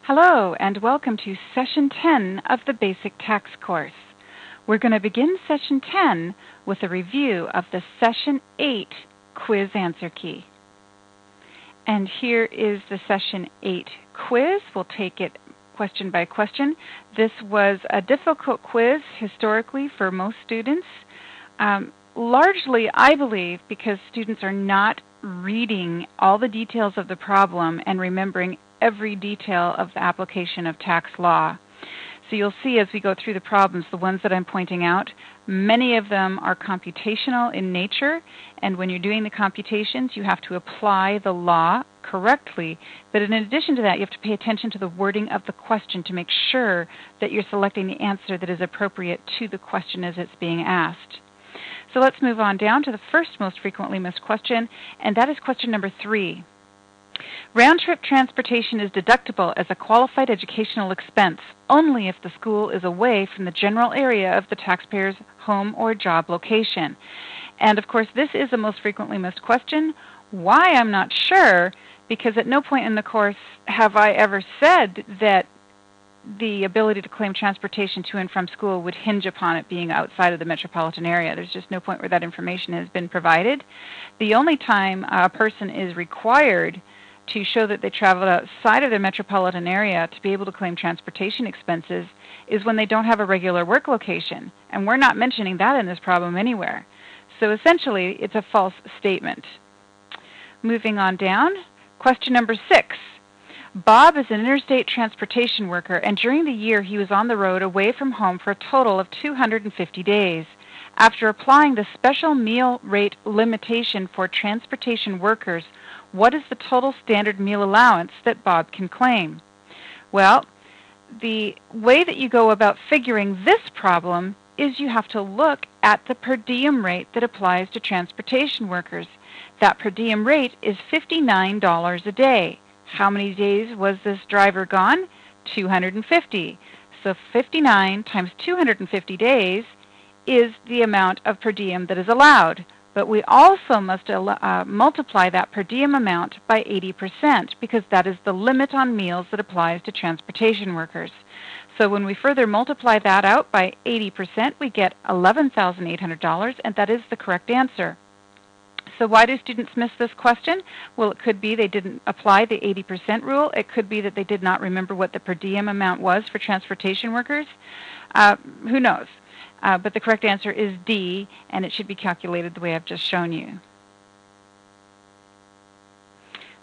Hello and welcome to Session 10 of the Basic Tax course. We're going to begin Session 10 with a review of the Session 8 quiz answer key. And here is the Session 8 quiz. We'll take it question by question. This was a difficult quiz historically for most students, largely, I believe, because students are not reading all the details of the problem and remembering every detail of the application of tax law. So you'll see as we go through the problems, the ones that I'm pointing out, many of them are computational in nature, and when you're doing the computations, you have to apply the law correctly. But in addition to that, you have to pay attention to the wording of the question to make sure that you're selecting the answer that is appropriate to the question as it's being asked. So let's move on down to the first most frequently missed question, and that is question number 3. Round-trip transportation is deductible as a qualified educational expense only if the school is away from the general area of the taxpayer's home or job location. And of course, this is the most frequently missed question. Why, I'm not sure, because at no point in the course have I ever said that the ability to claim transportation to and from school would hinge upon it being outside of the metropolitan area. There's just no point where that information has been provided. The only time a person is required to show that they traveled outside of their metropolitan area to be able to claim transportation expenses is when they don't have a regular work location. And we're not mentioning that in this problem anywhere. So essentially, it's a false statement. Moving on down, question number 6. Bob is an interstate transportation worker, and during the year he was on the road away from home for a total of 250 days. After applying the special meal rate limitation for transportation workers, what is the total standard meal allowance that Bob can claim? Well, the way that you go about figuring this problem is you have to look at the per diem rate that applies to transportation workers. That per diem rate is $59 a day. How many days was this driver gone? 250. So 59 times 250 days is the amount of per diem that is allowed. But we also must multiply that per diem amount by 80% because that is the limit on meals that applies to transportation workers. So when we further multiply that out by 80%, we get $11,800, and that is the correct answer. So why do students miss this question? Well, it could be they didn't apply the 80% rule. It could be that they did not remember what the per diem amount was for transportation workers. Who knows? But the correct answer is D, and it should be calculated the way I've just shown you.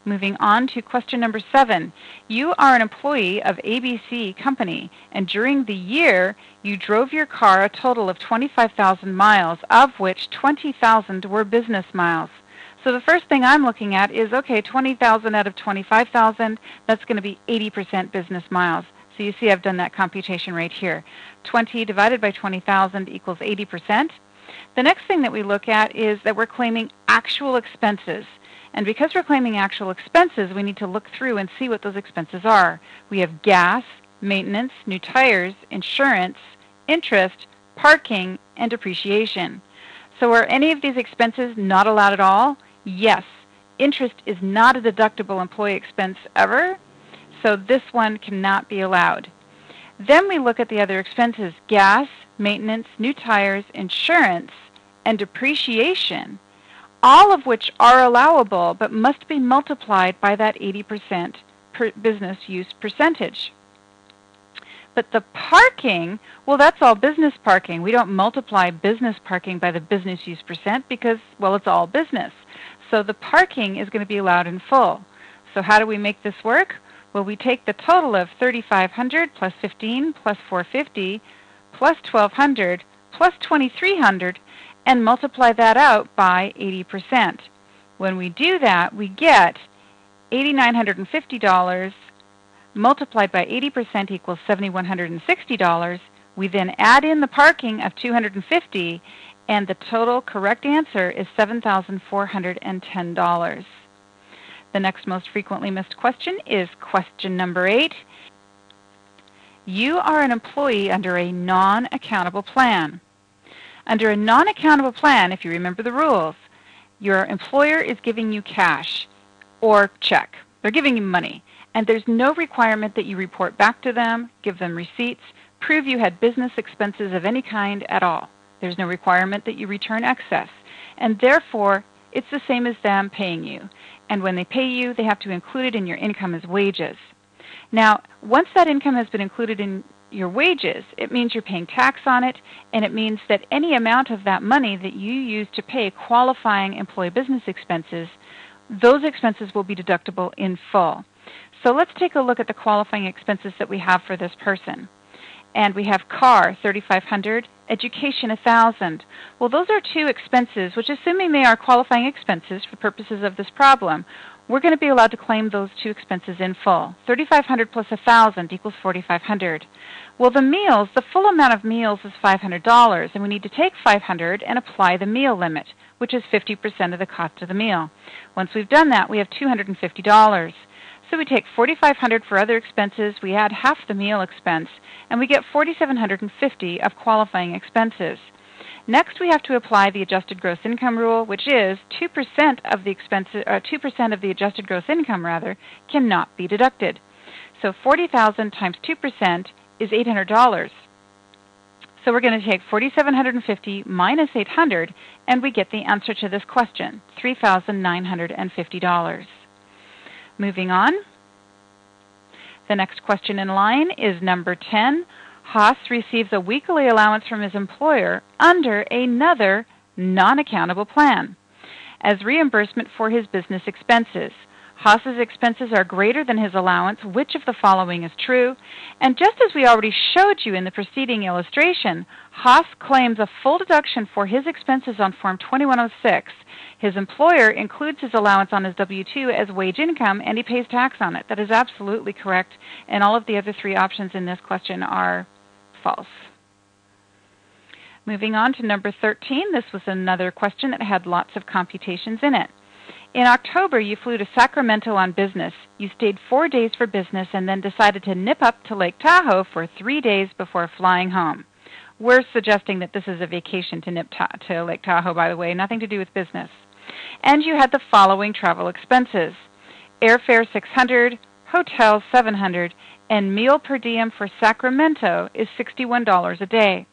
Moving on to question number 7. You are an employee of ABC Company, and during the year you drove your car a total of 25,000 miles, of which 20,000 were business miles. So the first thing I'm looking at is, okay, 20,000 out of 25,000, that's going to be 80% business miles. So you see I've done that computation right here. 20 divided by 20,000 equals 80%. The next thing that we look at is that we're claiming actual expenses. And because we're claiming actual expenses, we need to look through and see what those expenses are. We have gas, maintenance, new tires, insurance, interest, parking, and depreciation. So are any of these expenses not allowed at all? Yes. Interest is not a deductible employee expense ever, so this one cannot be allowed. Then we look at the other expenses, gas, maintenance, new tires, insurance, and depreciation, all of which are allowable but must be multiplied by that 80% business use percentage. But the parking, well, that's all business parking. We don't multiply business parking by the business use percent because, well, it's all business. So the parking is going to be allowed in full. So how do we make this work? Well, we take the total of 3,500 plus 15 plus 450 plus 1,200 plus 2,300 and multiply that out by 80%. When we do that, we get $8,950 multiplied by 80% equals $7,160. We then add in the parking of 250, and the total correct answer is $7,410. The next most frequently missed question is question number 8. You are an employee under a non-accountable plan. Under a non-accountable plan, if you remember the rules, your employer is giving you cash or check. They're giving you money, and there's no requirement that you report back to them, give them receipts, prove you had business expenses of any kind at all. There's no requirement that you return excess, and therefore it's the same as them paying you. And when they pay you, they have to include it in your income as wages. Now, once that income has been included in your wages, it means you're paying tax on it, and it means that any amount of that money that you use to pay qualifying employee business expenses, those expenses will be deductible in full. So let's take a look at the qualifying expenses that we have for this person. And we have car, $3,500, education, $1,000. Well, those are two expenses, which, assuming they are qualifying expenses for purposes of this problem, we're going to be allowed to claim those two expenses in full. $3,500 plus $1,000 equals $4,500. Well, the meals, the full amount of meals is $500, and we need to take $500 and apply the meal limit, which is 50% of the cost of the meal. Once we've done that, we have $250. So we take $4,500 for other expenses, we add half the meal expense, and we get $4,750 of qualifying expenses. Next, we have to apply the adjusted gross income rule, which is 2% of the expenses, 2% of the adjusted gross income cannot be deducted. So $40,000 times 2% is $800. So we're going to take $4,750 minus $800, and we get the answer to this question, $3,950. Moving on. The next question in line is number 10. Haas receives a weekly allowance from his employer under another non-accountable plan as reimbursement for his business expenses. Haas's expenses are greater than his allowance. Which of the following is true? And just as we already showed you in the preceding illustration, Haas claims a full deduction for his expenses on Form 2106. His employer includes his allowance on his W-2 as wage income, and he pays tax on it. That is absolutely correct, and all of the other three options in this question are false. Moving on to number 13, this was another question that had lots of computations in it. In October, you flew to Sacramento on business. You stayed 4 days for business and then decided to nip up to Lake Tahoe for 3 days before flying home. We're suggesting that this is a vacation to nip to Lake Tahoe, by the way, nothing to do with business. And you had the following travel expenses: airfare $600, hotel $700, and meal per diem for Sacramento is $61 a day.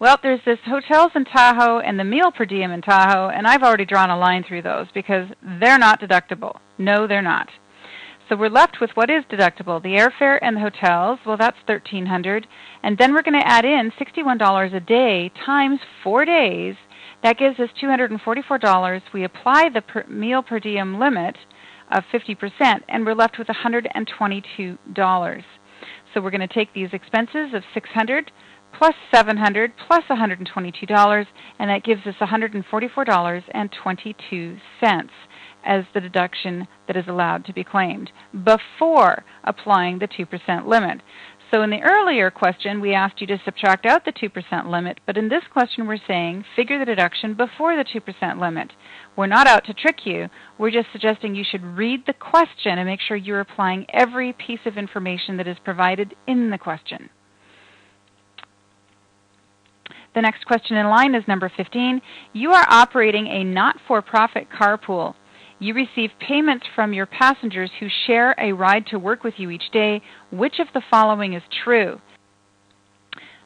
Well, there's this hotels in Tahoe and the meal per diem in Tahoe, and I've already drawn a line through those because they're not deductible. No, they're not. So we're left with what is deductible. The airfare and the hotels, well, that's $1,300. And then we're going to add in $61 a day times 4 days. That gives us $244. We apply the meal per diem limit of 50%, and we're left with $122. So we're going to take these expenses of $600 plus $700 plus $122, and that gives us $144.22 as the deduction that is allowed to be claimed before applying the 2% limit. So in the earlier question, we asked you to subtract out the 2% limit, but in this question we're saying figure the deduction before the 2% limit. We're not out to trick you. We're just suggesting you should read the question and make sure you're applying every piece of information that is provided in the question. The next question in line is number 15. You are operating a not-for-profit carpool. You receive payments from your passengers who share a ride to work with you each day. Which of the following is true?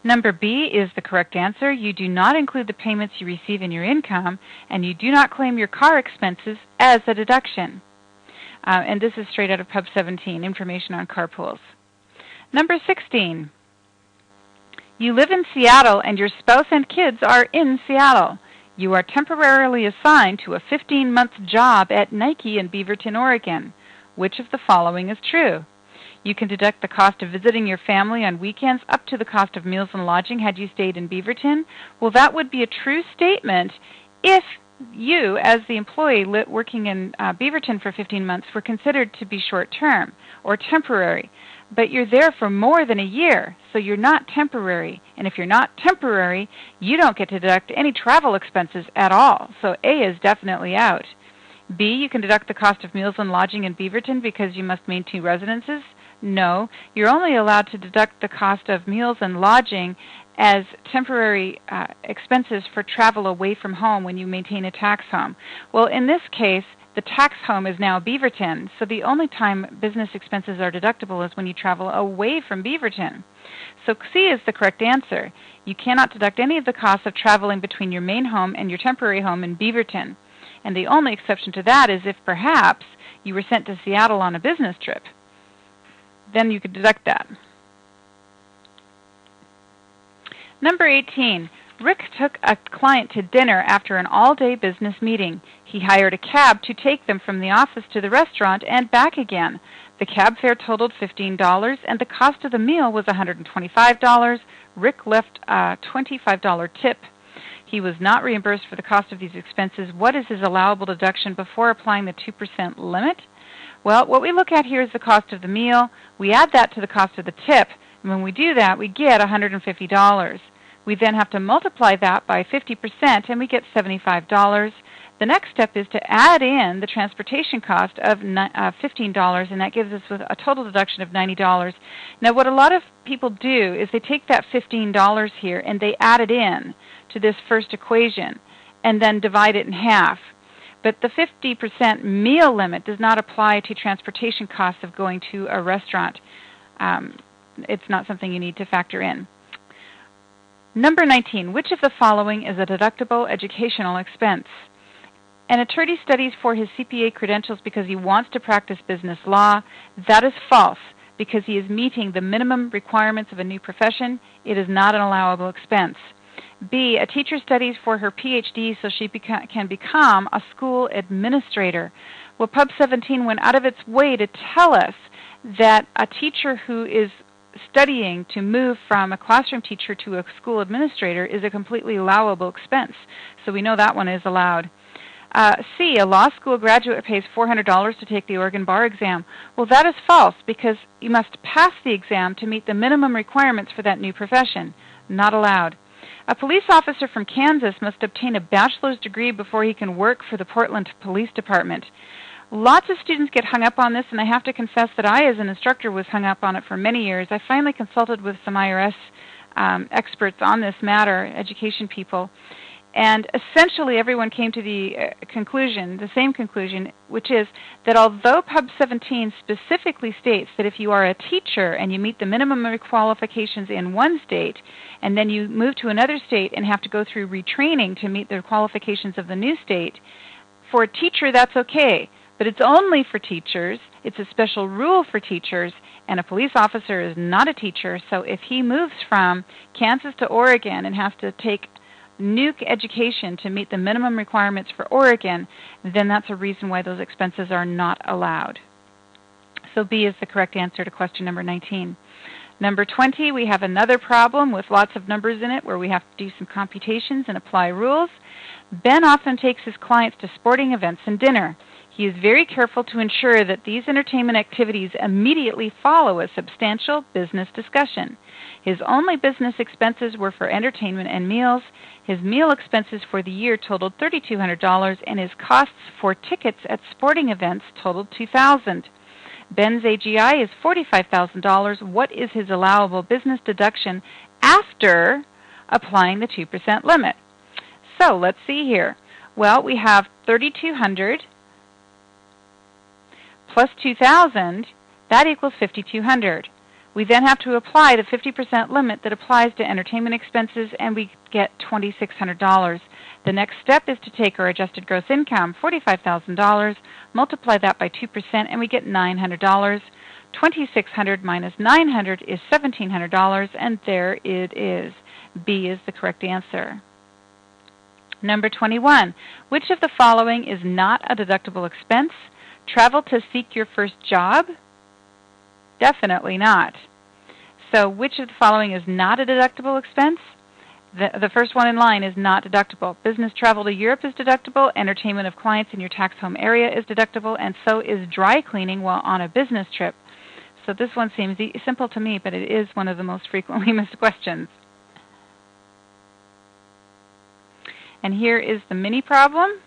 Number B is the correct answer. You do not include the payments you receive in your income, and you do not claim your car expenses as a deduction. And this is straight out of Pub 17, information on carpools. Number 16. You live in Seattle and your spouse and kids are in Seattle. You are temporarily assigned to a 15-month job at Nike in Beaverton, Oregon. Which of the following is true? You can deduct the cost of visiting your family on weekends up to the cost of meals and lodging had you stayed in Beaverton. Well, that would be a true statement if you, as the employee working in Beaverton for 15 months, were considered to be short-term or temporary. But you're there for more than a year, so you're not temporary. And if you're not temporary, you don't get to deduct any travel expenses at all. So A is definitely out. B, you can deduct the cost of meals and lodging in Beaverton because you must maintain residences. No, you're only allowed to deduct the cost of meals and lodging as temporary expenses for travel away from home when you maintain a tax home. Well, in this case, the tax home is now Beaverton, so the only time business expenses are deductible is when you travel away from Beaverton. So C is the correct answer. You cannot deduct any of the costs of traveling between your main home and your temporary home in Beaverton. And the only exception to that is if perhaps you were sent to Seattle on a business trip. Then you could deduct that. Number 18. Rick took a client to dinner after an all-day business meeting. He hired a cab to take them from the office to the restaurant and back again. The cab fare totaled $15, and the cost of the meal was $125. Rick left a $25 tip. He was not reimbursed for the cost of these expenses. What is his allowable deduction before applying the 2% limit? Well, what we look at here is the cost of the meal. We add that to the cost of the tip, and when we do that, we get $150. We then have to multiply that by 50%, and we get $75. The next step is to add in the transportation cost of $15, and that gives us a total deduction of $90. Now, what a lot of people do is they take that $15 here and they add it in to this first equation and then divide it in half. But the 50% meal limit does not apply to transportation costs of going to a restaurant. It's not something you need to factor in. Number 19, which of the following is a deductible educational expense? An attorney studies for his CPA credentials because he wants to practice business law. That is false because he is meeting the minimum requirements of a new profession. It is not an allowable expense. B, a teacher studies for her PhD so she can become a school administrator. Well, Pub 17 went out of its way to tell us that a teacher who is studying to move from a classroom teacher to a school administrator is a completely allowable expense. So we know that one is allowed. C, a law school graduate pays $400 to take the Oregon bar exam. Well, that is false because you must pass the exam to meet the minimum requirements for that new profession. Not allowed. A police officer from Kansas must obtain a bachelor's degree before he can work for the Portland Police Department. Lots of students get hung up on this, and I have to confess that I, as an instructor, was hung up on it for many years. I finally consulted with some IRS experts on this matter, education people, and essentially everyone came to the same conclusion, which is that although Pub 17 specifically states that if you are a teacher and you meet the minimum qualifications in one state, and then you move to another state and have to go through retraining to meet the qualifications of the new state, for a teacher that's okay. But it's only for teachers. It's a special rule for teachers, and a police officer is not a teacher. So if he moves from Kansas to Oregon and has to take new education to meet the minimum requirements for Oregon, then that's a reason why those expenses are not allowed. So B is the correct answer to question number 19. Number 20, we have another problem with lots of numbers in it where we have to do some computations and apply rules. Ben often takes his clients to sporting events and dinner. He is very careful to ensure that these entertainment activities immediately follow a substantial business discussion. His only business expenses were for entertainment and meals. His meal expenses for the year totaled $3,200, and his costs for tickets at sporting events totaled $2,000. Ben's AGI is $45,000. What is his allowable business deduction after applying the 2% limit? So let's see here. Well, we have $3,200 plus $2,000, that equals $5,200. We then have to apply the 50% limit that applies to entertainment expenses, and we get $2,600. The next step is to take our adjusted gross income, $45,000, multiply that by 2%, and we get $900. $2,600 minus $900 is $1,700, and there it is. B is the correct answer. Number 21, which of the following is not a deductible expense? Travel to seek your first job? Definitely not. So which of the following is not a deductible expense? The first one in line is not deductible. Business travel to Europe is deductible. Entertainment of clients in your tax home area is deductible. And so is dry cleaning while on a business trip. So this one seems simple to me, but it is one of the most frequently missed questions. And here is the mini problem.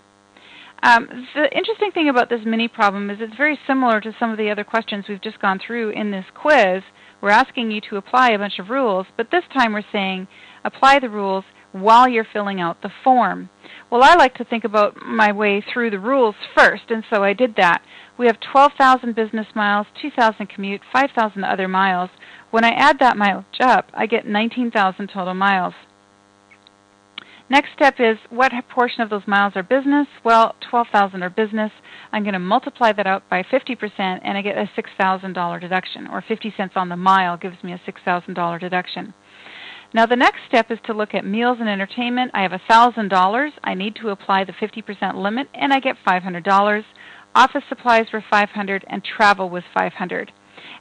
The interesting thing about this mini problem is it's very similar to some of the other questions we've just gone through in this quiz. We're asking you to apply a bunch of rules, but this time we're saying apply the rules while you're filling out the form. Well, I like to think about my way through the rules first, and so I did that. We have 12,000 business miles, 2,000 commute, 5,000 other miles. When I add that mileage up, I get 19,000 total miles. Next step is, what portion of those miles are business? Well, 12,000 are business. I'm going to multiply that out by 50%, and I get a $6,000 deduction, or 50 cents on the mile gives me a $6,000 deduction. Now the next step is to look at meals and entertainment. I have $1,000. I need to apply the 50% limit, and I get $500. Office supplies were $500, and travel was $500.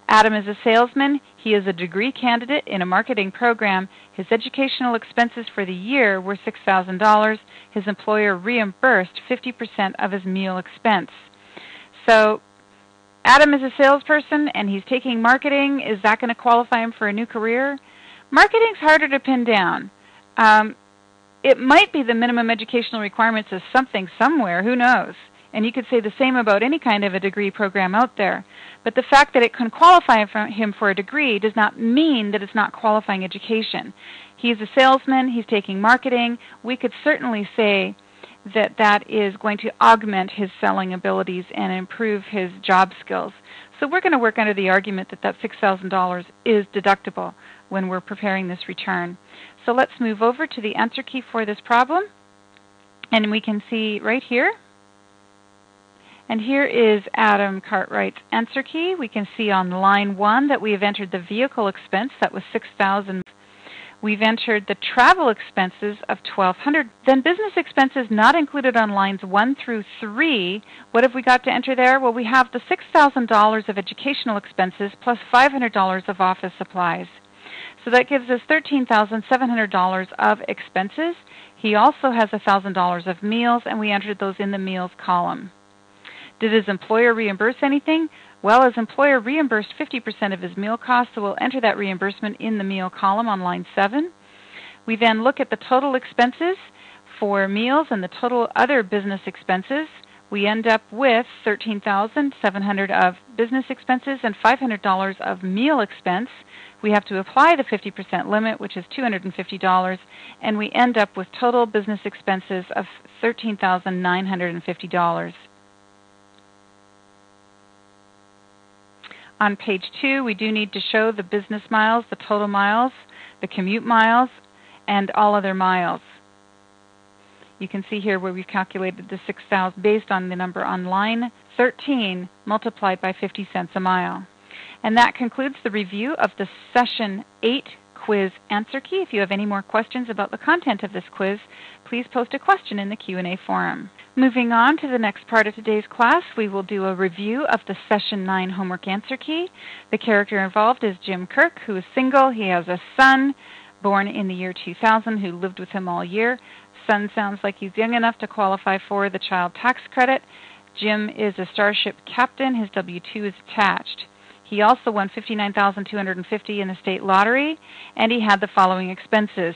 Adam is a salesman. He is a degree candidate in a marketing program. His educational expenses for the year were $6,000. His employer reimbursed 50% of his meal expense. So Adam is a salesperson, and he's taking marketing. Is that going to qualify him for a new career? Marketing's harder to pin down. It might be the minimum educational requirements of something somewhere. Who knows? And you could say the same about any kind of a degree program out there. But the fact that it can qualify him for a degree does not mean that it's not qualifying education. He's a salesman. He's taking marketing. We could certainly say that that is going to augment his selling abilities and improve his job skills. So we're going to work under the argument that that $6,000 is deductible when we're preparing this return. So let's move over to the answer key for this problem. And we can see right here. And here is Adam Cartwright's answer key. We can see on line 1 that we have entered the vehicle expense. That was $6,000. We've entered the travel expenses of $1,200. Then business expenses not included on lines 1 through 3. What have we got to enter there? Well, we have the $6,000 of educational expenses plus $500 of office supplies. So that gives us $13,700 of expenses. He also has $1,000 of meals, and we entered those in the meals column. Did his employer reimburse anything? Well, his employer reimbursed 50% of his meal costs, so we'll enter that reimbursement in the meal column on line 7. We then look at the total expenses for meals and the total other business expenses. We end up with $13,700 of business expenses and $500 of meal expense. We have to apply the 50% limit, which is $250, and we end up with total business expenses of $13,950. On page 2, we do need to show the business miles, the total miles, the commute miles, and all other miles. You can see here where we've calculated the 6,000 based on the number on line 13 multiplied by 50 cents a mile. And that concludes the review of the Session 8 quiz answer key. If you have any more questions about the content of this quiz, please post a question in the Q&A forum. Moving on to the next part of today's class, we will do a review of the Session 9 homework answer key. The character involved is Jim Kirk, who is single. He has a son born in the year 2000 who lived with him all year. Son sounds like he's young enough to qualify for the child tax credit. Jim is a Starship captain. His W-2 is attached. He also won $59,250 in the state lottery, and he had the following expenses: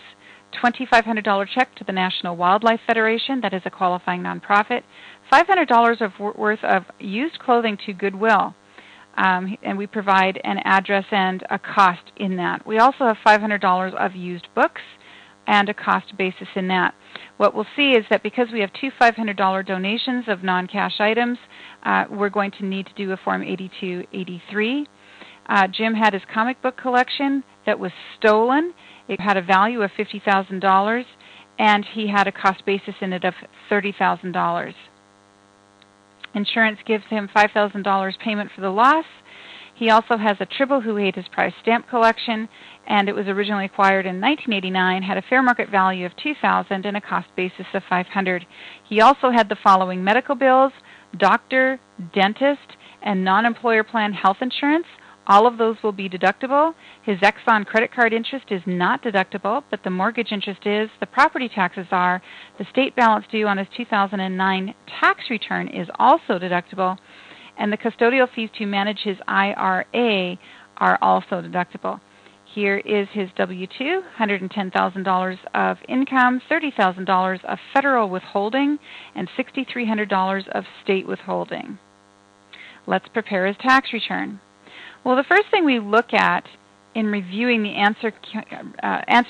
$2,500 check to the National Wildlife Federation, that is a qualifying nonprofit, $500 worth of used clothing to Goodwill, and we provide an address and a cost in that. We also have $500 of used books and a cost basis in that. What we'll see is that because we have two $500 donations of non-cash items, we're going to need to do a Form 8283. Jim had his comic book collection that was stolen. It had a value of $50,000, and he had a cost basis in it of $30,000. Insurance gives him $5,000 payment for the loss. He also has a Tribble Who Ate His Prize stamp collection, and it was originally acquired in 1989, had a fair market value of $2,000 and a cost basis of $500. He also had the following medical bills: doctor, dentist, and non-employer plan health insurance. All of those will be deductible. His Exxon credit card interest is not deductible, but the mortgage interest is, the property taxes are, the state balance due on his 2009 tax return is also deductible, and the custodial fees to manage his IRA are also deductible. Here is his W-2, $110,000 of income, $30,000 of federal withholding, and $6,300 of state withholding. Let's prepare his tax return. Well, the first thing we look at in reviewing the answer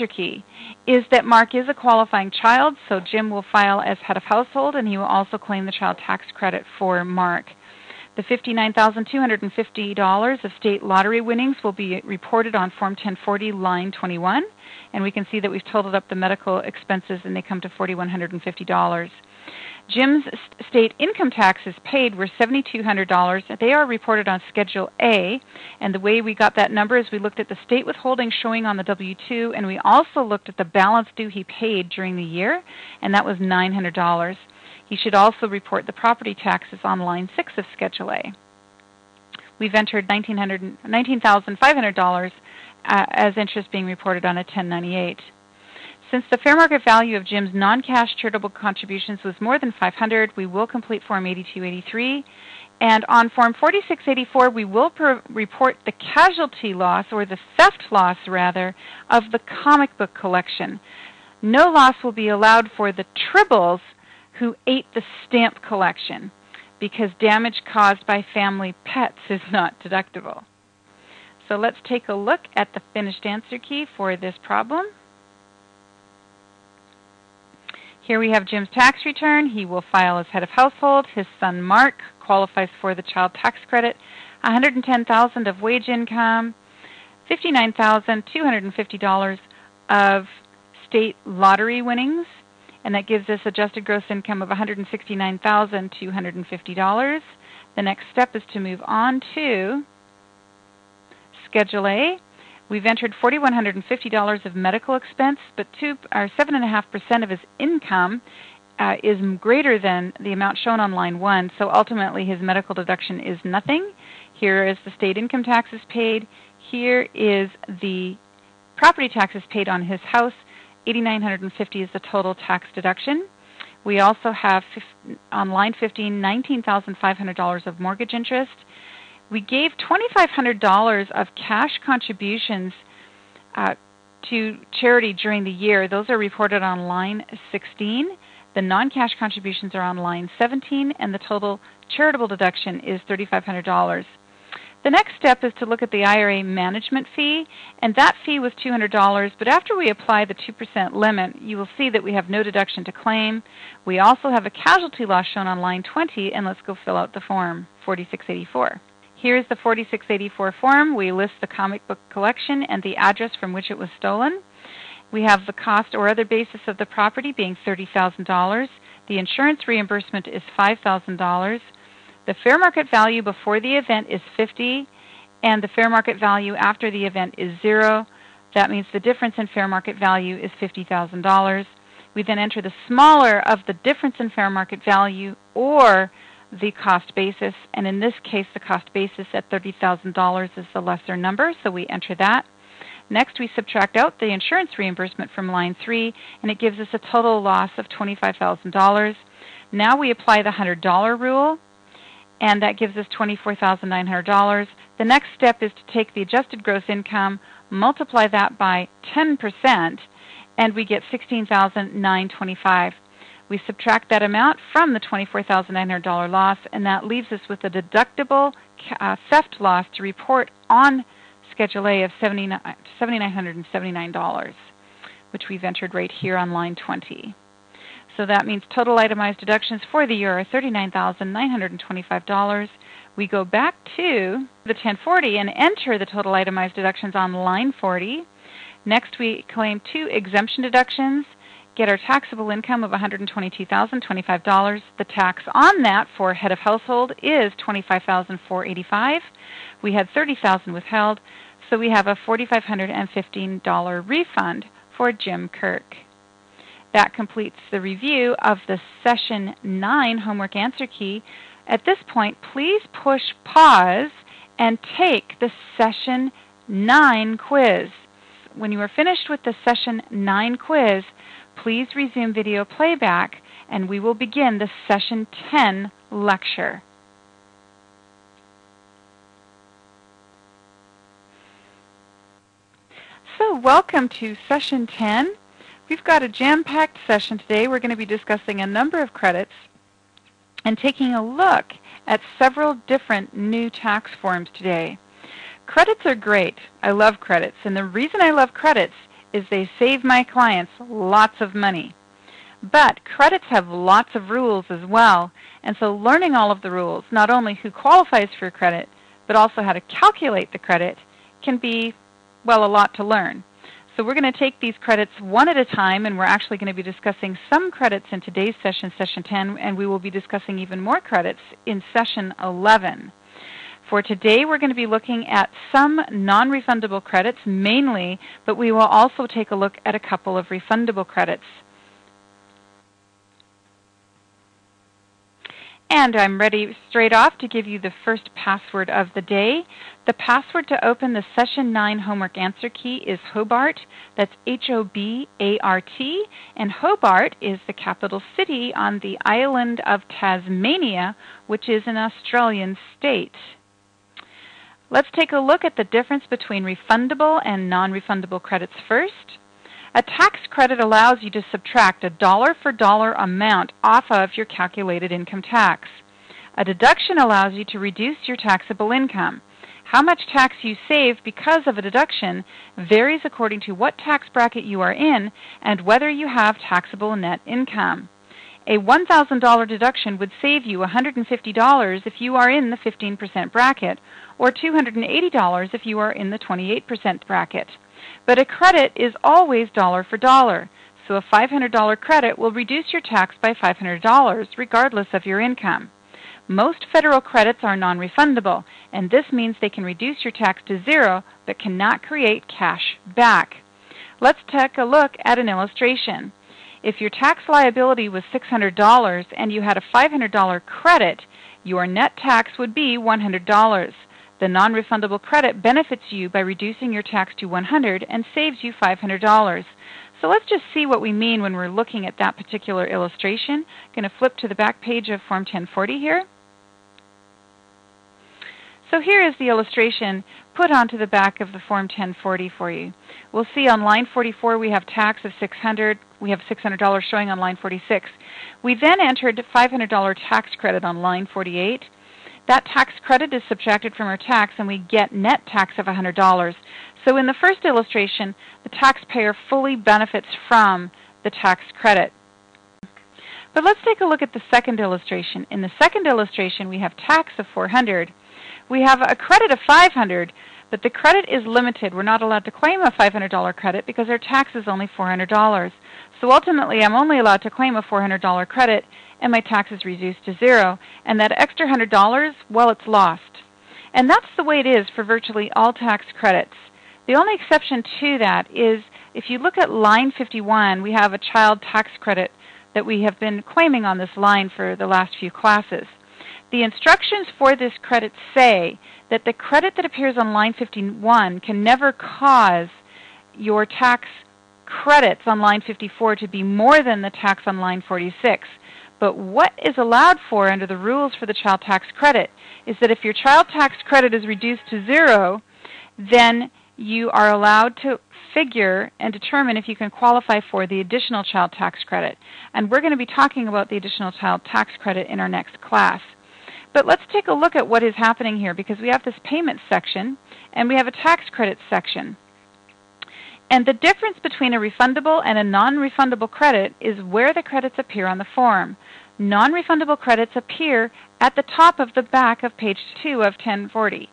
key is that Mark is a qualifying child, so Jim will file as head of household, and he will also claim the child tax credit for Mark. The $59,250 of state lottery winnings will be reported on Form 1040, line 21, and we can see that we've totaled up the medical expenses, and they come to $4,150. Jim's state income taxes paid were $7,200. They are reported on Schedule A, and the way we got that number is we looked at the state withholding showing on the W-2, and we also looked at the balance due he paid during the year, and that was $900. He should also report the property taxes on line 6 of Schedule A. We've entered $19,500 as interest being reported on a 1098. Since the fair market value of Jim's non-cash charitable contributions was more than $500, we will complete Form 8283. And on Form 4684, we will report the casualty loss, or the theft loss, rather, of the comic book collection. No loss will be allowed for the tribbles who ate the stamp collection, because damage caused by family pets is not deductible. So let's take a look at the finished answer key for this problem. Here we have Jim's tax return. He will file as head of household. His son Mark qualifies for the child tax credit. $110,000 of wage income, $59,250 of state lottery winnings, and that gives us adjusted gross income of $169,250. The next step is to move on to Schedule A. We've entered $4,150 of medical expense, but 7.5% of his income is greater than the amount shown on line 1, so ultimately his medical deduction is nothing. Here is the state income taxes paid. Here is the property taxes paid on his house. $8,950 is the total tax deduction. We also have, on line 15, $19,500 of mortgage interest. We gave $2,500 of cash contributions to charity during the year. Those are reported on line 16. The non-cash contributions are on line 17, and the total charitable deduction is $3,500. The next step is to look at the IRA management fee, and that fee was $200, but after we apply the 2% limit, you will see that we have no deduction to claim. We also have a casualty loss shown on line 20, and let's go fill out the form, 4684. Here's the 4684 form. We list the comic book collection and the address from which it was stolen. We have the cost or other basis of the property being $30,000. The insurance reimbursement is $5,000. The fair market value before the event is $50,000, and the fair market value after the event is $0. That means the difference in fair market value is $50,000. We then enter the smaller of the difference in fair market value or the cost basis, and in this case the cost basis at $30,000 is the lesser number, so we enter that. Next we subtract out the insurance reimbursement from line 3, and it gives us a total loss of $25,000. Now we apply the $100 rule, and that gives us $24,900. The next step is to take the adjusted gross income, multiply that by 10%, and we get $16,925. We subtract that amount from the $24,900 loss, and that leaves us with a deductible theft loss to report on Schedule A of $7,979, which we've entered right here on line 20. So that means total itemized deductions for the year are $39,925. We go back to the 1040 and enter the total itemized deductions on line 40. Next we claim 2 exemption deductions, get our taxable income of $122,025. The tax on that for head of household is $25,485. We had $30,000 withheld, so we have a $4,515 refund for Jim Kirk. That completes the review of the Session 9 homework answer key. At this point, please push pause and take the Session 9 quiz. When you are finished with the Session 9 quiz, please resume video playback, and we will begin the Session 10 lecture. So welcome to Session 10. We've got a jam-packed session today. We're going to be discussing a number of credits and taking a look at several different new tax forms today. Credits are great. I love credits, and the reason I love credits is they save my clients lots of money. But credits have lots of rules as well, and so learning all of the rules, not only who qualifies for a credit, but also how to calculate the credit, can be, well, a lot to learn. So we're going to take these credits one at a time, and we're actually going to be discussing some credits in today's session, session 10, and we will be discussing even more credits in session 11. For today, we're going to be looking at some non-refundable credits mainly, but we will also take a look at a couple of refundable credits. And I'm ready straight off to give you the first password of the day. The password to open the Session 9 homework answer key is Hobart. That's H-O-B-A-R-T. And Hobart is the capital city on the island of Tasmania, which is an Australian state. Let's take a look at the difference between refundable and non-refundable credits first. A tax credit allows you to subtract a dollar-for-dollar amount off of your calculated income tax. A deduction allows you to reduce your taxable income. How much tax you save because of a deduction varies according to what tax bracket you are in and whether you have taxable net income. A $1,000 deduction would save you $150 if you are in the 15% bracket, or $280 if you are in the 28% bracket. But a credit is always dollar for dollar, so a $500 credit will reduce your tax by $500 regardless of your income. Most federal credits are non-refundable, and this means they can reduce your tax to zero but cannot create cash back. Let's take a look at an illustration. If your tax liability was $600 and you had a $500 credit, your net tax would be $100. The non-refundable credit benefits you by reducing your tax to $100 and saves you $500. So let's just see what we mean when we're looking at that particular illustration. I'm going to flip to the back page of Form 1040 here. So here is the illustration put onto the back of the Form 1040 for you. We'll see on line 44 we have tax of $600. We have $600 showing on line 46. We then entered $500 tax credit on line 48. That tax credit is subtracted from our tax and we get net tax of $100. So in the first illustration, the taxpayer fully benefits from the tax credit. But let's take a look at the second illustration. In the second illustration, we have tax of $400. We have a credit of $500, but the credit is limited. We're not allowed to claim a $500 credit because our tax is only $400. So ultimately, I'm only allowed to claim a $400 credit, and my tax is reduced to zero. And that extra $100, well, it's lost. And that's the way it is for virtually all tax credits. The only exception to that is if you look at line 51, we have a child tax credit that we have been claiming on this line for the last few classes. The instructions for this credit say that the credit that appears on line 51 can never cause your tax credits on line 54 to be more than the tax on line 46. But what is allowed for under the rules for the child tax credit is that if your child tax credit is reduced to zero, then you are allowed to figure and determine if you can qualify for the additional child tax credit. And we're going to be talking about the additional child tax credit in our next class. But let's take a look at what is happening here, because we have this payment section and we have a tax credit section. And the difference between a refundable and a non-refundable credit is where the credits appear on the form. Non-refundable credits appear at the top of the back of page 2 of 1040.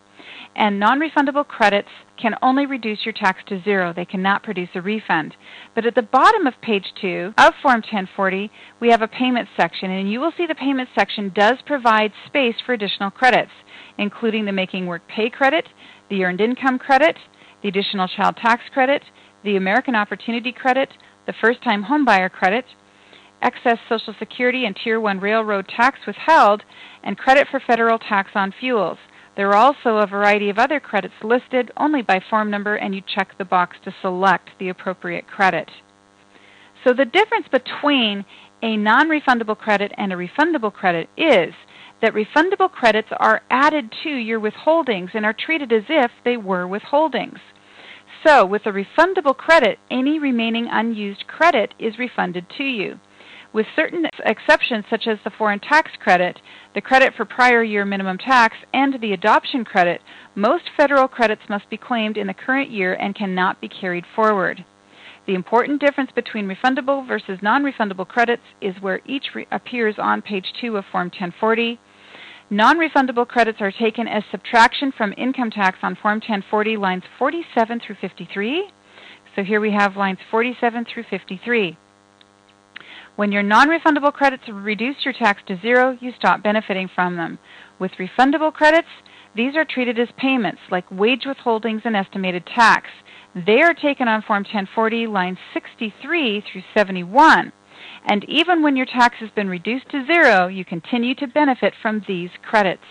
And non-refundable credits can only reduce your tax to zero. They cannot produce a refund. But at the bottom of page 2 of Form 1040, we have a payment section. And you will see the payment section does provide space for additional credits, including the Making Work Pay credit, the Earned Income credit, the additional child tax credit, the American Opportunity credit, the First-Time Homebuyer credit, excess Social Security and Tier 1 railroad tax withheld, and credit for federal tax on fuels. There are also a variety of other credits listed only by form number, and you check the box to select the appropriate credit. So the difference between a non-refundable credit and a refundable credit is that refundable credits are added to your withholdings and are treated as if they were withholdings. So with a refundable credit, any remaining unused credit is refunded to you. With certain exceptions such as the foreign tax credit, the credit for prior year minimum tax, and the adoption credit, most federal credits must be claimed in the current year and cannot be carried forward. The important difference between refundable versus non-refundable credits is where each appears on page 2 of Form 1040. Non-refundable credits are taken as subtraction from income tax on Form 1040, lines 47 through 53. So here we have lines 47 through 53. When your non-refundable credits reduce your tax to zero, you stop benefiting from them. With refundable credits, these are treated as payments, like wage withholdings and estimated tax. They are taken on Form 1040, lines 63 through 71. And even when your tax has been reduced to zero, you continue to benefit from these credits.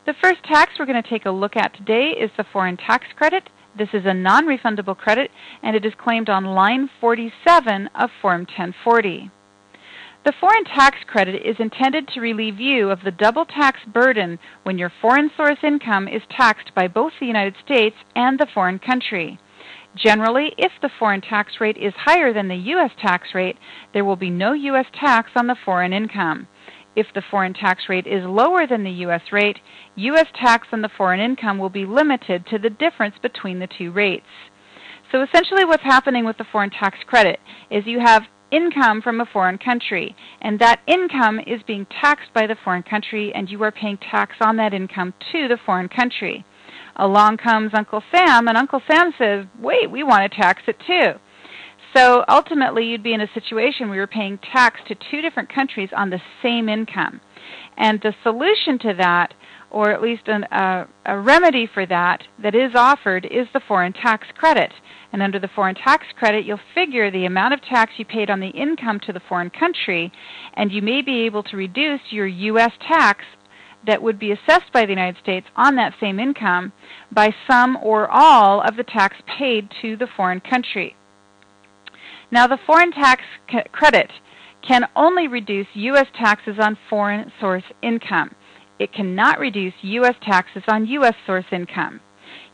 The first tax we're going to take a look at today is the foreign tax credit. This is a non-refundable credit, and it is claimed on line 47 of Form 1040. The foreign tax credit is intended to relieve you of the double tax burden when your foreign source income is taxed by both the United States and the foreign country. Generally, if the foreign tax rate is higher than the U.S. tax rate, there will be no U.S. tax on the foreign income. If the foreign tax rate is lower than the U.S. rate, U.S. tax on the foreign income will be limited to the difference between the two rates. So essentially what's happening with the foreign tax credit is you have income from a foreign country, and that income is being taxed by the foreign country, and you are paying tax on that income to the foreign country. Along comes Uncle Sam, and Uncle Sam says, wait, we want to tax it too. So ultimately, you'd be in a situation where you're paying tax to two different countries on the same income. And the solution to that, or at least a remedy for that is offered, is the foreign tax credit. And under the foreign tax credit, you'll figure the amount of tax you paid on the income to the foreign country, and you may be able to reduce your U.S. tax that would be assessed by the United States on that same income by some or all of the tax paid to the foreign country. Now, the foreign tax credit can only reduce U.S. taxes on foreign source income. It cannot reduce U.S. taxes on U.S. source income.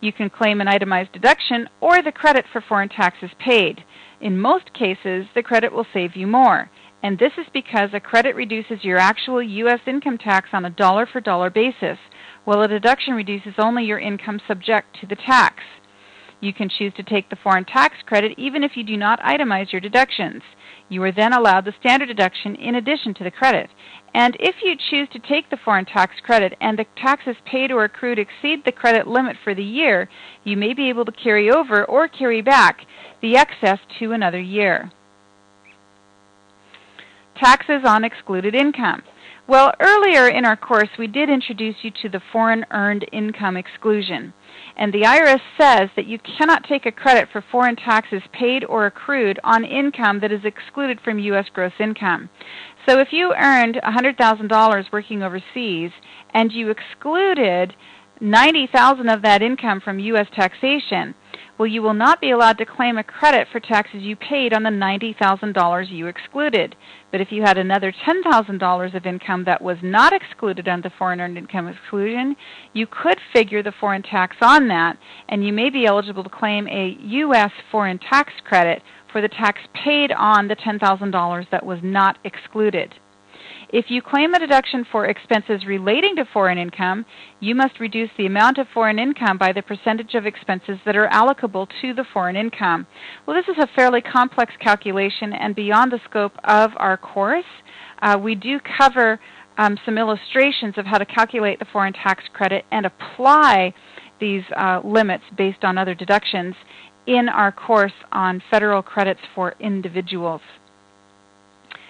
You can claim an itemized deduction or the credit for foreign taxes paid. In most cases, the credit will save you more. And this is because a credit reduces your actual U.S. income tax on a dollar-for-dollar basis, while a deduction reduces only your income subject to the tax. You can choose to take the foreign tax credit even if you do not itemize your deductions. You are then allowed the standard deduction in addition to the credit. And if you choose to take the foreign tax credit and the taxes paid or accrued exceed the credit limit for the year, you may be able to carry over or carry back the excess to another year. Taxes on excluded income. Well, earlier in our course, we did introduce you to the foreign earned income exclusion. And the IRS says that you cannot take a credit for foreign taxes paid or accrued on income that is excluded from U.S. gross income. So if you earned $100,000 working overseas and you excluded $90,000 of that income from U.S. taxation, well, you will not be allowed to claim a credit for taxes you paid on the $90,000 you excluded. But if you had another $10,000 of income that was not excluded under the foreign earned income exclusion, you could figure the foreign tax on that, and you may be eligible to claim a U.S. foreign tax credit for the tax paid on the $10,000 that was not excluded. If you claim a deduction for expenses relating to foreign income, you must reduce the amount of foreign income by the percentage of expenses that are allocable to the foreign income. Well, this is a fairly complex calculation and beyond the scope of our course. We do cover some illustrations of how to calculate the foreign tax credit and apply these limits based on other deductions in our course on federal credits for individuals.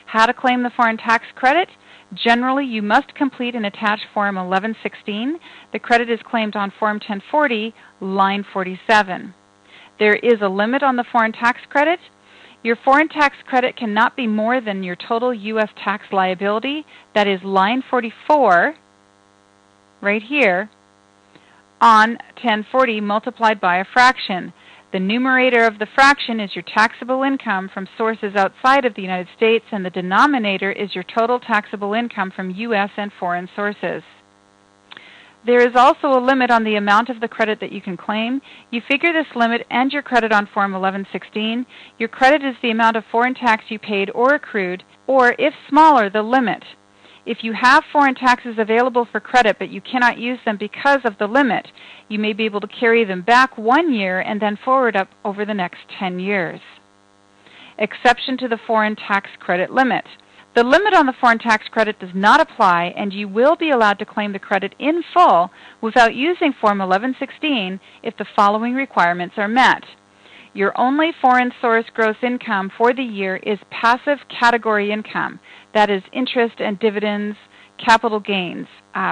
How to claim the foreign tax credit? Generally, you must complete and attach Form 1116. The credit is claimed on Form 1040, line 47. There is a limit on the foreign tax credit. Your foreign tax credit cannot be more than your total U.S. tax liability. That is line 44, right here, on 1040 multiplied by a fraction. The numerator of the fraction is your taxable income from sources outside of the United States, and the denominator is your total taxable income from U.S. and foreign sources. There is also a limit on the amount of the credit that you can claim. You figure this limit and your credit on Form 1116. Your credit is the amount of foreign tax you paid or accrued, or if smaller, the limit. If you have foreign taxes available for credit but you cannot use them because of the limit, you may be able to carry them back 1 year and then forward up over the next 10 years. Exception to the foreign tax credit limit. The limit on the foreign tax credit does not apply, and you will be allowed to claim the credit in full without using Form 1116 if the following requirements are met. Your only foreign source gross income for the year is passive category income, that is interest and dividends, capital gains,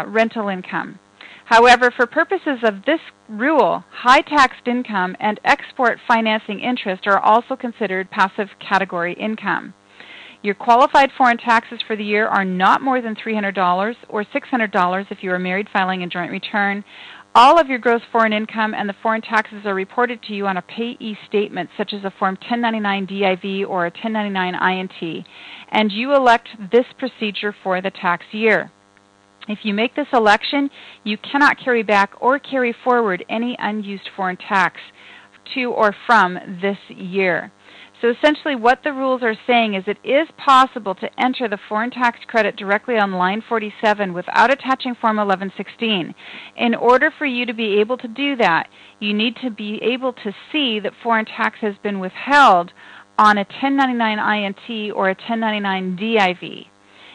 rental income. However, for purposes of this rule, high-taxed income and export financing interest are also considered passive category income. Your qualified foreign taxes for the year are not more than $300 or $600 if you are married filing a joint return. All of your gross foreign income and the foreign taxes are reported to you on a payee statement, such as a Form 1099 DIV or a 1099 INT, and you elect this procedure for the tax year. If you make this election, you cannot carry back or carry forward any unused foreign tax to or from this year. So essentially what the rules are saying is it is possible to enter the foreign tax credit directly on line 47 without attaching Form 1116. In order for you to be able to do that, you need to be able to see that foreign tax has been withheld on a 1099 INT or a 1099 DIV.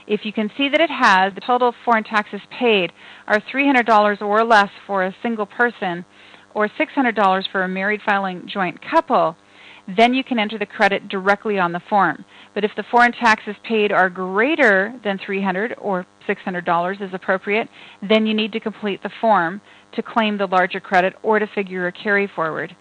If you can see that it has, the total foreign taxes paid are $300 or less for a single person or $600 for a married filing joint couple, then you can enter the credit directly on the form. But if the foreign taxes paid are greater than $300 or $600 is appropriate, then you need to complete the form to claim the larger credit or to figure a carry forward.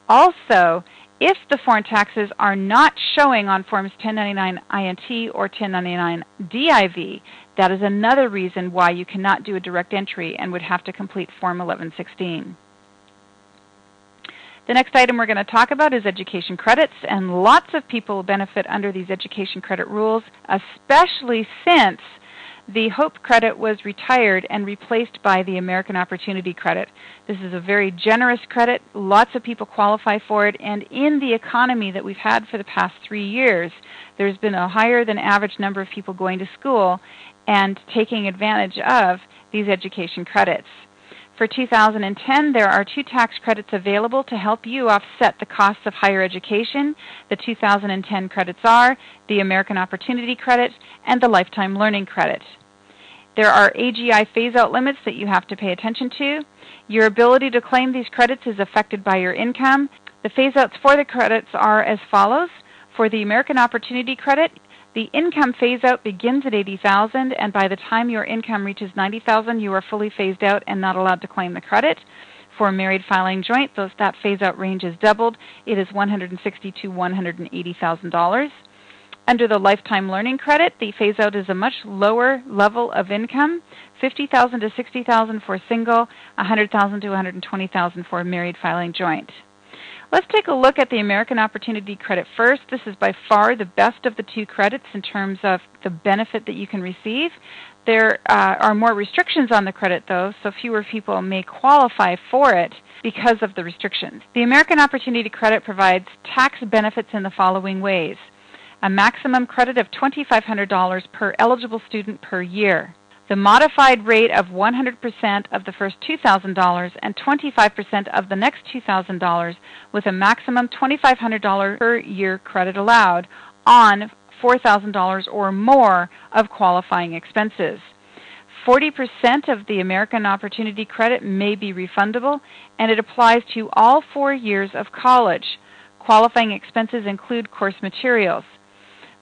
Also, if the foreign taxes are not showing on Forms 1099 INT or 1099 DIV, that is another reason why you cannot do a direct entry and would have to complete Form 1116. The next item we're going to talk about is education credits, and lots of people benefit under these education credit rules, especially since the HOPE credit was retired and replaced by the American Opportunity Credit. This is a very generous credit. Lots of people qualify for it, and in the economy that we've had for the past 3 years, there's been a higher than average number of people going to school and taking advantage of these education credits. For 2010, there are 2 tax credits available to help you offset the costs of higher education. The 2010 credits are the American Opportunity Credit and the Lifetime Learning Credit. There are AGI phase-out limits that you have to pay attention to. Your ability to claim these credits is affected by your income. The phase-outs for the credits are as follows. For the American Opportunity Credit, the income phase-out begins at $80,000, and by the time your income reaches $90,000, you are fully phased out and not allowed to claim the credit. For married filing joint, that phase-out range is doubled. It is $160,000 to $180,000. Under the Lifetime Learning Credit, the phase-out is a much lower level of income, $50,000 to $60,000 for single, $100,000 to $120,000 for married filing joint. Let's take a look at the American Opportunity Credit first. This is by far the best of the 2 credits in terms of the benefit that you can receive. There are more restrictions on the credit, though, so fewer people may qualify for it because of the restrictions. The American Opportunity Credit provides tax benefits in the following ways. A maximum credit of $2,500 per eligible student per year. The modified rate of 100% of the first $2,000 and 25% of the next $2,000 with a maximum $2,500 per year credit allowed on $4,000 or more of qualifying expenses. 40% of the American Opportunity Credit may be refundable, and it applies to all 4 years of college. Qualifying expenses include course materials.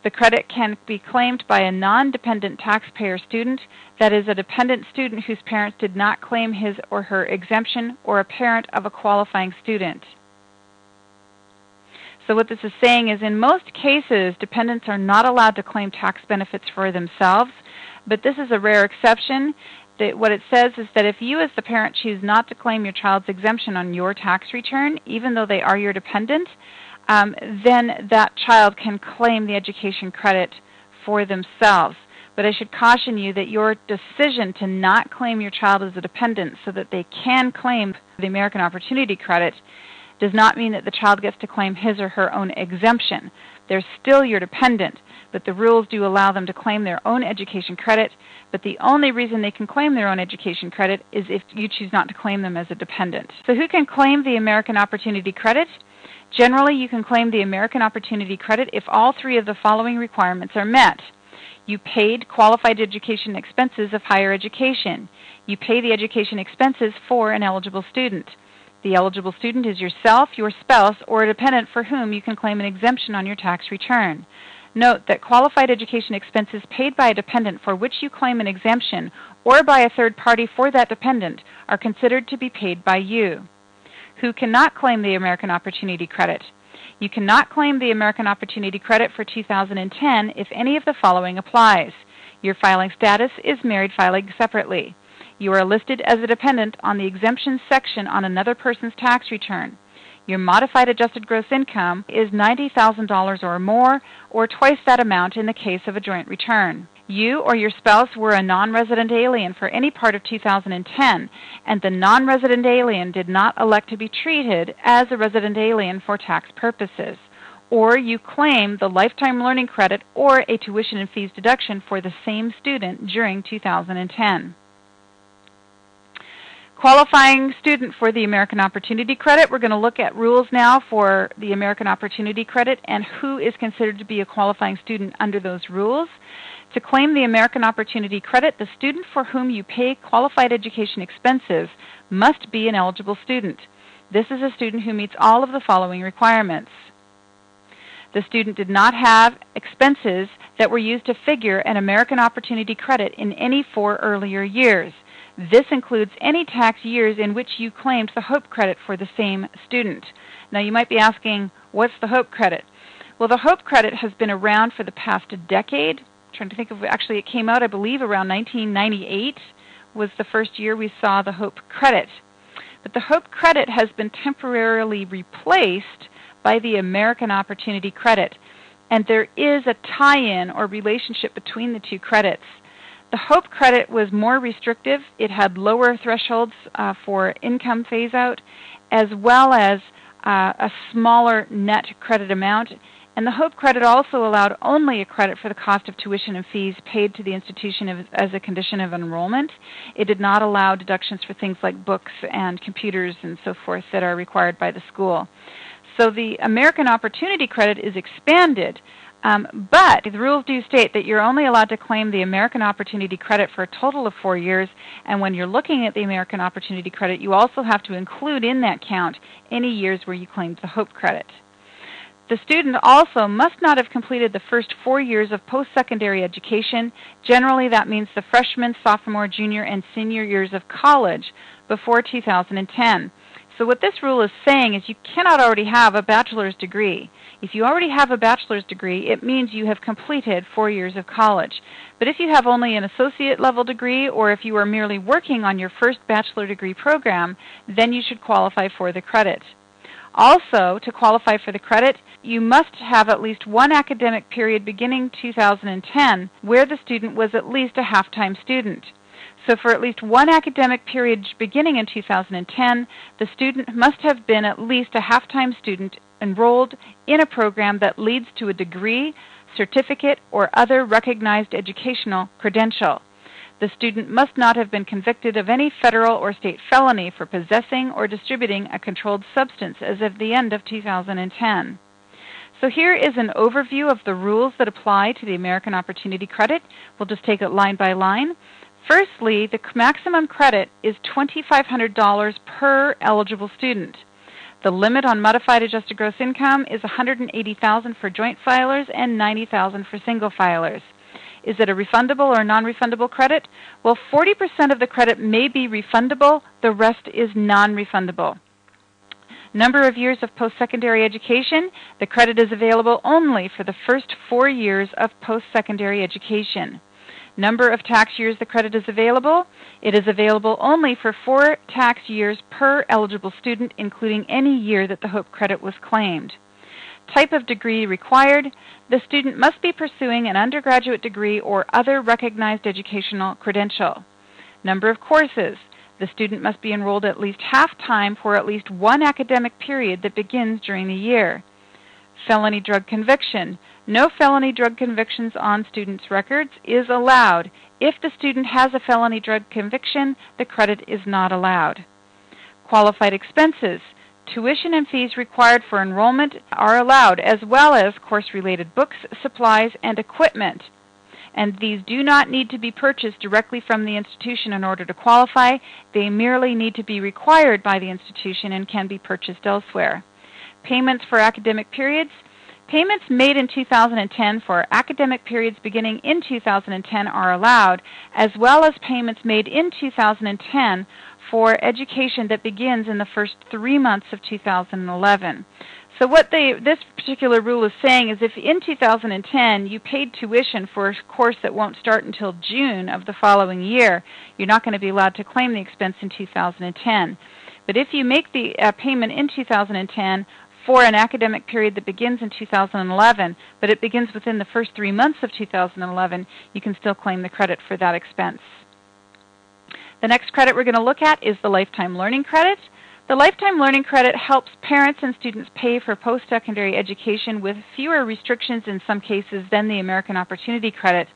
The credit can be claimed by a non-dependent taxpayer student, that is, a dependent student whose parents did not claim his or her exemption, or a parent of a qualifying student. So what this is saying is in most cases, dependents are not allowed to claim tax benefits for themselves, but this is a rare exception. What it says is that if you as the parent choose not to claim your child's exemption on your tax return, even though they are your dependent, then that child can claim the education credit for themselves. But I should caution you that your decision to not claim your child as a dependent so that they can claim the American Opportunity Credit does not mean that the child gets to claim his or her own exemption. They're still your dependent, but the rules do allow them to claim their own education credit, but the only reason they can claim their own education credit is if you choose not to claim them as a dependent. So who can claim the American Opportunity Credit? Generally, you can claim the American Opportunity Credit if all three of the following requirements are met. You paid qualified education expenses of higher education. You pay the education expenses for an eligible student. The eligible student is yourself, your spouse, or a dependent for whom you can claim an exemption on your tax return. Note that qualified education expenses paid by a dependent for which you claim an exemption or by a third party for that dependent are considered to be paid by you. Who cannot claim the American Opportunity Credit? You cannot claim the American Opportunity Credit for 2010 if any of the following applies. Your filing status is married filing separately. You are listed as a dependent on the exemptions section on another person's tax return. Your modified adjusted gross income is $90,000 or more, or twice that amount in the case of a joint return. You or your spouse were a non-resident alien for any part of 2010, and the non-resident alien did not elect to be treated as a resident alien for tax purposes. Or you claim the lifetime learning credit or a tuition and fees deduction for the same student during 2010. Qualifying student for the American Opportunity Credit. We're going to look at rules now for the American Opportunity Credit and who is considered to be a qualifying student under those rules. To claim the American Opportunity Credit, the student for whom you pay qualified education expenses must be an eligible student. This is a student who meets all of the following requirements. The student did not have expenses that were used to figure an American Opportunity Credit in any 4 earlier years. This includes any tax years in which you claimed the Hope Credit for the same student. Now you might be asking, what's the Hope Credit? Well, the Hope Credit has been around for the past decade. I'm trying to think of, actually it came out, I believe, around 1998 was the first year we saw the Hope Credit. But the Hope Credit has been temporarily replaced by the American Opportunity Credit. And there is a tie-in or relationship between the two credits. The Hope Credit was more restrictive. It had lower thresholds for income phase-out, as well as a smaller net credit amount. And the Hope Credit also allowed only a credit for the cost of tuition and fees paid to the institution as a condition of enrollment. It did not allow deductions for things like books and computers and so forth that are required by the school. So the American Opportunity Credit is expanded. But the rules do state that you're only allowed to claim the American Opportunity Credit for a total of 4 years, and when you're looking at the American Opportunity Credit, you also have to include in that count any years where you claimed the Hope Credit. The student also must not have completed the first 4 years of post-secondary education. Generally, that means the freshman, sophomore, junior, and senior years of college before 2010. So what this rule is saying is you cannot already have a bachelor's degree. If you already have a bachelor's degree, it means you have completed 4 years of college. But if you have only an associate level degree, or if you are merely working on your first bachelor degree program, then you should qualify for the credit. Also, to qualify for the credit, you must have at least one academic period beginning 2010 where the student was at least a half-time student. So for at least one academic period beginning in 2010, the student must have been at least a half-time student enrolled in a program that leads to a degree, certificate, or other recognized educational credential. The student must not have been convicted of any federal or state felony for possessing or distributing a controlled substance as of the end of 2010. So here is an overview of the rules that apply to the American Opportunity Credit. We'll just take it line by line. Firstly, the maximum credit is $2,500 per eligible student. The limit on modified adjusted gross income is $180,000 for joint filers and $90,000 for single filers. Is it a refundable or non-refundable credit? Well, 40% of the credit may be refundable. The rest is non-refundable. Number of years of post-secondary education. The credit is available only for the first 4 years of post-secondary education. Number of tax years the credit is available. It is available only for 4 tax years per eligible student, including any year that the Hope Credit was claimed. Type of degree required. The student must be pursuing an undergraduate degree or other recognized educational credential. Number of courses. The student must be enrolled at least half-time for at least one academic period that begins during the year. Felony drug conviction. No felony drug convictions on students' records is allowed. If the student has a felony drug conviction, the credit is not allowed. Qualified expenses. Tuition and fees required for enrollment are allowed, as well as course-related books, supplies, and equipment. And these do not need to be purchased directly from the institution in order to qualify. They merely need to be required by the institution and can be purchased elsewhere. Payments for academic periods. Payments made in 2010 for academic periods beginning in 2010 are allowed, as well as payments made in 2010 for education that begins in the first 3 months of 2011. So what this particular rule is saying is if in 2010 you paid tuition for a course that won't start until June of the following year, you're not going to be allowed to claim the expense in 2010. But if you make the payment in 2010 for an academic period that begins in 2011, but it begins within the first 3 months of 2011, you can still claim the credit for that expense. The next credit we're going to look at is the Lifetime Learning Credit. The Lifetime Learning Credit helps parents and students pay for post-secondary education with fewer restrictions in some cases than the American Opportunity Credit,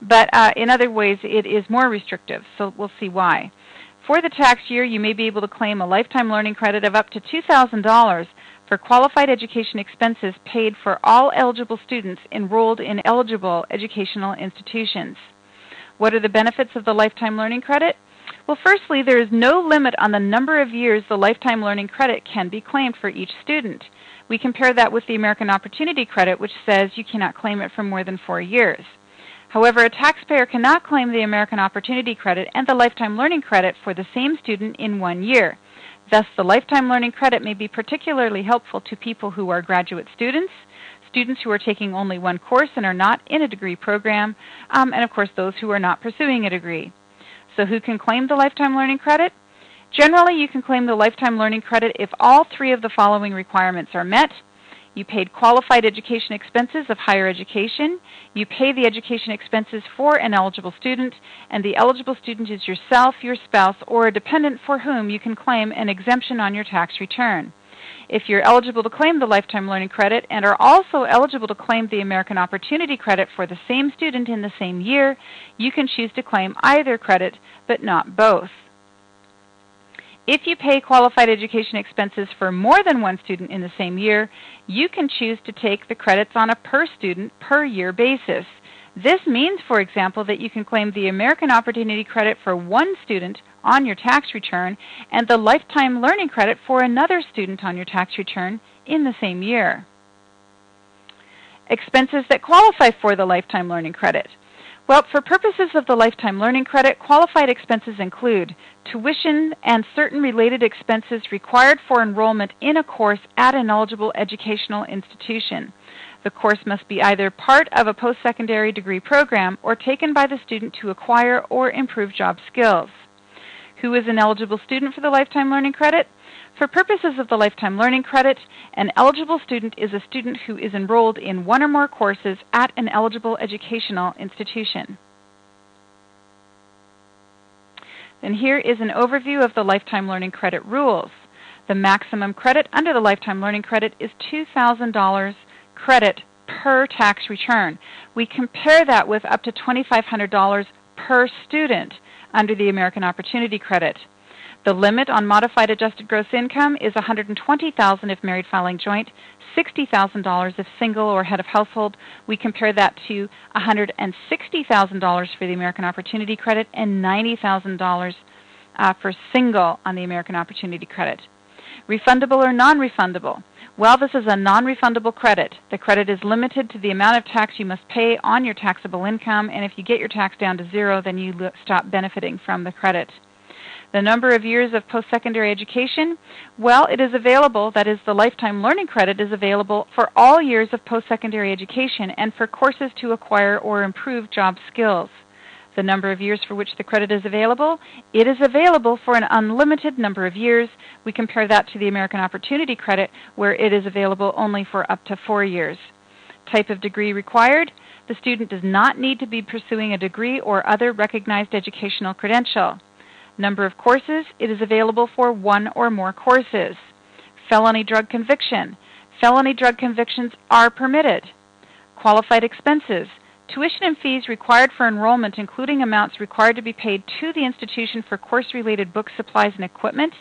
but in other ways it is more restrictive, so we'll see why. For the tax year, you may be able to claim a Lifetime Learning Credit of up to $2,000 for qualified education expenses paid for all eligible students enrolled in eligible educational institutions. What are the benefits of the Lifetime Learning Credit? Well, firstly, there is no limit on the number of years the Lifetime Learning Credit can be claimed for each student. We compare that with the American Opportunity Credit, which says you cannot claim it for more than 4 years. However, a taxpayer cannot claim the American Opportunity Credit and the Lifetime Learning Credit for the same student in 1 year. Thus, the Lifetime Learning Credit may be particularly helpful to people who are graduate students, students who are taking only one course and are not in a degree program, and of course those who are not pursuing a degree. So who can claim the Lifetime Learning Credit? Generally, you can claim the Lifetime Learning Credit if all 3 of the following requirements are met. You paid qualified education expenses of higher education, you pay the education expenses for an eligible student, and the eligible student is yourself, your spouse, or a dependent for whom you can claim an exemption on your tax return. If you're eligible to claim the Lifetime Learning Credit and are also eligible to claim the American Opportunity Credit for the same student in the same year, you can choose to claim either credit, but not both. If you pay qualified education expenses for more than one student in the same year, you can choose to take the credits on a per-student, per-year basis. This means, for example, that you can claim the American Opportunity Credit for one student on your tax return and the Lifetime Learning Credit for another student on your tax return in the same year. Expenses that qualify for the Lifetime Learning Credit. Well, for purposes of the Lifetime Learning Credit, qualified expenses include tuition and certain related expenses required for enrollment in a course at an eligible educational institution. The course must be either part of a post-secondary degree program or taken by the student to acquire or improve job skills. Who is an eligible student for the Lifetime Learning Credit? For purposes of the Lifetime Learning Credit, an eligible student is a student who is enrolled in one or more courses at an eligible educational institution. And here is an overview of the Lifetime Learning Credit rules. The maximum credit under the Lifetime Learning Credit is $2,000 credit per tax return. We compare that with up to $2,500 per student under the American Opportunity Credit. The limit on modified adjusted gross income is $120,000 if married filing joint, $60,000 if single or head of household. We compare that to $160,000 for the American Opportunity Credit and $90,000 for single on the American Opportunity Credit. Refundable or non-refundable? Well, this is a non-refundable credit. The credit is limited to the amount of tax you must pay on your taxable income, and if you get your tax down to 0, then you stop benefiting from the credit. The number of years of post-secondary education, well, it is available, that is, the Lifetime Learning Credit is available for all years of post-secondary education and for courses to acquire or improve job skills. The number of years for which the credit is available. It is available for an unlimited number of years. We compare that to the American Opportunity Credit, where it is available only for up to 4 years. Type of degree required. The student does not need to be pursuing a degree or other recognized educational credential. Number of courses. It is available for 1 or more courses. Felony drug conviction. Felony drug convictions are permitted. Qualified expenses. Tuition and fees required for enrollment, including amounts required to be paid to the institution for course-related books, supplies, and equipment.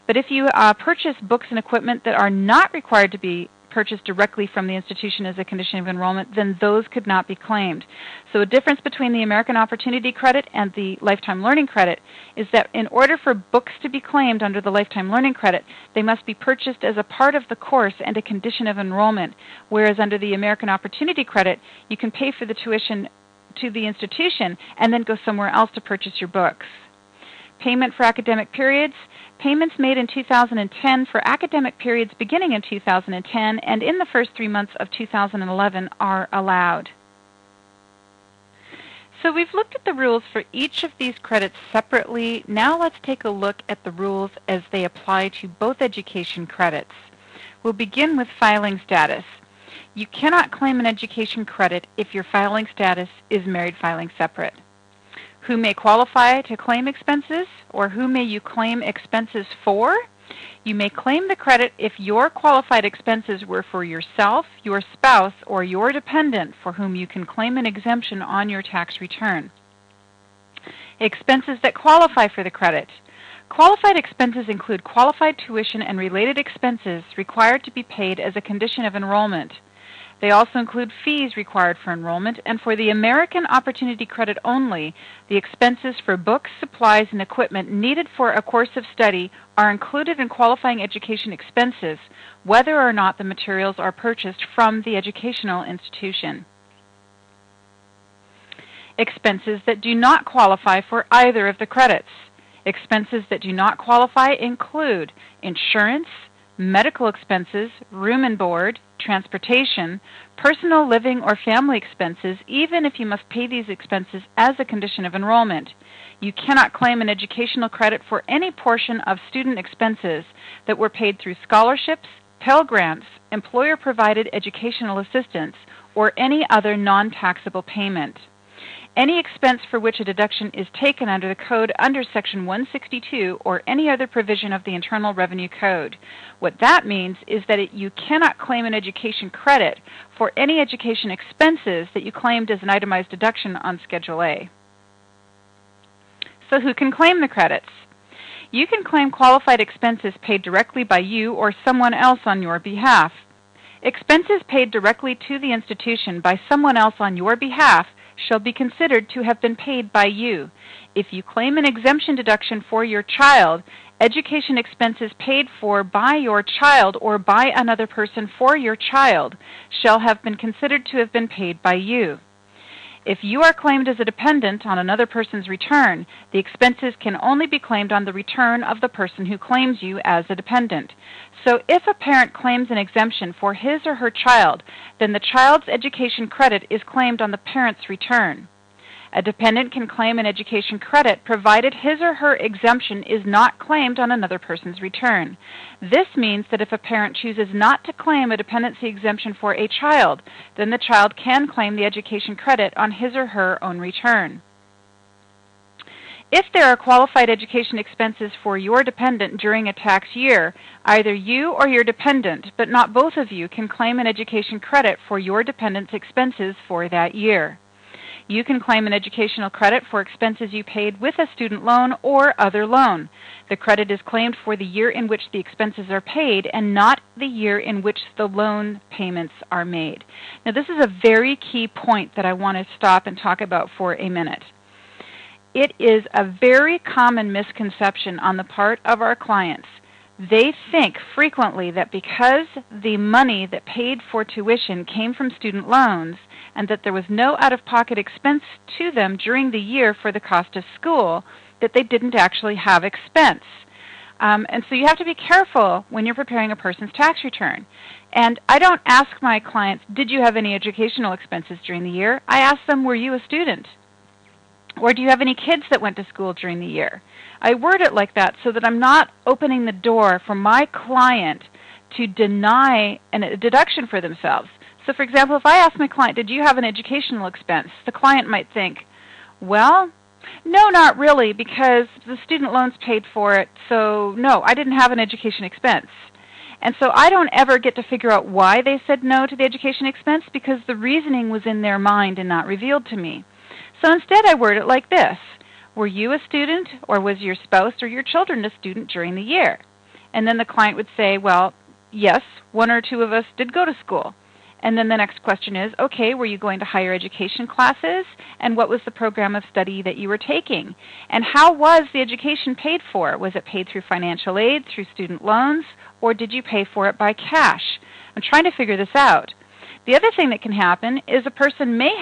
But if you purchase books and equipment that are not required to be purchased directly from the institution as a condition of enrollment, then those could not be claimed. So a difference between the American Opportunity Credit and the Lifetime Learning Credit is that in order for books to be claimed under the Lifetime Learning Credit, they must be purchased as a part of the course and a condition of enrollment, whereas under the American Opportunity Credit, you can pay for the tuition to the institution and then go somewhere else to purchase your books. Payment for academic periods. Payments made in 2010 for academic periods beginning in 2010 and in the first 3 months of 2011 are allowed. So we've looked at the rules for each of these credits separately. Now let's take a look at the rules as they apply to both education credits. We'll begin with filing status. You cannot claim an education credit if your filing status is married filing separate. Who may qualify to claim expenses, or who may you claim expenses for? You may claim the credit if your qualified expenses were for yourself, your spouse, or your dependent for whom you can claim an exemption on your tax return. Expenses that qualify for the credit. Qualified expenses include qualified tuition and related expenses required to be paid as a condition of enrollment. They also include fees required for enrollment, and for the American Opportunity Credit only, the expenses for books, supplies, and equipment needed for a course of study are included in qualifying education expenses, whether or not the materials are purchased from the educational institution. Expenses that do not qualify for either of the credits. Expenses that do not qualify include insurance, medical expenses, room and board, transportation, personal living or family expenses, even if you must pay these expenses as a condition of enrollment. You cannot claim an educational credit for any portion of student expenses that were paid through scholarships, Pell Grants, employer-provided educational assistance, or any other non-taxable payment. Any expense for which a deduction is taken under the code under Section 162 or any other provision of the Internal Revenue Code. What that means is that you cannot claim an education credit for any education expenses that you claimed as an itemized deduction on Schedule A. So who can claim the credits? You can claim qualified expenses paid directly by you or someone else on your behalf. Expenses paid directly to the institution by someone else on your behalf shall be considered to have been paid by you. If you claim an exemption deduction for your child, education expenses paid for by your child or by another person for your child shall have been considered to have been paid by you. If you are claimed as a dependent on another person's return, the expenses can only be claimed on the return of the person who claims you as a dependent. So if a parent claims an exemption for his or her child, then the child's education credit is claimed on the parent's return. A dependent can claim an education credit provided his or her exemption is not claimed on another person's return. This means that if a parent chooses not to claim a dependency exemption for a child, then the child can claim the education credit on his or her own return. If there are qualified education expenses for your dependent during a tax year, either you or your dependent, but not both of you, can claim an education credit for your dependent's expenses for that year. You can claim an educational credit for expenses you paid with a student loan or other loan. The credit is claimed for the year in which the expenses are paid and not the year in which the loan payments are made. Now, this is a very key point that I want to stop and talk about for a minute. It is a very common misconception on the part of our clients. They think frequently that because the money that paid for tuition came from student loans and that there was no out-of-pocket expense to them during the year for the cost of school, that they didn't actually have expense. And so you have to be careful when you're preparing a person's tax return. And I don't ask my clients, did you have any educational expenses during the year? I ask them, were you a student? Or do you have any kids that went to school during the year? I word it like that so that I'm not opening the door for my client to deny a deduction for themselves. So for example, if I ask my client, did you have an educational expense? The client might think, well, no, not really, because the student loans paid for it, so no, I didn't have an education expense. And so I don't ever get to figure out why they said no to the education expense, because the reasoning was in their mind and not revealed to me. So instead I word it like this: were you a student, or was your spouse or your children a student during the year? And then the client would say, well, yes, one or two of us did go to school. And then the next question is, okay, were you going to higher education classes? And what was the program of study that you were taking? And how was the education paid for? Was it paid through financial aid, through student loans, or did you pay for it by cash? I'm trying to figure this out. The other thing that can happen is a person may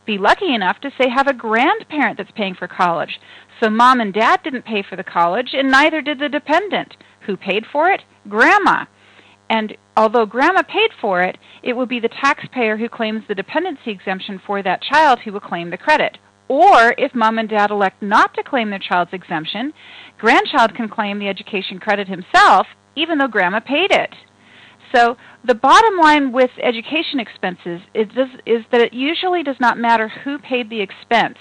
be lucky enough to, say, have a grandparent that's paying for college. So mom and dad didn't pay for the college, and neither did the dependent. Who paid for it? Grandma. And although grandma paid for it, it will be the taxpayer who claims the dependency exemption for that child who will claim the credit. Or if mom and dad elect not to claim their child's exemption, grandchild can claim the education credit himself, even though grandma paid it. So the bottom line with education expenses is that it usually does not matter who paid the expense.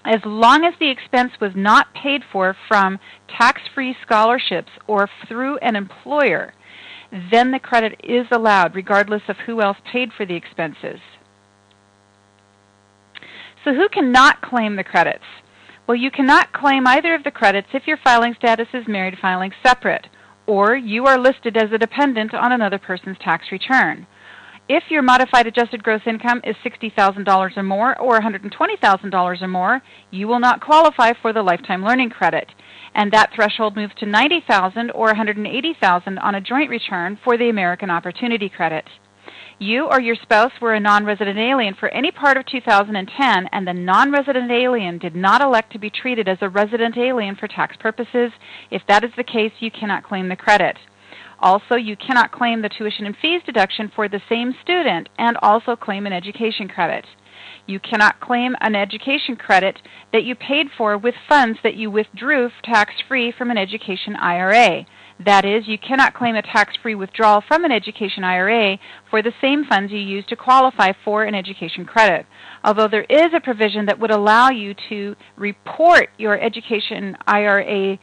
As long as the expense was not paid for from tax-free scholarships or through an employer, then the credit is allowed regardless of who else paid for the expenses. So who cannot claim the credits? Well, you cannot claim either of the credits if your filing status is married filing separate, or you are listed as a dependent on another person's tax return. If your modified adjusted gross income is $60,000 or more, or $120,000 or more, you will not qualify for the lifetime learning credit. And that threshold moves to $90,000 or $180,000 on a joint return for the American Opportunity Credit. You or your spouse were a non-resident alien for any part of 2010, and the non-resident alien did not elect to be treated as a resident alien for tax purposes. If that is the case, you cannot claim the credit. Also, you cannot claim the tuition and fees deduction for the same student and also claim an education credit. You cannot claim an education credit that you paid for with funds that you withdrew tax-free from an education IRA. That is, you cannot claim a tax-free withdrawal from an education IRA for the same funds you used to qualify for an education credit. Although there is a provision that would allow you to report your education IRA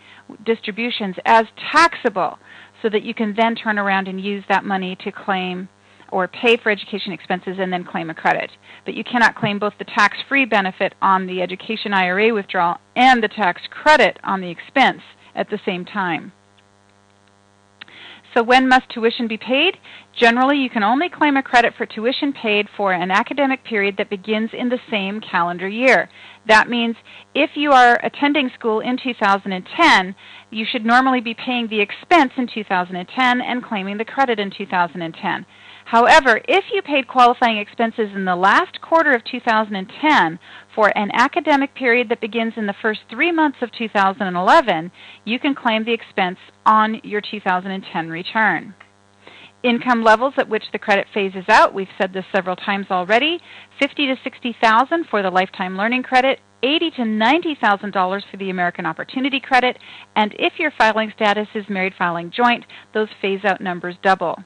distributions as taxable, so that you can then turn around and use that money to claim or pay for education expenses and then claim a credit. But you cannot claim both the tax-free benefit on the education IRA withdrawal and the tax credit on the expense at the same time. So when must tuition be paid? Generally, you can only claim a credit for tuition paid for an academic period that begins in the same calendar year. That means if you are attending school in 2010, you should normally be paying the expense in 2010 and claiming the credit in 2010. However, if you paid qualifying expenses in the last quarter of 2010 for an academic period that begins in the first 3 months of 2011, you can claim the expense on your 2010 return. Income levels at which the credit phases out, we've said this several times already, $50,000 to $60,000 for the lifetime learning credit, $80,000 to $90,000 for the American Opportunity Credit, and if your filing status is married filing joint, those phase-out numbers double.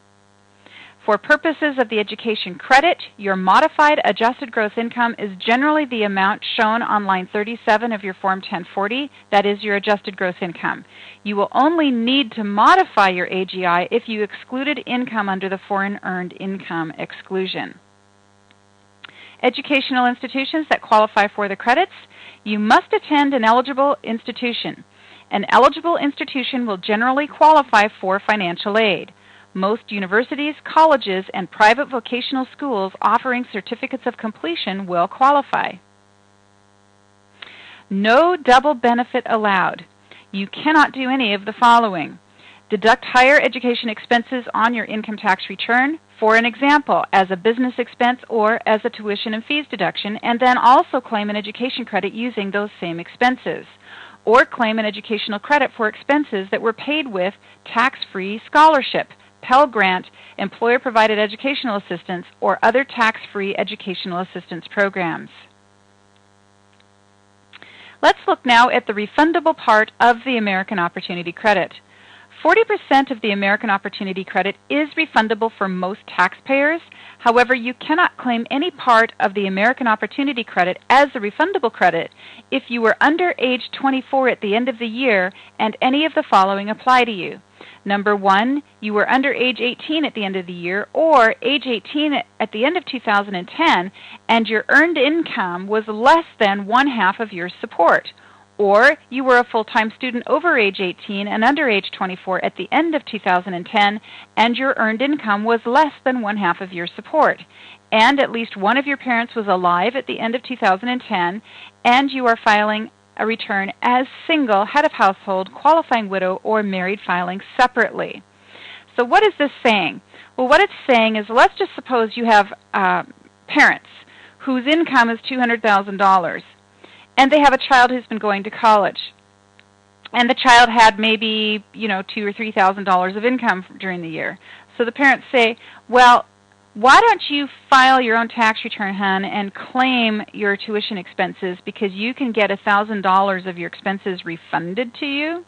For purposes of the education credit, your modified adjusted gross income is generally the amount shown on line 37 of your Form 1040, that is your adjusted gross income. You will only need to modify your AGI if you excluded income under the foreign earned income exclusion. Educational institutions that qualify for the credits, you must attend an eligible institution. An eligible institution will generally qualify for financial aid. Most universities, colleges, and private vocational schools offering certificates of completion will qualify. No double benefit allowed. You cannot do any of the following. Deduct higher education expenses on your income tax return, for an example, as a business expense or as a tuition and fees deduction, and then also claim an education credit using those same expenses. Or claim an educational credit for expenses that were paid with tax-free scholarship, Pell Grant, employer-provided educational assistance, or other tax-free educational assistance programs. Let's look now at the refundable part of the American Opportunity Credit. 40% of the American Opportunity Credit is refundable for most taxpayers. However, you cannot claim any part of the American Opportunity Credit as a refundable credit if you were under age 24 at the end of the year and any of the following apply to you. Number 1, you were under age 18 at the end of the year, or age 18 at the end of 2010, and your earned income was less than 1/2 of your support. Or you were a full-time student over age 18 and under age 24 at the end of 2010, and your earned income was less than 1/2 of your support. And at least one of your parents was alive at the end of 2010, and you are filing a return as single, head of household, qualifying widow, or married filing separately. So what is this saying? Well, what it's saying is, let's just suppose you have parents whose income is $200,000. And they have a child who's been going to college. And the child had maybe, $2,000 or $3,000 of income during the year. So the parents say, well, why don't you file your own tax return, hon, and claim your tuition expenses, because you can get $1,000 of your expenses refunded to you.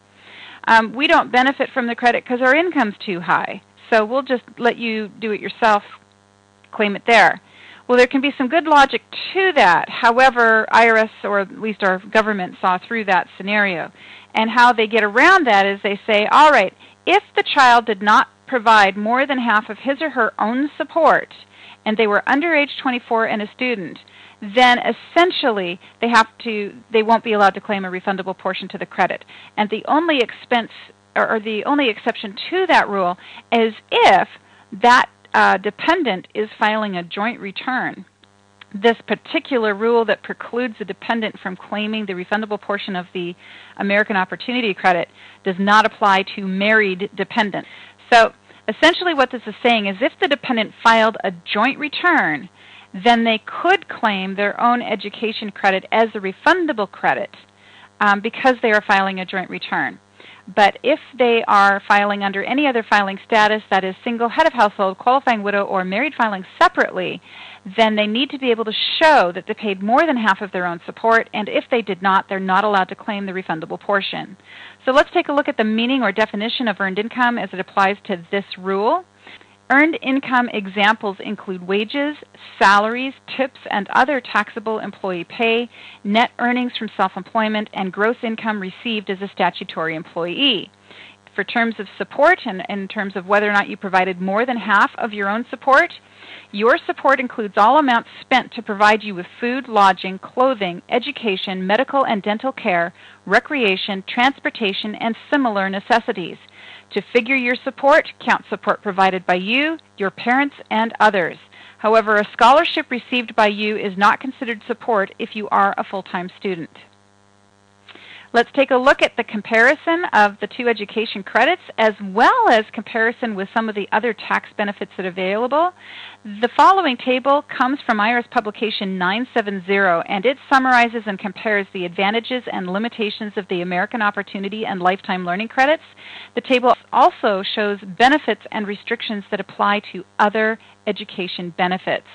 We don't benefit from the credit because our income's too high. So we'll just let you do it yourself, claim it there. Well, there can be some good logic to that. However, IRS, or at least our government, saw through that scenario. And how they get around that is they say, all right, if the child did not provide more than half of his or her own support, and they were under age 24 and a student, then essentially they won't be allowed to claim a refundable portion to the credit. And the only expense, or the only exception to that rule, is if that dependent is filing a joint return. This particular rule that precludes the dependent from claiming the refundable portion of the American Opportunity Credit does not apply to married dependents. So essentially what this is saying is, if the dependent filed a joint return, then they could claim their own education credit as a refundable credit because they are filing a joint return. But if they are filing under any other filing status, that is single, head of household, qualifying widow, or married filing separately, then they need to be able to show that they paid more than half of their own support, and if they did not, they're not allowed to claim the refundable portion. So let's take a look at the meaning or definition of earned income as it applies to this rule. Earned income examples include wages, salaries, tips, and other taxable employee pay, net earnings from self-employment, and gross income received as a statutory employee. For terms of support, and in terms of whether or not you provided more than half of your own support, your support includes all amounts spent to provide you with food, lodging, clothing, education, medical and dental care, recreation, transportation, and similar necessities. To figure your support, count support provided by you, your parents, and others. However, a scholarship received by you is not considered support if you are a full-time student. Let's take a look at the comparison of the two education credits, as well as comparison with some of the other tax benefits that are available. The following table comes from IRS publication 970, and it summarizes and compares the advantages and limitations of the American Opportunity and Lifetime Learning Credits. The table also shows benefits and restrictions that apply to other education benefits.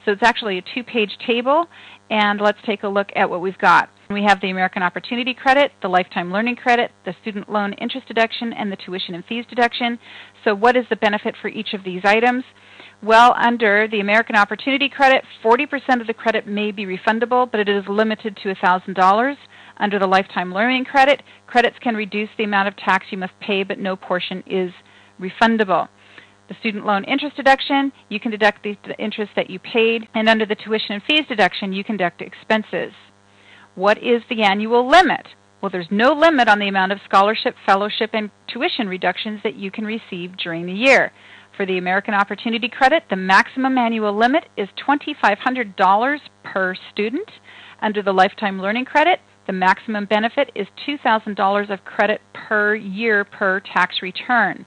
So it's actually a two-page table, and let's take a look at what we've got. We have the American Opportunity Credit, the Lifetime Learning Credit, the Student Loan Interest Deduction, and the Tuition and Fees Deduction. So what is the benefit for each of these items? Well, under the American Opportunity Credit, 40% of the credit may be refundable, but it is limited to $1,000. Under the Lifetime Learning Credit, credits can reduce the amount of tax you must pay, but no portion is refundable. The Student Loan Interest Deduction, you can deduct the interest that you paid, and under the Tuition and Fees Deduction, you can deduct expenses. What is the annual limit? Well, there's no limit on the amount of scholarship, fellowship, and tuition reductions that you can receive during the year. For the American Opportunity Credit, the maximum annual limit is $2,500 per student. Under the Lifetime Learning Credit, the maximum benefit is $2,000 of credit per year per tax return.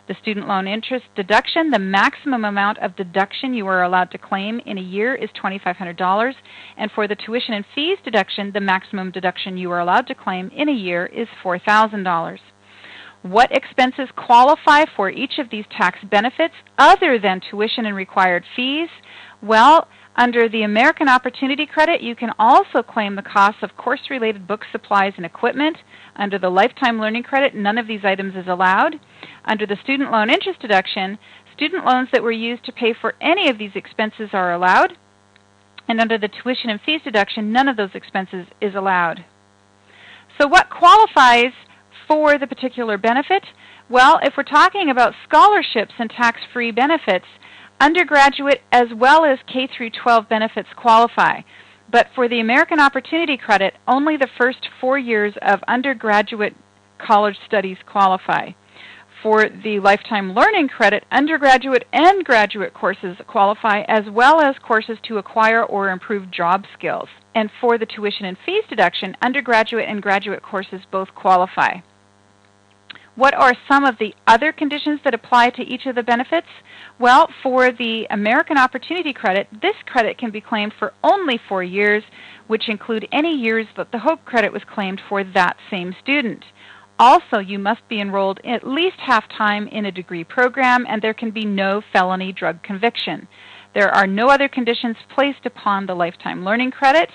The Student Loan Interest Deduction, the maximum amount of deduction you are allowed to claim in a year is $2,500. And for the Tuition and Fees Deduction, the maximum deduction you are allowed to claim in a year is $4,000. What expenses qualify for each of these tax benefits other than tuition and required fees? Well, Under the American Opportunity Credit, you can also claim the costs of course-related books, supplies, and equipment. Under the Lifetime Learning Credit, none of these items is allowed. Under the Student Loan Interest Deduction, student loans that were used to pay for any of these expenses are allowed. And under the Tuition and Fees Deduction, none of those expenses is allowed. So what qualifies for the particular benefit? Well, if we're talking about scholarships and tax-free benefits, undergraduate as well as K through 12 benefits qualify. But for the American Opportunity Credit, only the first 4 years of undergraduate college studies qualify. For the Lifetime Learning Credit, undergraduate and graduate courses qualify, as well as courses to acquire or improve job skills. And for the Tuition and Fees Deduction, undergraduate and graduate courses both qualify. What are some of the other conditions that apply to each of the benefits? Well, for the American Opportunity Credit, this credit can be claimed for only 4 years, which include any years that the Hope Credit was claimed for that same student. Also, you must be enrolled at least half-time in a degree program, and there can be no felony drug conviction. There are no other conditions placed upon the Lifetime Learning Credit.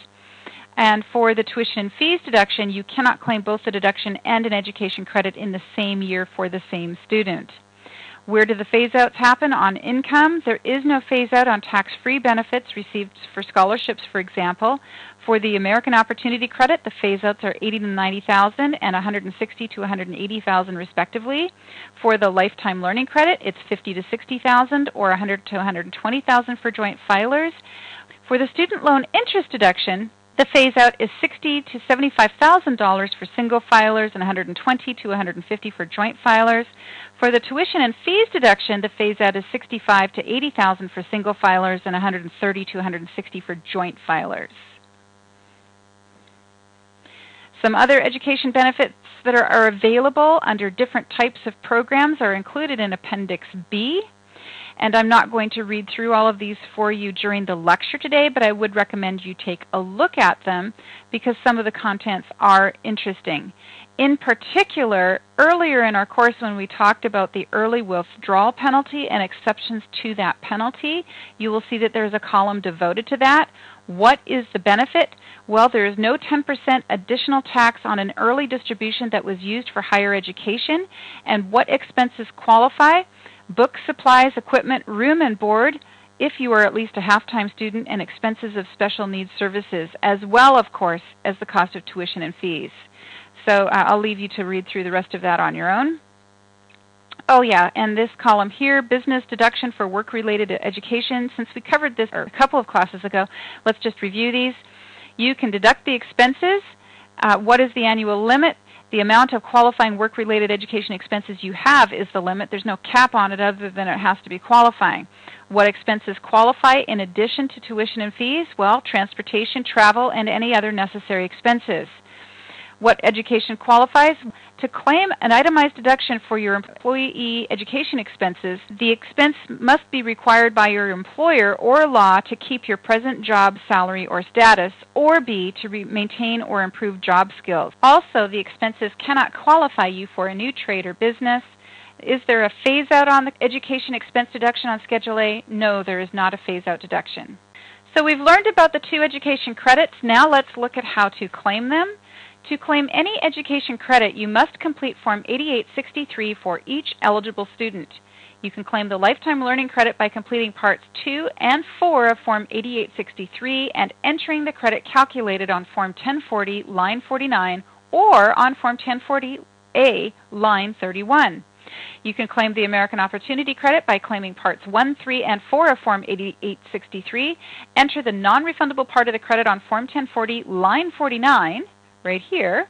And for the Tuition and Fees Deduction, you cannot claim both the deduction and an education credit in the same year for the same student. Where do the phase-outs happen? On income, there is no phase-out on tax-free benefits received for scholarships, for example. For the American Opportunity Credit, the phase-outs are $80,000 to $90,000 and $160,000 to $180,000 respectively. For the Lifetime Learning Credit, it's $50,000 to $60,000 or $100,000 to $120,000 for joint filers. For the Student Loan Interest Deduction, the phase-out is $60,000 to $75,000 for single filers and $120,000 to $150,000 for joint filers. For the Tuition and Fees Deduction, the phase-out is $65,000 to $80,000 for single filers and $130,000 to $160,000 for joint filers. Some other education benefits that are available under different types of programs are included in Appendix B. And I'm not going to read through all of these for you during the lecture today, but I would recommend you take a look at them because some of the contents are interesting. In particular, earlier in our course when we talked about the early withdrawal penalty and exceptions to that penalty, you will see that there's a column devoted to that. What is the benefit? Well, there is no 10% additional tax on an early distribution that was used for higher education. And what expenses qualify? Books, supplies, equipment, room and board, if you are at least a half-time student, and expenses of special needs services, as well, of course, as the cost of tuition and fees. So I'll leave you to read through the rest of that on your own. Oh yeah, and this column here, business deduction for work-related education. Since we covered this a couple of classes ago, let's just review these. You can deduct the expenses. What is the annual limit? The amount of qualifying work-related education expenses you have is the limit. There's no cap on it other than it has to be qualifying. What expenses qualify in addition to tuition and fees? Well, transportation, travel, and any other necessary expenses. What education qualifies? To claim an itemized deduction for your employee education expenses, the expense must be required by your employer or law to keep your present job, salary, or status, or B, to maintain or improve job skills. Also, the expenses cannot qualify you for a new trade or business. Is there a phase-out on the education expense deduction on Schedule A? No, there is not a phase-out deduction. So we've learned about the two education credits. Now let's look at how to claim them. To claim any education credit, you must complete Form 8863 for each eligible student. You can claim the Lifetime Learning Credit by completing Parts 2 and 4 of Form 8863 and entering the credit calculated on Form 1040, line 49, or on Form 1040A, line 31. You can claim the American Opportunity Credit by claiming Parts 1, 3, and 4 of Form 8863, enter the non-refundable part of the credit on Form 1040, line 49, right here,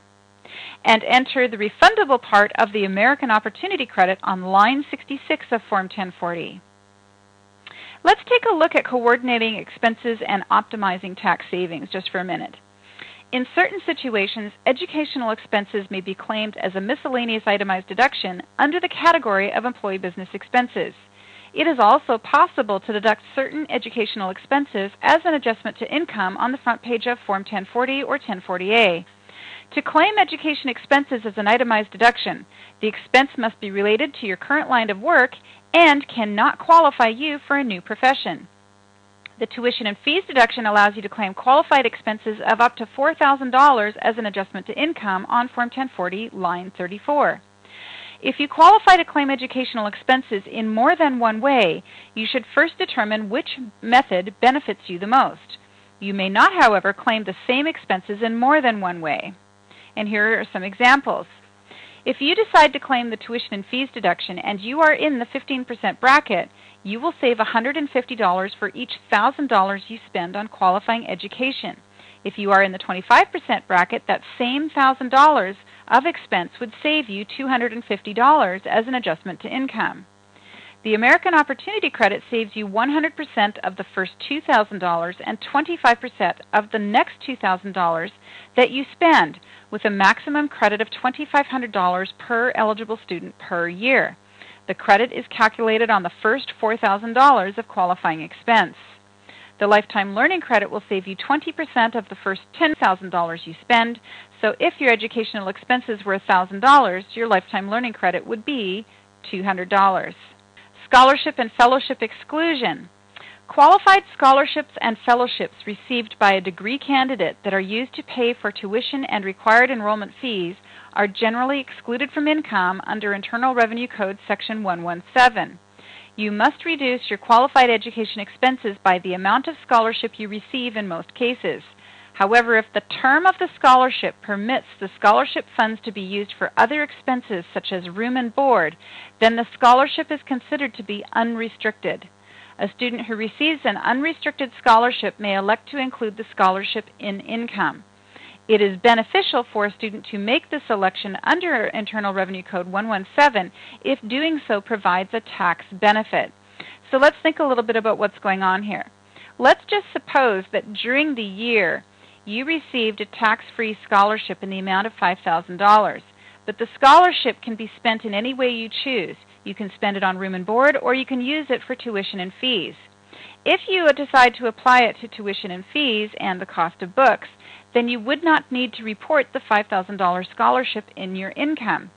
and enter the refundable part of the American Opportunity Credit on line 66 of Form 1040. Let's take a look at coordinating expenses and optimizing tax savings just for a minute. In certain situations, educational expenses may be claimed as a miscellaneous itemized deduction under the category of employee business expenses. It is also possible to deduct certain educational expenses as an adjustment to income on the front page of Form 1040 or 1040A. To claim education expenses as an itemized deduction, the expense must be related to your current line of work and cannot qualify you for a new profession. The tuition and fees deduction allows you to claim qualified expenses of up to $4,000 as an adjustment to income on Form 1040, line 34. If you qualify to claim educational expenses in more than one way, you should first determine which method benefits you the most. You may not, however, claim the same expenses in more than one way. And here are some examples. If you decide to claim the tuition and fees deduction and you are in the 15% bracket, you will save $150 for each $1,000 you spend on qualifying education. If you are in the 25% bracket, that same $1,000 of expense would save you $250 as an adjustment to income. The American Opportunity Credit saves you 100% of the first $2,000 and 25% of the next $2,000 that you spend, with a maximum credit of $2,500 per eligible student per year. The credit is calculated on the first $4,000 of qualifying expense. The Lifetime Learning Credit will save you 20% of the first $10,000 you spend, so if your educational expenses were $1,000, your Lifetime Learning Credit would be $200. Scholarship and Fellowship Exclusion. Qualified scholarships and fellowships received by a degree candidate that are used to pay for tuition and required enrollment fees are generally excluded from income under Internal Revenue Code Section 117. You must reduce your qualified education expenses by the amount of scholarship you receive in most cases. However, if the term of the scholarship permits the scholarship funds to be used for other expenses such as room and board, then the scholarship is considered to be unrestricted. A student who receives an unrestricted scholarship may elect to include the scholarship in income. It is beneficial for a student to make this election under Internal Revenue Code 117 if doing so provides a tax benefit. So let's think a little bit about what's going on here. Let's just suppose that during the year you received a tax-free scholarship in the amount of $5,000, but the scholarship can be spent in any way you choose. You can spend it on room and board, or you can use it for tuition and fees. If you decide to apply it to tuition and fees and the cost of books, then you would not need to report the $5,000 scholarship in your income.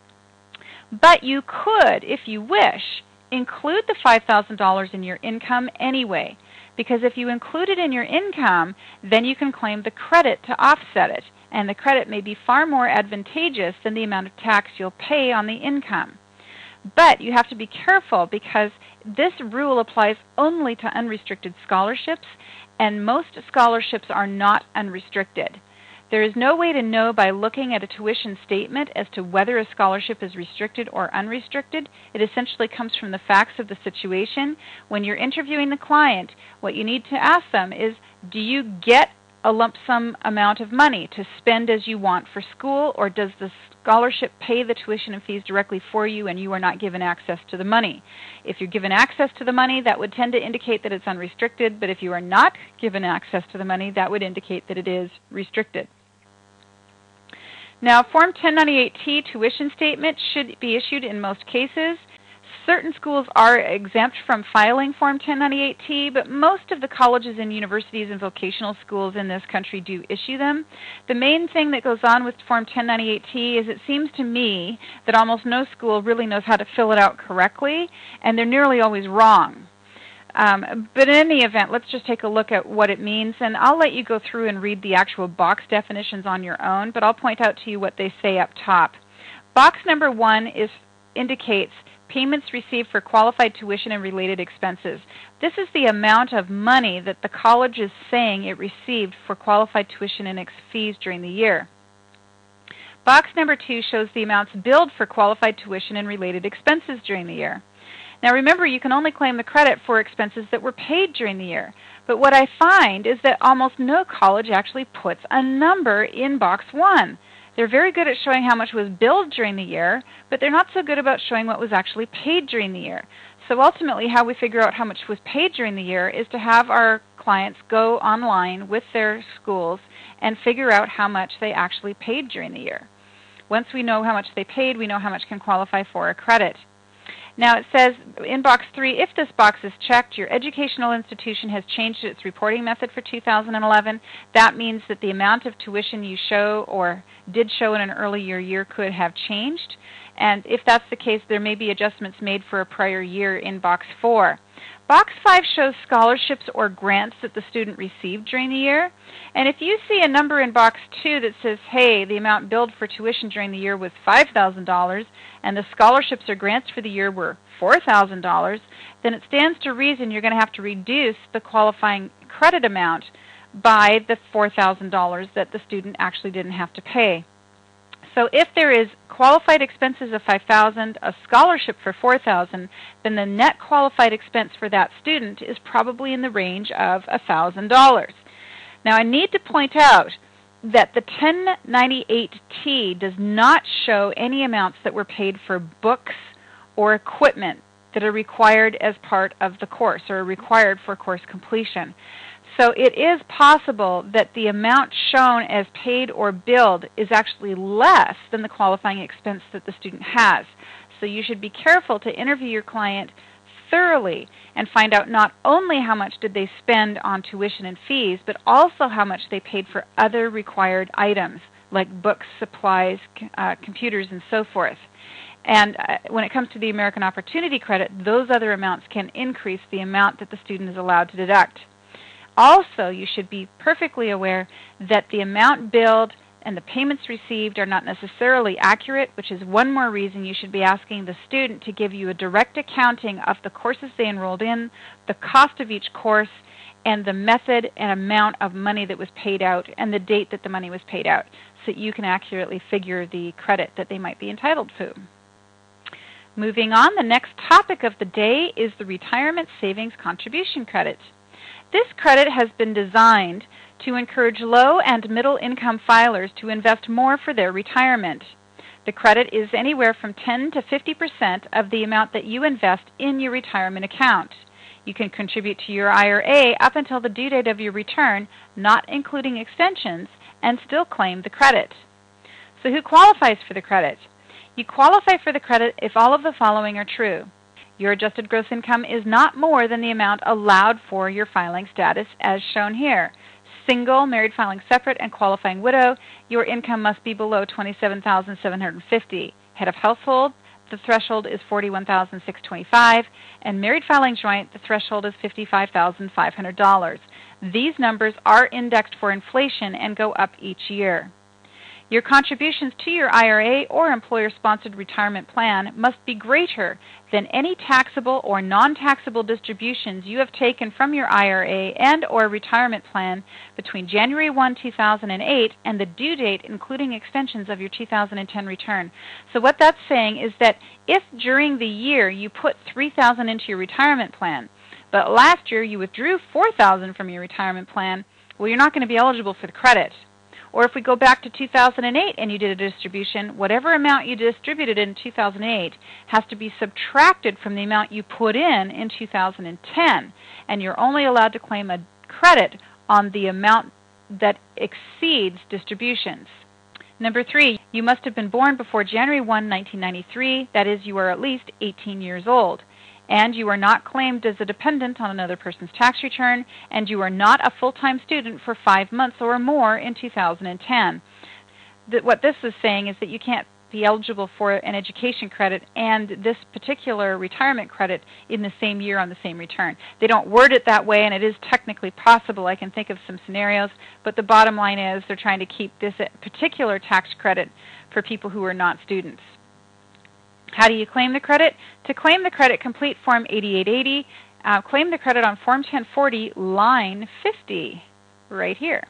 But you could, if you wish, include the $5,000 in your income anyway, because if you include it in your income, then you can claim the credit to offset it, and the credit may be far more advantageous than the amount of tax you'll pay on the income. But you have to be careful because this rule applies only to unrestricted scholarships, and most scholarships are not unrestricted. There is no way to know by looking at a tuition statement as to whether a scholarship is restricted or unrestricted. It essentially comes from the facts of the situation. When you're interviewing the client, what you need to ask them is, do you get a lump sum amount of money to spend as you want for school, or does the scholarship pay the tuition and fees directly for you and you are not given access to the money? If you're given access to the money, that would tend to indicate that it's unrestricted, but if you are not given access to the money, that would indicate that it is restricted. Now, Form 1098-T tuition statement should be issued in most cases. Certain schools are exempt from filing Form 1098-T, but most of the colleges and universities and vocational schools in this country do issue them. The main thing that goes on with Form 1098-T is it seems to me that almost no school really knows how to fill it out correctly, and they're nearly always wrong. But in any event, let's just take a look at what it means, and I'll let you go through and read the actual box definitions on your own, but I'll point out to you what they say up top. Box number 1 indicates payments received for qualified tuition and related expenses. This is the amount of money that the college is saying it received for qualified tuition and fees during the year. Box number 2 shows the amounts billed for qualified tuition and related expenses during the year. Now remember, you can only claim the credit for expenses that were paid during the year. But what I find is that almost no college actually puts a number in box 1. They're very good at showing how much was billed during the year, but they're not so good about showing what was actually paid during the year. So ultimately, how we figure out how much was paid during the year is to have our clients go online with their schools and figure out how much they actually paid during the year. Once we know how much they paid, we know how much can qualify for a credit. Now it says in box 3, if this box is checked, your educational institution has changed its reporting method for 2011. That means that the amount of tuition you show or did show in an earlier year could have changed. And if that's the case, there may be adjustments made for a prior year in Box 4. Box 5 shows scholarships or grants that the student received during the year. And if you see a number in Box 2 that says, hey, the amount billed for tuition during the year was $5,000 and the scholarships or grants for the year were $4,000, then it stands to reason you're going to have to reduce the qualifying credit amount by the $4,000 that the student actually didn't have to pay. So if there is qualified expenses of $5,000, a scholarship for $4,000, then the net qualified expense for that student is probably in the range of $1,000. Now I need to point out that the 1098T does not show any amounts that were paid for books or equipment that are required as part of the course or are required for course completion. So it is possible that the amount shown as paid or billed is actually less than the qualifying expense that the student has. So you should be careful to interview your client thoroughly and find out not only how much did they spend on tuition and fees, but also how much they paid for other required items like books, supplies, computers, and so forth. And when it comes to the American Opportunity Credit, those other amounts can increase the amount that the student is allowed to deduct. Also, you should be perfectly aware that the amount billed and the payments received are not necessarily accurate, which is one more reason you should be asking the student to give you a direct accounting of the courses they enrolled in, the cost of each course, and the method and amount of money that was paid out and the date that the money was paid out, so that you can accurately figure the credit that they might be entitled to. Moving on, the next topic of the day is the Retirement Savings Contribution Credit. This credit has been designed to encourage low and middle income filers to invest more for their retirement. The credit is anywhere from 10 to 50% of the amount that you invest in your retirement account. You can contribute to your IRA up until the due date of your return, not including extensions, and still claim the credit. So who qualifies for the credit? You qualify for the credit if all of the following are true. Your adjusted gross income is not more than the amount allowed for your filing status as shown here. Single, married filing separate, and qualifying widow, your income must be below $27,750. Head of household, the threshold is $41,625, and married filing joint, the threshold is $55,500. These numbers are indexed for inflation and go up each year. Your contributions to your IRA or employer-sponsored retirement plan must be greater than any taxable or non-taxable distributions you have taken from your IRA and or retirement plan between January 1, 2008 and the due date, including extensions of your 2010 return. So what that's saying is that if during the year you put $3,000 into your retirement plan, but last year you withdrew $4,000 from your retirement plan, well, you're not going to be eligible for the credit. Or if we go back to 2008 and you did a distribution, whatever amount you distributed in 2008 has to be subtracted from the amount you put in 2010, and you're only allowed to claim a credit on the amount that exceeds distributions. Number 3, you must have been born before January 1, 1993, that is, you are at least 18 years old. And you are not claimed as a dependent on another person's tax return, and you are not a full-time student for 5 months or more in 2010. What this is saying is that you can't be eligible for an education credit and this particular retirement credit in the same year on the same return. They don't word it that way, and it is technically possible. I can think of some scenarios, but the bottom line is they're trying to keep this particular tax credit for people who are not students. How do you claim the credit? To claim the credit, complete Form 8880. Claim the credit on Form 1040, line 50, right here.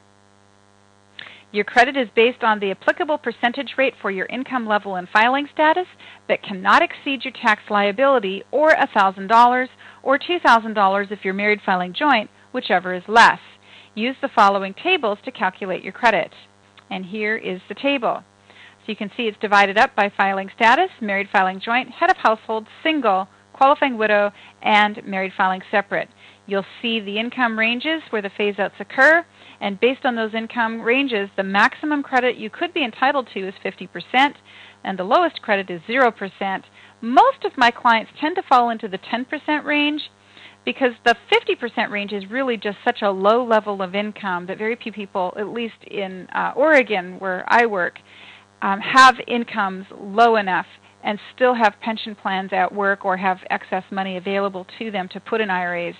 Your credit is based on the applicable percentage rate for your income level and filing status, but cannot exceed your tax liability, or $1,000, or $2,000 if you're married filing joint, whichever is less. Use the following tables to calculate your credit. And here is the table. You can see it's divided up by filing status, married filing joint, head of household, single, qualifying widow, and married filing separate. You'll see the income ranges where the phase-outs occur, and based on those income ranges, the maximum credit you could be entitled to is 50%, and the lowest credit is 0%. Most of my clients tend to fall into the 10% range because the 50% range is really just such a low level of income that very few people, at least in Oregon where I work, have incomes low enough and still have pension plans at work or have excess money available to them to put in IRAs.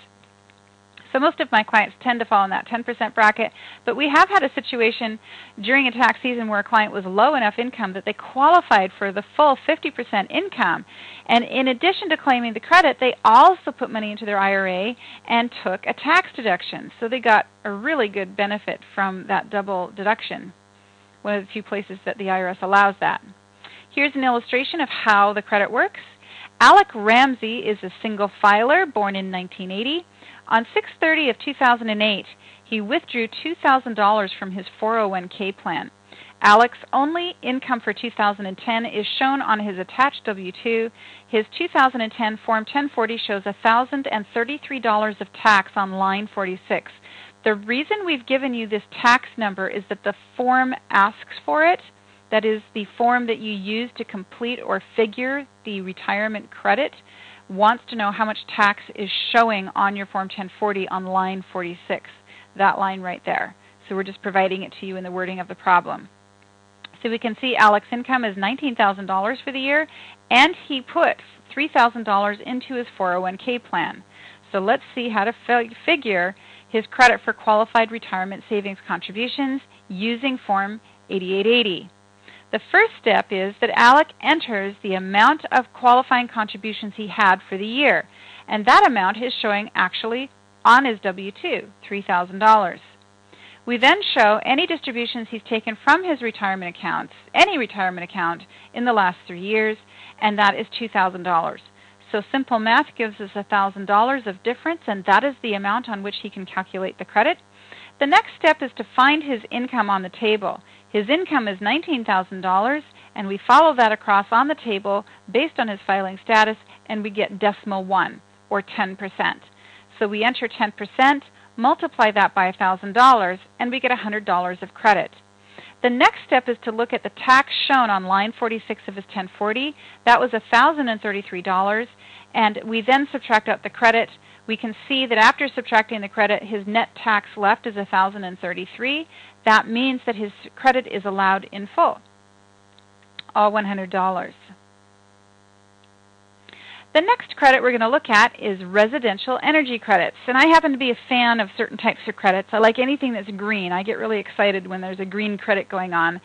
So most of my clients tend to fall in that 10% bracket, but we have had a situation during a tax season where a client was low enough income that they qualified for the full 50% income. And in addition to claiming the credit, they also put money into their IRA and took a tax deduction. So they got a really good benefit from that double deduction, one of the few places that the IRS allows that. Here's an illustration of how the credit works. Alec Ramsey is a single filer born in 1980. On 6/30 of 2008, he withdrew $2,000 from his 401k plan. Alec's only income for 2010 is shown on his attached W-2. His 2010 Form 1040 shows $1,033 of tax on line 46. The reason we've given you this tax number is that the form asks for it. That is, the form that you use to complete or figure the retirement credit wants to know how much tax is showing on your Form 1040 on line 46, that line right there. So we're just providing it to you in the wording of the problem. So we can see Alec's income is $19,000 for the year, and he put $3,000 into his 401k plan. So let's see how to figure his credit for qualified retirement savings contributions using Form 8880. The first step is that Alec enters the amount of qualifying contributions he had for the year, and that amount is showing actually on his W-2, $3,000. We then show any distributions he's taken from his retirement accounts, any retirement account, in the last 3 years, and that is $2,000. So simple math gives us $1,000 of difference, and that is the amount on which he can calculate the credit. The next step is to find his income on the table. His income is $19,000, and we follow that across on the table based on his filing status, and we get decimal 1, or 10%. So we enter 10%, multiply that by $1,000, and we get $100 of credit. The next step is to look at the tax shown on line 46 of his 1040. That was $1,033, and we then subtract out the credit. We can see that after subtracting the credit, his net tax left is $1,033. That means that his credit is allowed in full, all $100. The next credit we're going to look at is residential energy credits. And I happen to be a fan of certain types of credits. I like anything that's green. I get really excited when there's a green credit going on.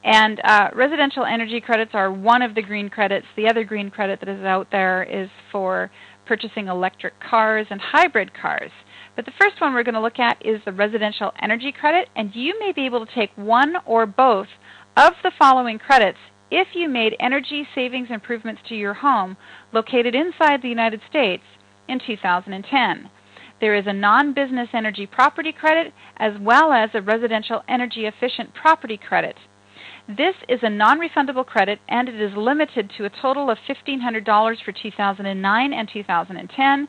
And residential energy credits are one of the green credits. The other green credit that is out there is for purchasing electric cars and hybrid cars. But the first one we're going to look at is the residential energy credit, and you may be able to take one or both of the following credits if you made energy savings improvements to your home located inside the United States in 2010. There is a non-business energy property credit as well as a residential energy efficient property credit. This is a non-refundable credit, and it is limited to a total of $1,500 for 2009 and 2010.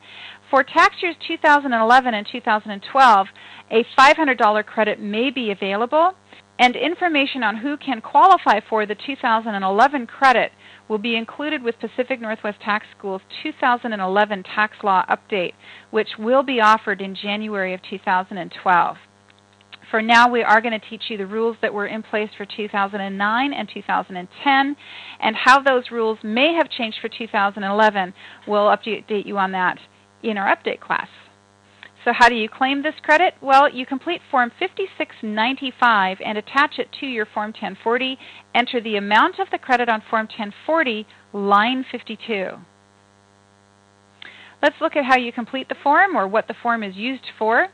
For tax years 2011 and 2012, a $500 credit may be available, and information on who can qualify for the 2011 credit will be included with Pacific Northwest Tax School's 2011 Tax Law Update, which will be offered in January of 2012. For now, we are going to teach you the rules that were in place for 2009 and 2010, and how those rules may have changed for 2011. We'll update you on that in our update class. So how do you claim this credit? Well, you complete Form 5695 and attach it to your Form 1040. Enter the amount of the credit on Form 1040, line 52. Let's look at how you complete the form, or what the form is used for.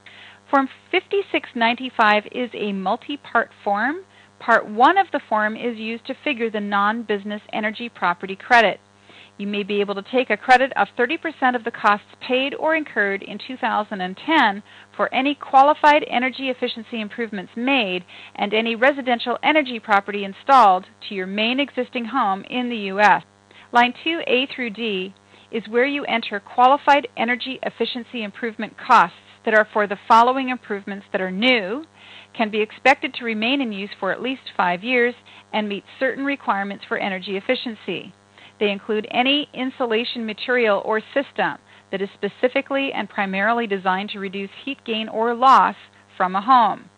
Form 5695 is a multi-part form. Part 1 of the form is used to figure the non-business energy property credit. You may be able to take a credit of 30% of the costs paid or incurred in 2010 for any qualified energy efficiency improvements made and any residential energy property installed to your main existing home in the U.S. Line 2A through D is where you enter qualified energy efficiency improvement costs that are for the following improvements that are new, can be expected to remain in use for at least 5 years, and meet certain requirements for energy efficiency. They include any insulation material or system that is specifically and primarily designed to reduce heat gain or loss from a home.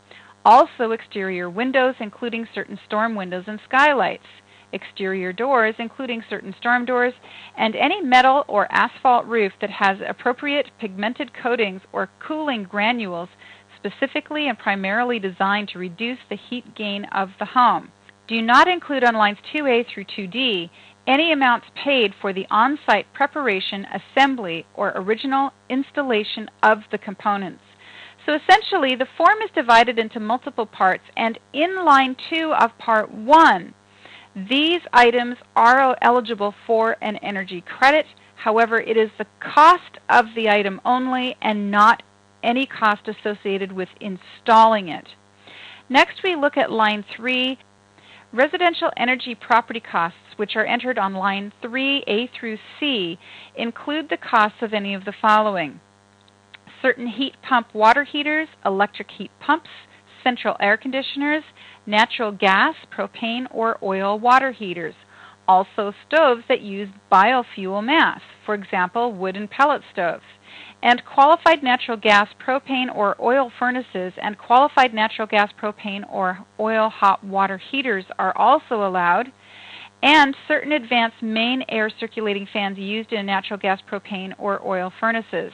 Also exterior windows, including certain storm windows and skylights. exterior doors, including certain storm doors, and any metal or asphalt roof that has appropriate pigmented coatings or cooling granules specifically and primarily designed to reduce the heat gain of the home. Do not include on lines 2A through 2D any amounts paid for the on-site preparation, assembly, or original installation of the components. So essentially, the form is divided into multiple parts, and in line 2 of part 1, these items are eligible for an energy credit. However, it is the cost of the item only and not any cost associated with installing it. Next, we look at line 3, residential energy property costs, which are entered on line 3A through C, include the costs of any of the following: certain heat pump water heaters, electric heat pumps, central air conditioners, natural gas, propane, or oil water heaters. Also stoves that use biofuel mass, for example, wood and pellet stoves. And qualified natural gas, propane, or oil furnaces and qualified natural gas, propane, or oil hot water heaters are also allowed. And certain advanced main air circulating fans used in natural gas, propane, or oil furnaces.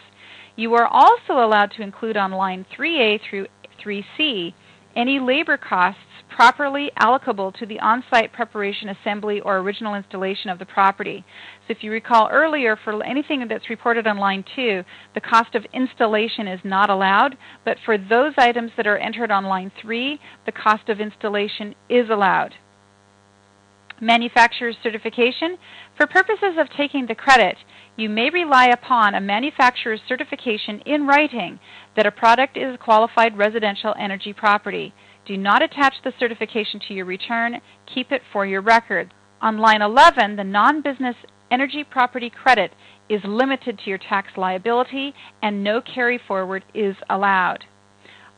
You are also allowed to include on line 3A through 3C any labor costs properly allocable to the on-site preparation, assembly, or original installation of the property. So if you recall earlier, for anything that's reported on line 2, the cost of installation is not allowed, but for those items that are entered on line 3, the cost of installation is allowed. Manufacturer's certification. For purposes of taking the credit, you may rely upon a manufacturer's certification in writing that a product is a qualified residential energy property. Do not attach the certification to your return. Keep it for your record. On line 11, the non-business energy property credit is limited to your tax liability and no carry forward is allowed.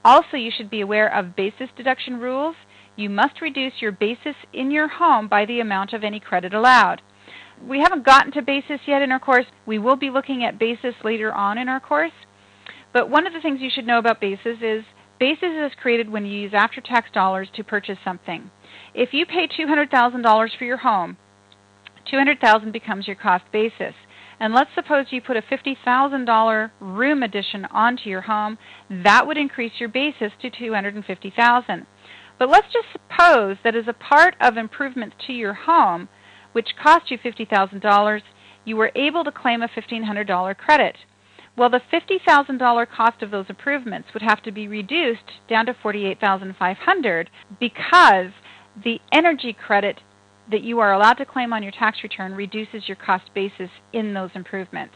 Also, you should be aware of basis deduction rules. You must reduce your basis in your home by the amount of any credit allowed. We haven't gotten to basis yet in our course. We will be looking at basis later on in our course. But one of the things you should know about basis is created when you use after-tax dollars to purchase something. If you pay $200,000 for your home, $200,000 becomes your cost basis. And let's suppose you put a $50,000 room addition onto your home. That would increase your basis to $250,000. But let's just suppose that as a part of improvements to your home, which cost you $50,000, you were able to claim a $1,500 credit. Well, the $50,000 cost of those improvements would have to be reduced down to $48,500 because the energy credit that you are allowed to claim on your tax return reduces your cost basis in those improvements.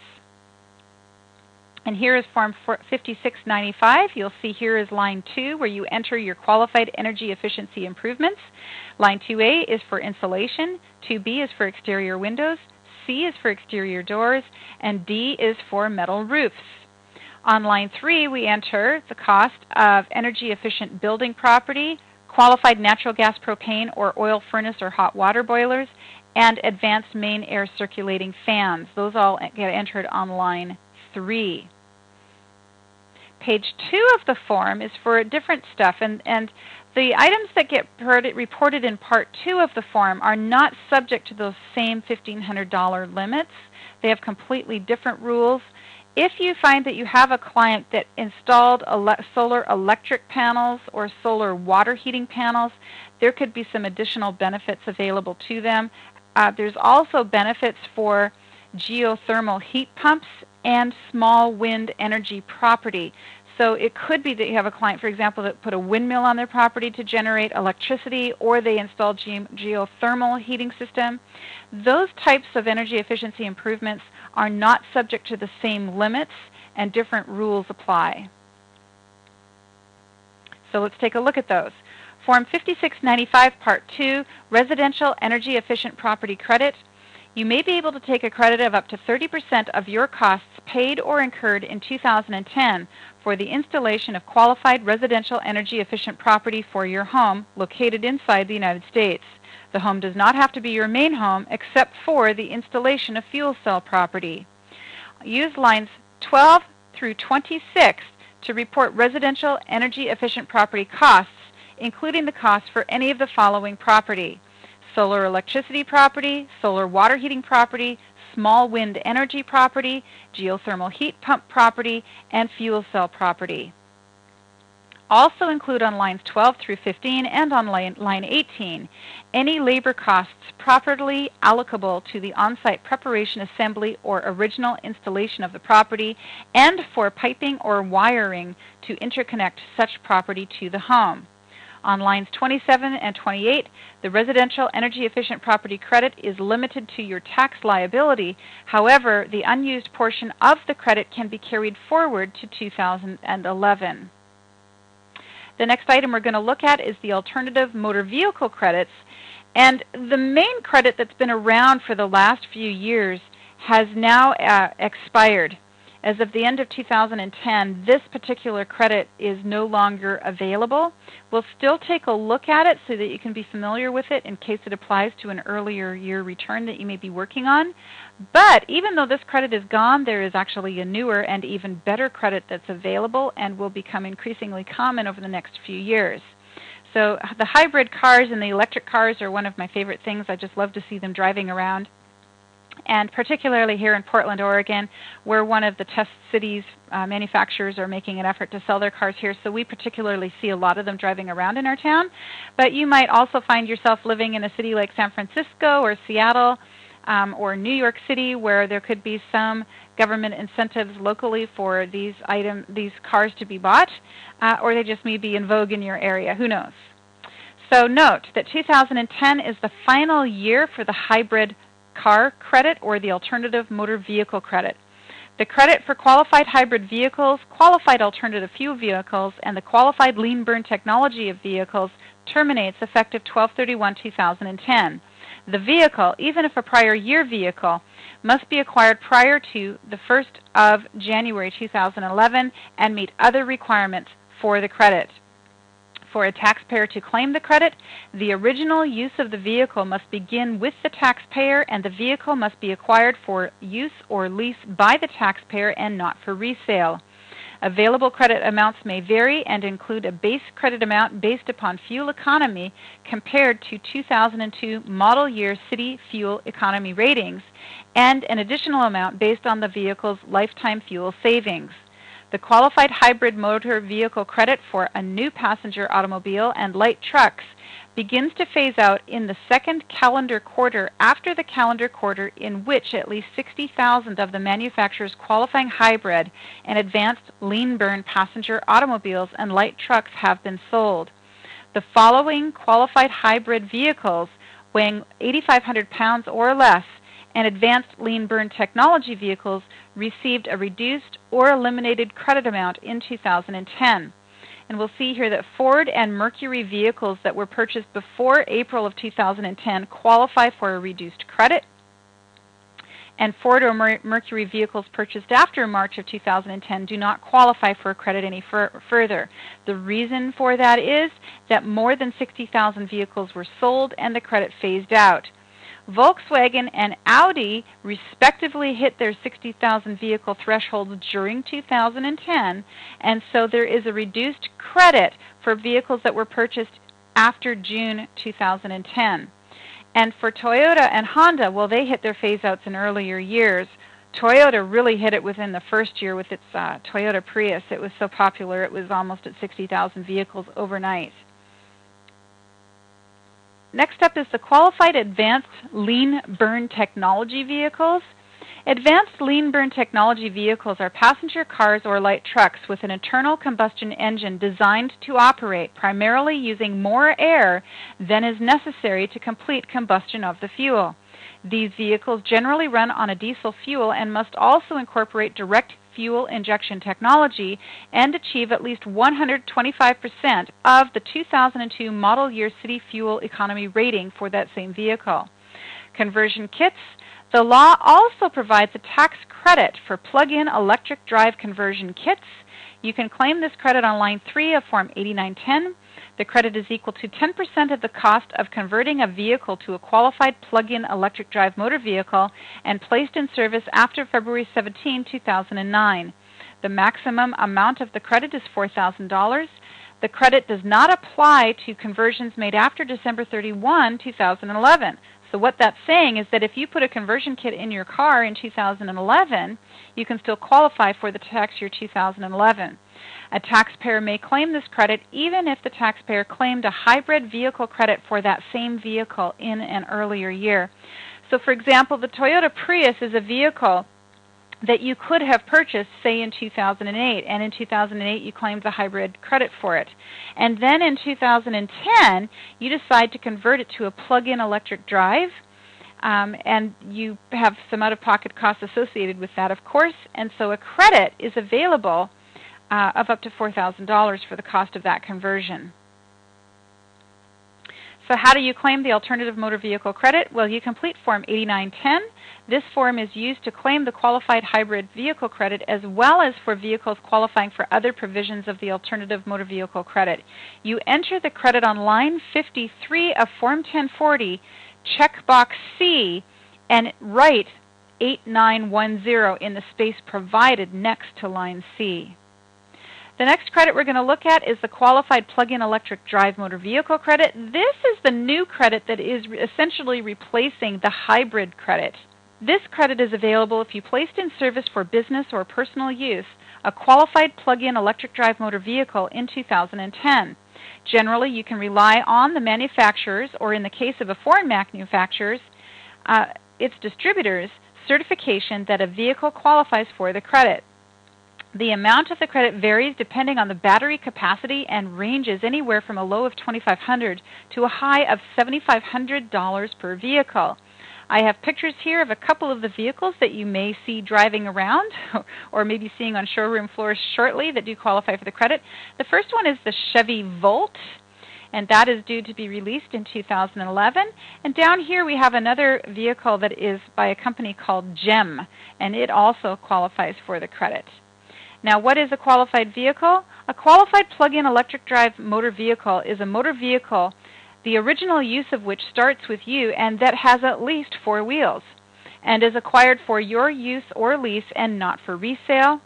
And here is Form 5695. You'll see here is line 2 where you enter your qualified energy efficiency improvements. Line 2A is for insulation, 2B is for exterior windows, C is for exterior doors, and D is for metal roofs. On line 3, we enter the cost of energy efficient building property, qualified natural gas, propane, or oil furnace or hot water boilers, and advanced main air circulating fans. Those all get entered on line 3. Page 2 of the form is for different stuff, and the items that get reported in Part 2 of the form are not subject to those same $1,500 limits. They have completely different rules. If you find that you have a client that installed solar electric panels or solar water heating panels, there could be some additional benefits available to them. There's also benefits for geothermal heat pumps and small wind energy property. So it could be that you have a client, for example, that put a windmill on their property to generate electricity, or they installed geothermal heating system. Those types of energy efficiency improvements are not subject to the same limits, and different rules apply. So let's take a look at those. Form 5695, Part 2, Residential Energy Efficient Property Credit. You may be able to take a credit of up to 30% of your costs paid or incurred in 2010 for the installation of qualified residential energy efficient property for your home located inside the United States. The home does not have to be your main home except for the installation of fuel cell property. Use lines 12 through 26 to report residential energy efficient property costs, including the costs for any of the following property: solar electricity property, solar water heating property, small wind energy property, geothermal heat pump property, and fuel cell property. Also include on lines 12 through 15 and on line 18 any labor costs properly allocable to the on-site preparation, assembly, or original installation of the property, and for piping or wiring to interconnect such property to the home. On lines 27 and 28, the residential energy efficient property credit is limited to your tax liability. However, the unused portion of the credit can be carried forward to 2011. The next item we're going to look at is the alternative motor vehicle credits. And the main credit that's been around for the last few years has now expired. As of the end of 2010, this particular credit is no longer available. We'll still take a look at it so that you can be familiar with it in case it applies to an earlier year return that you may be working on. But even though this credit is gone, there is actually a newer and even better credit that's available and will become increasingly common over the next few years. So the hybrid cars and the electric cars are one of my favorite things. I just love to see them driving around. And particularly here in Portland, Oregon, where one of the test cities, manufacturers are making an effort to sell their cars here, so we particularly see a lot of them driving around in our town. But you might also find yourself living in a city like San Francisco or Seattle or New York City, where there could be some government incentives locally for these cars to be bought, or they just may be in vogue in your area. Who knows? So note that 2010 is the final year for the hybrid car credit or the alternative motor vehicle credit. The credit for qualified hybrid vehicles, qualified alternative fuel vehicles, and the qualified lean burn technology of vehicles terminates effective 12/31/2010. The vehicle, even if a prior year vehicle, must be acquired prior to the 1st of January 2011 and meet other requirements for the credit. For a taxpayer to claim the credit, the original use of the vehicle must begin with the taxpayer, and the vehicle must be acquired for use or lease by the taxpayer and not for resale. Available credit amounts may vary and include a base credit amount based upon fuel economy compared to 2002 model year city fuel economy ratings, and an additional amount based on the vehicle's lifetime fuel savings. The qualified hybrid motor vehicle credit for a new passenger automobile and light trucks begins to phase out in the second calendar quarter after the calendar quarter in which at least 60,000 of the manufacturer's qualifying hybrid and advanced lean burn passenger automobiles and light trucks have been sold. The following qualified hybrid vehicles weighing 8,500 pounds or less and advanced lean burn technology vehicles received a reduced or eliminated credit amount in 2010. And we'll see here that Ford and Mercury vehicles that were purchased before April of 2010 qualify for a reduced credit. And Ford or Mercury vehicles purchased after March of 2010 do not qualify for a credit any further. The reason for that is that more than 60,000 vehicles were sold and the credit phased out. Volkswagen and Audi respectively hit their 60,000 vehicle threshold during 2010, and so there is a reduced credit for vehicles that were purchased after June 2010. And for Toyota and Honda, well, they hit their phase-outs in earlier years. Toyota really hit it within the first year with its Toyota Prius. It was so popular, it was almost at 60,000 vehicles overnight. Next up is the qualified advanced lean burn technology vehicles. Advanced lean burn technology vehicles are passenger cars or light trucks with an internal combustion engine designed to operate primarily using more air than is necessary to complete combustion of the fuel. These vehicles generally run on a diesel fuel and must also incorporate direct fuel injection technology and achieve at least 125% of the 2002 model year city fuel economy rating for that same vehicle. Conversion kits. The law also provides a tax credit for plug-in electric drive conversion kits. You can claim this credit on line 3 of Form 8910. The credit is equal to 10% of the cost of converting a vehicle to a qualified plug-in electric drive motor vehicle and placed in service after February 17, 2009. The maximum amount of the credit is $4,000. The credit does not apply to conversions made after December 31, 2011. So what that's saying is that if you put a conversion kit in your car in 2011, you can still qualify for the tax year 2011. A taxpayer may claim this credit even if the taxpayer claimed a hybrid vehicle credit for that same vehicle in an earlier year. So for example, the Toyota Prius is a vehicle that you could have purchased, say, in 2008, and in 2008 you claimed the hybrid credit for it. And then in 2010, you decide to convert it to a plug-in electric drive, and you have some out-of-pocket costs associated with that, of course, and so a credit is available of up to $4,000 for the cost of that conversion. So how do you claim the alternative motor vehicle credit? Well, you complete Form 8910. This form is used to claim the qualified hybrid vehicle credit as well as for vehicles qualifying for other provisions of the alternative motor vehicle credit. You enter the credit on line 53 of Form 1040, check box C, and write 8910 in the space provided next to line C. The next credit we're going to look at is the Qualified Plug-in Electric Drive Motor Vehicle Credit. This is the new credit that is essentially replacing the hybrid credit. This credit is available if you placed in service for business or personal use a qualified plug-in electric drive motor vehicle in 2010. Generally, you can rely on the manufacturer's, or in the case of a foreign manufacturer's, its distributor's certification that a vehicle qualifies for the credit. The amount of the credit varies depending on the battery capacity and ranges anywhere from a low of $2,500 to a high of $7,500 per vehicle. I have pictures here of a couple of the vehicles that you may see driving around or maybe seeing on showroom floors shortly that do qualify for the credit. The first one is the Chevy Volt, and that is due to be released in 2011. And down here we have another vehicle that is by a company called GEM, and it also qualifies for the credit. Now, what is a qualified vehicle? A qualified plug-in electric drive motor vehicle is a motor vehicle, the original use of which starts with you and that has at least 4 wheels, and is acquired for your use or lease and not for resale,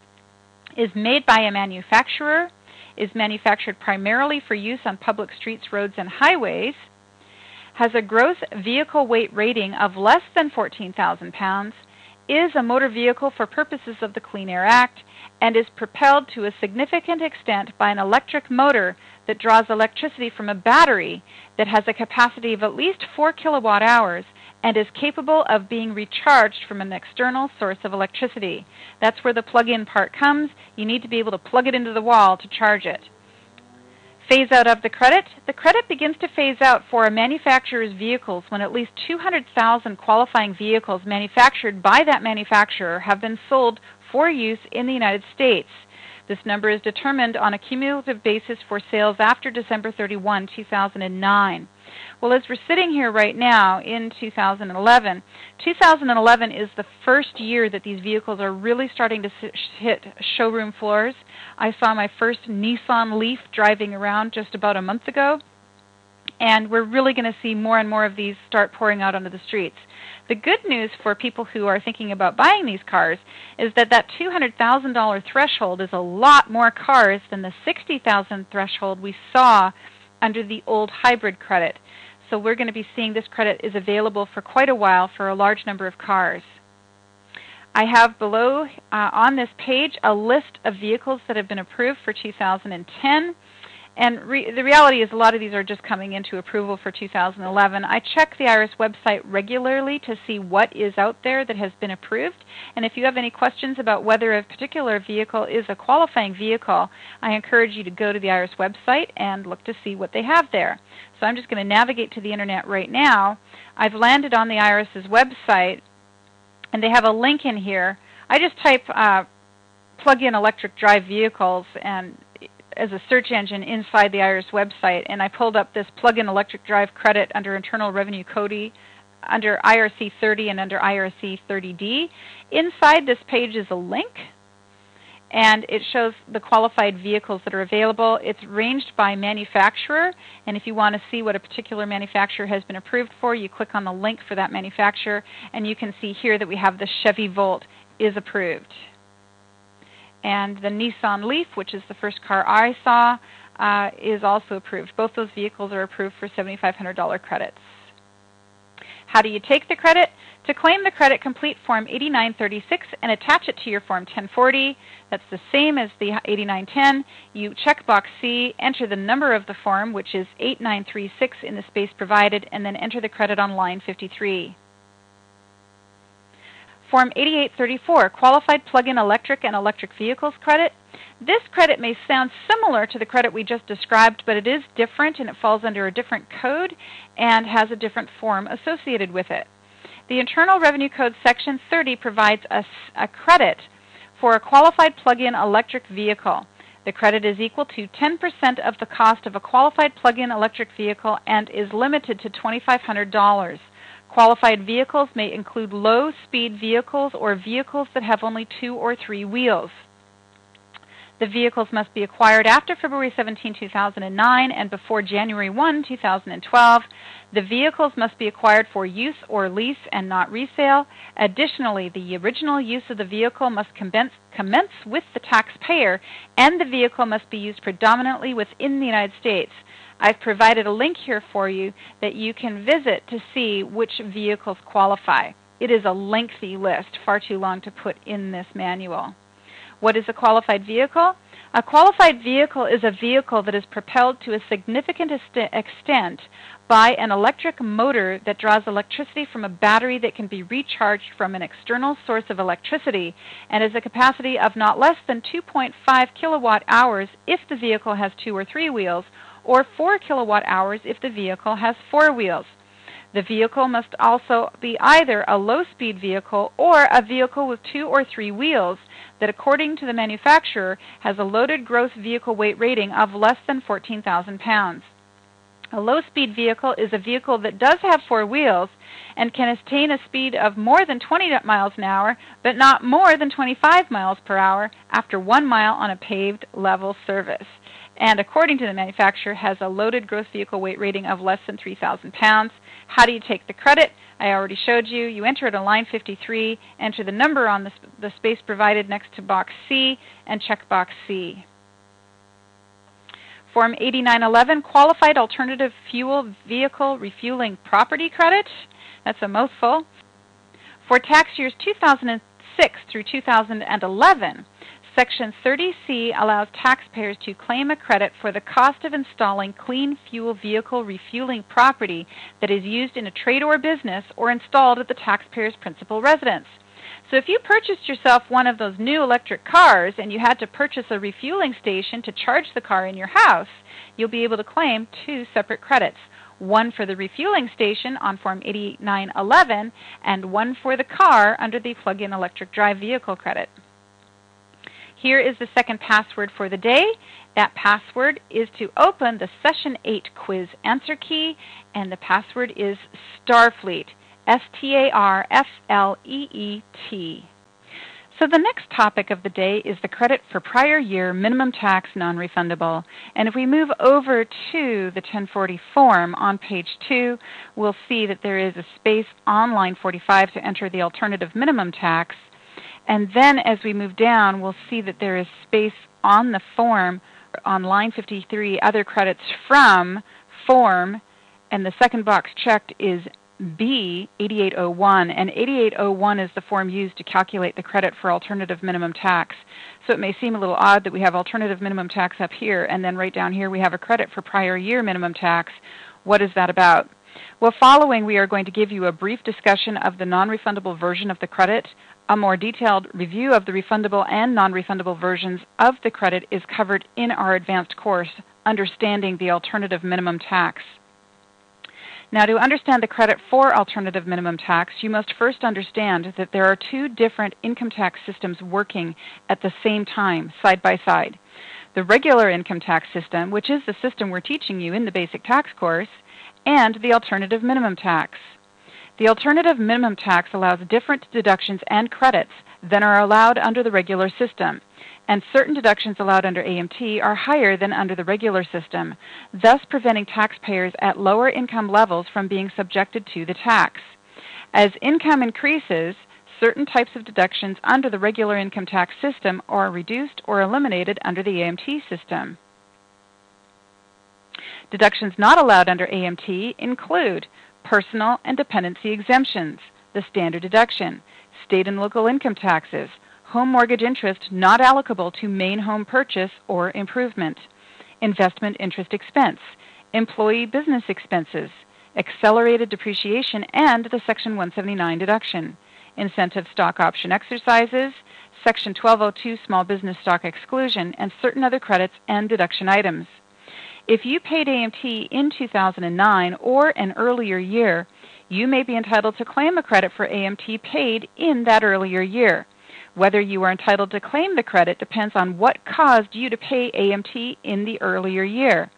is made by a manufacturer, is manufactured primarily for use on public streets, roads, and highways, has a gross vehicle weight rating of less than 14,000 pounds, is a motor vehicle for purposes of the Clean Air Act, and is propelled to a significant extent by an electric motor that draws electricity from a battery that has a capacity of at least 4 kilowatt hours and is capable of being recharged from an external source of electricity. That's where the plug-in part comes. You need to be able to plug it into the wall to charge it. Phase out of the credit. The credit begins to phase out for a manufacturer's vehicles when at least 200,000 qualifying vehicles manufactured by that manufacturer have been sold for use in the United States. This number is determined on a cumulative basis for sales after December 31, 2009. Well, as we're sitting here right now in 2011, 2011 is the first year that these vehicles are really starting to hit showroom floors. I saw my first Nissan Leaf driving around just about a month ago, and we're really going to see more and more of these start pouring out onto the streets. The good news for people who are thinking about buying these cars is that that $200,000 threshold is a lot more cars than the $60,000 threshold we saw under the old hybrid credit. So we're going to be seeing this credit is available for quite a while for a large number of cars. I have below on this page a list of vehicles that have been approved for 2010. And the reality is a lot of these are just coming into approval for 2011. I check the IRS website regularly to see what is out there that has been approved. And if you have any questions about whether a particular vehicle is a qualifying vehicle, I encourage you to go to the IRS website and look to see what they have there. So I'm just going to navigate to the internet right now. I've landed on the IRS's website, and they have a link in here. I just type plug-in electric drive vehicles and as a search engine inside the IRS website, and I pulled up this plug-in electric drive credit under Internal Revenue Code, under IRC 30 and under IRC 30D. Inside this page is a link, and it shows the qualified vehicles that are available. It's ranged by manufacturer, and if you want to see what a particular manufacturer has been approved for, you click on the link for that manufacturer, and you can see here that we have the Chevy Volt is approved. And the Nissan Leaf, which is the first car I saw, is also approved. Both those vehicles are approved for $7,500 credits. How do you take the credit? To claim the credit, complete Form 8936 and attach it to your Form 1040. That's the same as the 8910. You check box C, enter the number of the form, which is 8936 in the space provided, and then enter the credit on line 53. Form 8834, Qualified Plug-in Electric and Electric Vehicles Credit. This credit may sound similar to the credit we just described, but it is different and it falls under a different code and has a different form associated with it. The Internal Revenue Code Section 30 provides a credit for a qualified plug-in electric vehicle. The credit is equal to 10% of the cost of a qualified plug-in electric vehicle and is limited to $2,500. Qualified vehicles may include low-speed vehicles or vehicles that have only 2 or 3 wheels. The vehicles must be acquired after February 17, 2009 and before January 1, 2012. The vehicles must be acquired for use or lease and not resale. Additionally, the original use of the vehicle must commence with the taxpayer, and the vehicle must be used predominantly within the United States. I've provided a link here for you that you can visit to see which vehicles qualify. It is a lengthy list, far too long to put in this manual. What is a qualified vehicle? A qualified vehicle is a vehicle that is propelled to a significant extent by an electric motor that draws electricity from a battery that can be recharged from an external source of electricity and has a capacity of not less than 2.5 kilowatt hours if the vehicle has 2 or 3 wheels, or 4 kilowatt hours if the vehicle has 4 wheels. The vehicle must also be either a low-speed vehicle or a vehicle with 2 or 3 wheels that, according to the manufacturer, has a loaded gross vehicle weight rating of less than 14,000 pounds. A low-speed vehicle is a vehicle that does have 4 wheels and can attain a speed of more than 20 miles an hour, but not more than 25 miles per hour after 1 mile on a paved level surface. And according to the manufacturer, has a loaded gross vehicle weight rating of less than 3,000 pounds. How do you take the credit? I already showed you. You enter it on line 53, enter the number on the space provided next to box C, and check box C. Form 8911, Qualified Alternative Fuel Vehicle Refueling Property Credit. That's a mouthful. For tax years 2006 through 2011, Section 30C allows taxpayers to claim a credit for the cost of installing clean fuel vehicle refueling property that is used in a trade or business or installed at the taxpayer's principal residence. So if you purchased yourself one of those new electric cars and you had to purchase a refueling station to charge the car in your house, you'll be able to claim 2 separate credits. One for the refueling station on Form 8911 and one for the car under the plug-in electric drive vehicle credit. Here is the second password for the day. That password is to open the Session 8 quiz answer key, and the password is Starfleet, S-T-A-R-F-L-E-E-T. So the next topic of the day is the credit for prior year minimum tax non-refundable. And if we move over to the 1040 form on page 2, we'll see that there is a space on line 45 to enter the alternative minimum tax. And then as we move down, we'll see that there is space on the form on line 53, other credits from form, and the second box checked is B, 8801, and 8801 is the form used to calculate the credit for alternative minimum tax. So it may seem a little odd that we have alternative minimum tax up here, and then right down here we have a credit for prior year minimum tax. What is that about? Well, following, we are going to give you a brief discussion of the non-refundable version of the credit. A more detailed review of the refundable and non-refundable versions of the credit is covered in our advanced course, Understanding the Alternative Minimum Tax. Now, to understand the credit for alternative minimum tax, you must first understand that there are 2 different income tax systems working at the same time, side by side. The regular income tax system, which is the system we're teaching you in the basic tax course, and the alternative minimum tax. The alternative minimum tax allows different deductions and credits than are allowed under the regular system, and certain deductions allowed under AMT are higher than under the regular system, thus preventing taxpayers at lower income levels from being subjected to the tax. As income increases, certain types of deductions under the regular income tax system are reduced or eliminated under the AMT system. Deductions not allowed under AMT include personal and dependency exemptions, the standard deduction, state and local income taxes, home mortgage interest not allocable to main home purchase or improvement, investment interest expense, employee business expenses, accelerated depreciation and the Section 179 deduction, incentive stock option exercises, Section 1202 small business stock exclusion, and certain other credits and deduction items. If you paid AMT in 2009 or an earlier year, you may be entitled to claim a credit for AMT paid in that earlier year. Whether you are entitled to claim the credit depends on what caused you to pay AMT in the earlier year.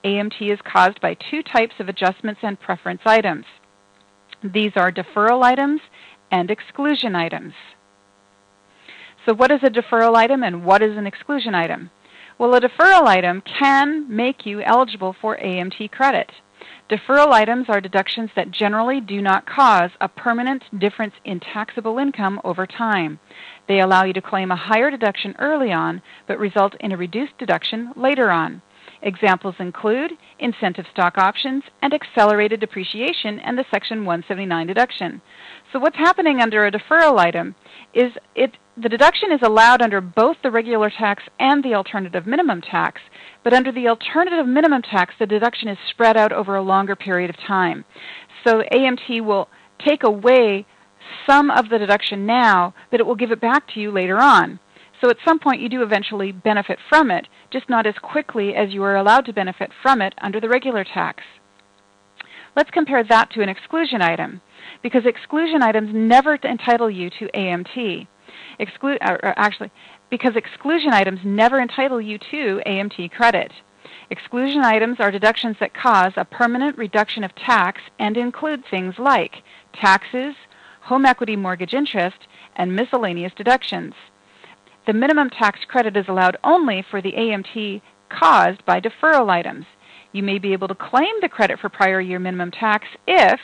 AMT is caused by two types of adjustments and preference items. These are deferral items and exclusion items. So what is a deferral item and what is an exclusion item? Well, a deferral item can make you eligible for AMT credit. Deferral items are deductions that generally do not cause a permanent difference in taxable income over time. They allow you to claim a higher deduction early on, but result in a reduced deduction later on. Examples include incentive stock options and accelerated depreciation and the Section 179 deduction. So what's happening under a deferral item is the deduction is allowed under both the regular tax and the alternative minimum tax, but under the alternative minimum tax, the deduction is spread out over a longer period of time. So AMT will take away some of the deduction now, but it will give it back to you later on. So at some point you do eventually benefit from it, just not as quickly as you are allowed to benefit from it under the regular tax. Let's compare that to an exclusion item, because exclusion items never entitle you to AMT. Because exclusion items never entitle you to AMT credit. Exclusion items are deductions that cause a permanent reduction of tax and include things like taxes, home equity mortgage interest, and miscellaneous deductions. The minimum tax credit is allowed only for the AMT caused by deferral items. You may be able to claim the credit for prior year minimum tax if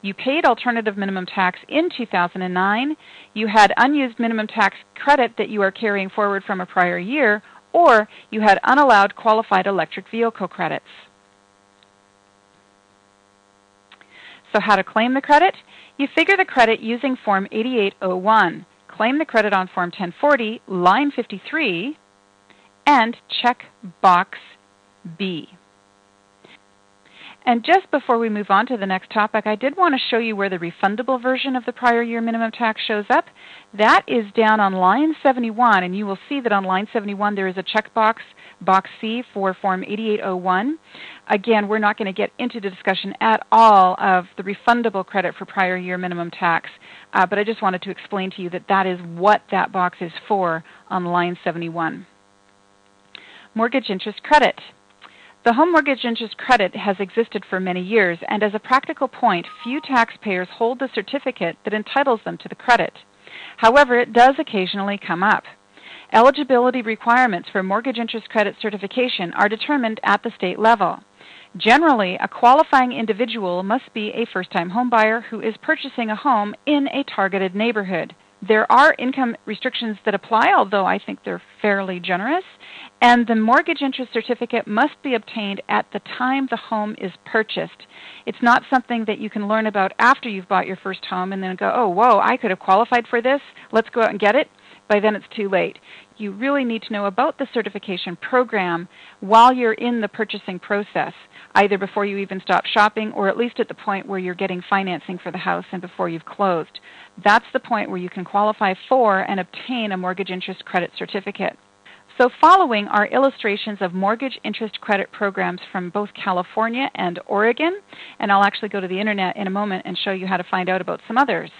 you paid alternative minimum tax in 2009, you had unused minimum tax credit that you are carrying forward from a prior year, or you had unallowed qualified electric vehicle credits. So how to claim the credit? You figure the credit using Form 8801. Claim the credit on Form 1040, line 53, and check box B. And just before we move on to the next topic, I did want to show you where the refundable version of the prior year minimum tax shows up. That is down on line 71, and you will see that on line 71 there is a checkbox, box C, for Form 8801. Again, we're not going to get into the discussion at all of the refundable credit for prior year minimum tax, but I just wanted to explain to you that that is what that box is for on line 71. Mortgage interest credit. The home mortgage interest credit has existed for many years, and as a practical point, few taxpayers hold the certificate that entitles them to the credit. However, it does occasionally come up. Eligibility requirements for mortgage interest credit certification are determined at the state level. Generally, a qualifying individual must be a first-time homebuyer who is purchasing a home in a targeted neighborhood. There are income restrictions that apply, although I think they're fairly generous, and the mortgage interest certificate must be obtained at the time the home is purchased. It's not something that you can learn about after you've bought your first home and then go, oh, whoa, I could have qualified for this, let's go out and get it. By then it's too late. You really need to know about the certification program while you're in the purchasing process, either before you even stop shopping or at least at the point where you're getting financing for the house and before you've closed. That's the point where you can qualify for and obtain a mortgage interest credit certificate. So following are illustrations of mortgage interest credit programs from both California and Oregon, and I'll actually go to the internet in a moment and show you how to find out about some others.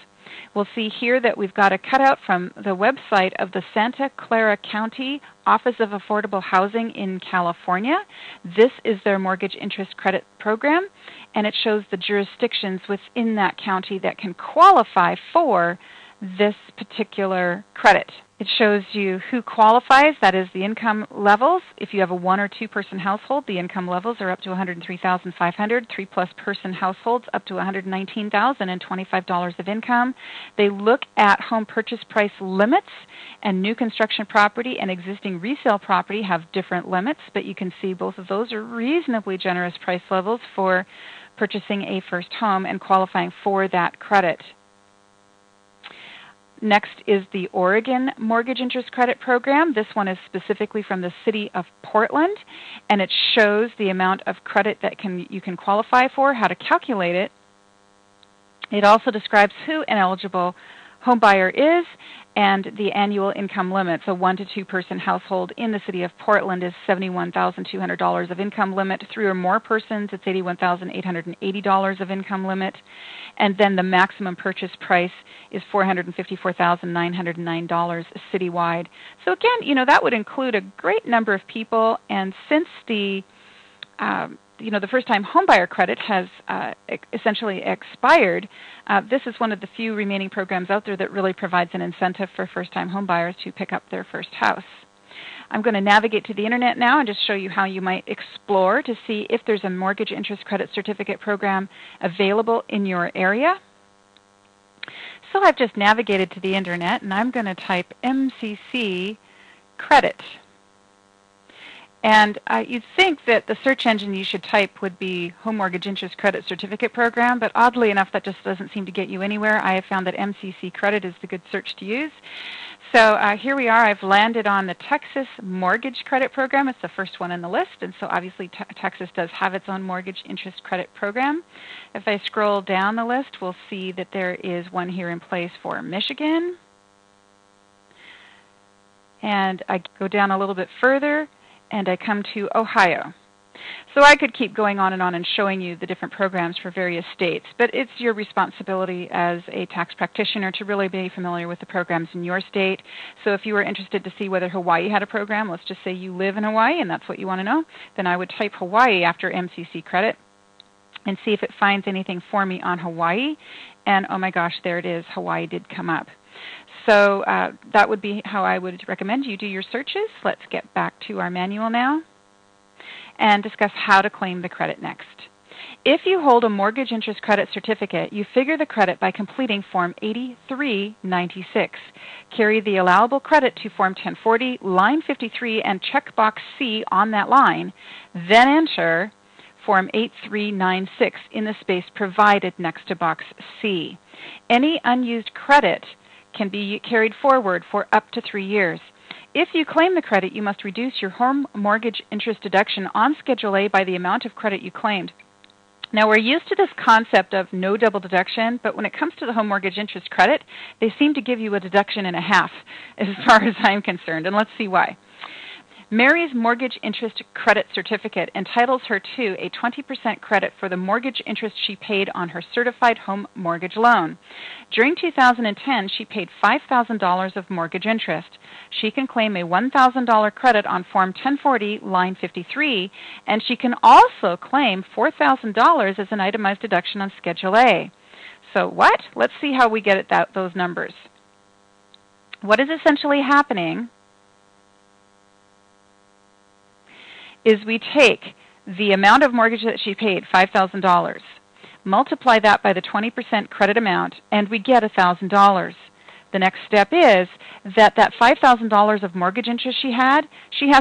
We'll see here that we've got a cutout from the website of the Santa Clara County Office of Affordable Housing in California. This is their mortgage interest credit program, and it shows the jurisdictions within that county that can qualify for this particular credit. It shows you who qualifies, that is the income levels. If you have a 1 or 2 person household, the income levels are up to $103,500. 3+ person households up to $119,025 of income. They look at home purchase price limits, and new construction property and existing resale property have different limits, but you can see both of those are reasonably generous price levels for purchasing a first home and qualifying for that credit. Next is the Oregon Mortgage Interest Credit Program. This one is specifically from the city of Portland, and it shows the amount of credit that you can qualify for, how to calculate it. It also describes who an eligible home buyer is and the annual income limits. A 1 to 2 person household in the city of Portland is $71,200 of income limit. 3 or more persons, it's $81,880 of income limit. And then the maximum purchase price is $454,909 citywide. So again, that would include a great number of people. And since the first-time homebuyer credit has essentially expired, this is one of the few remaining programs out there that really provides an incentive for first-time homebuyers to pick up their first house. I'm going to navigate to the internet now and just show you how you might explore to see if there's a mortgage interest credit certificate program available in your area. So I've just navigated to the internet, and I'm going to type MCC credit. And you'd think that the search engine you should type would be Home Mortgage Interest Credit Certificate Program, but oddly enough, that just doesn't seem to get you anywhere. I have found that MCC Credit is the good search to use. So here we are. I've landed on the Texas Mortgage Credit Program. It's the first one in the list, and so obviously Texas does have its own mortgage interest credit program. If I scroll down the list, we'll see that there is one here in place for Michigan. And I go down a little bit further, and I come to Ohio. So I could keep going on and showing you the different programs for various states, but it's your responsibility as a tax practitioner to really be familiar with the programs in your state. So if you were interested to see whether Hawaii had a program, let's just say you live in Hawaii and that's what you want to know, then I would type Hawaii after MCC credit and see if it finds anything for me on Hawaii. And oh my gosh, there it is. Hawaii did come up. So that would be how I would recommend you do your searches. Let's get back to our manual now and discuss how to claim the credit next. If you hold a mortgage interest credit certificate, you figure the credit by completing Form 8396. Carry the allowable credit to Form 1040, line 53, and check box C on that line. Then enter Form 8396 in the space provided next to box C. Any unused credit can be carried forward for up to 3 years. If you claim the credit, you must reduce your home mortgage interest deduction on Schedule A by the amount of credit you claimed. Now, we're used to this concept of no double deduction, but when it comes to the home mortgage interest credit, they seem to give you a deduction and a half as far as I'm concerned, and let's see why. Mary's mortgage interest credit certificate entitles her to a 20% credit for the mortgage interest she paid on her certified home mortgage loan. During 2010, she paid $5,000 of mortgage interest. She can claim a $1,000 credit on Form 1040, line 53, and she can also claim $4,000 as an itemized deduction on Schedule A. So what? Let's see how we get at those numbers. What is essentially happening is we take the amount of mortgage that she paid, $5,000, multiply that by the 20% credit amount, and we get $1,000. The next step is that $5,000 of mortgage interest she has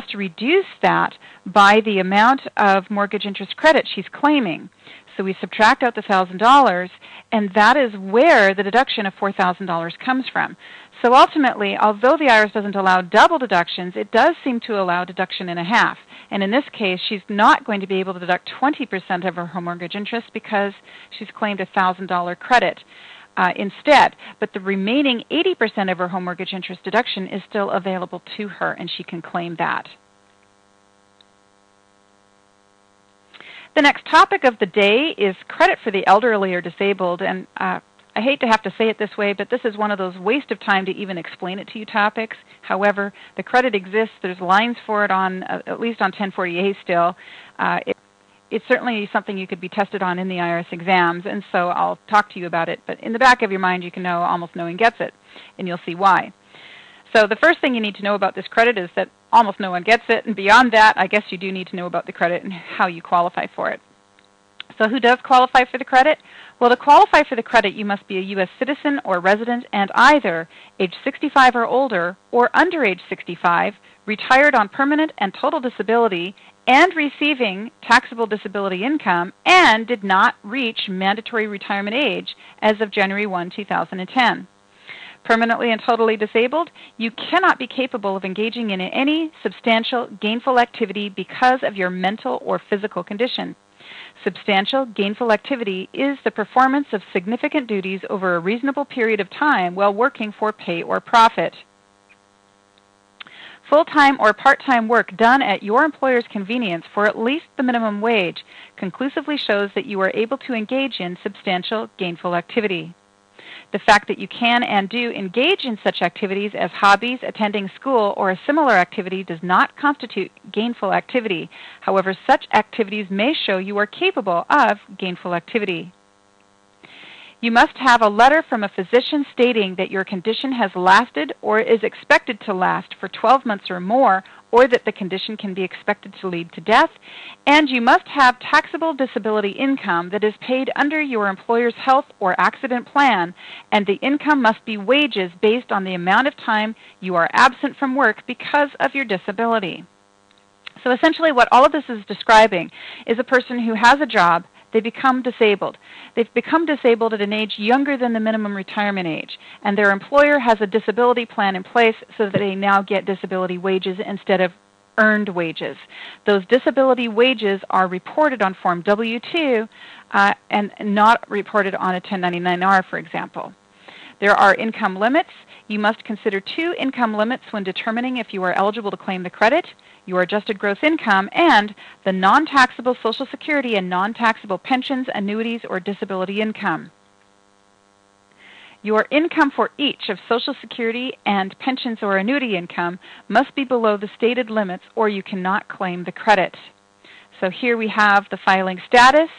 to reduce that by the amount of mortgage interest credit she's claiming. So we subtract out the $1,000, and that is where the deduction of $4,000 comes from. So ultimately, although the IRS doesn't allow double deductions, it does seem to allow deduction and a half. And in this case, she's not going to be able to deduct 20% of her home mortgage interest because she's claimed a $1,000 credit instead. But the remaining 80% of her home mortgage interest deduction is still available to her, and she can claim that. The next topic of the day is credit for the elderly or disabled. And I hate to have to say it this way, but this is one of those waste of time to even explain it to you topics. However, the credit exists. There's lines for it on, at least on 1040A still. It's certainly something you could be tested on in the IRS exams, and so I'll talk to you about it. But in the back of your mind, you can know almost no one gets it, and you'll see why. So the first thing you need to know about this credit is that almost no one gets it, and beyond that, I guess you do need to know about the credit and how you qualify for it. So who does qualify for the credit? Well, to qualify for the credit, you must be a U.S. citizen or resident and either age 65 or older or under age 65, retired on permanent and total disability, and receiving taxable disability income, and did not reach mandatory retirement age as of January 1, 2010. Permanently and totally disabled, you cannot be capable of engaging in any substantial gainful activity because of your mental or physical condition. Substantial gainful activity is the performance of significant duties over a reasonable period of time while working for pay or profit. Full-time or part-time work done at your employer's convenience for at least the minimum wage conclusively shows that you are able to engage in substantial gainful activity. The fact that you can and do engage in such activities as hobbies, attending school, or a similar activity does not constitute gainful activity. However, such activities may show you are capable of gainful activity. You must have a letter from a physician stating that your condition has lasted or is expected to last for 12 months or more, or that the condition can be expected to lead to death, and you must have taxable disability income that is paid under your employer's health or accident plan, and the income must be wages based on the amount of time you are absent from work because of your disability. So essentially what all of this is describing is a person who has a job. They become disabled. They've become disabled at an age younger than the minimum retirement age, and their employer has a disability plan in place so that they now get disability wages instead of earned wages. Those disability wages are reported on Form W-2 and not reported on a 1099-R, for example. There are income limits. You must consider 2 income limits when determining if you are eligible to claim the credit: your adjusted gross income and the non-taxable Social Security and non-taxable pensions, annuities, or disability income. Your income for each of Social Security and pensions or annuity income must be below the stated limits, or you cannot claim the credit. So here we have the filing status.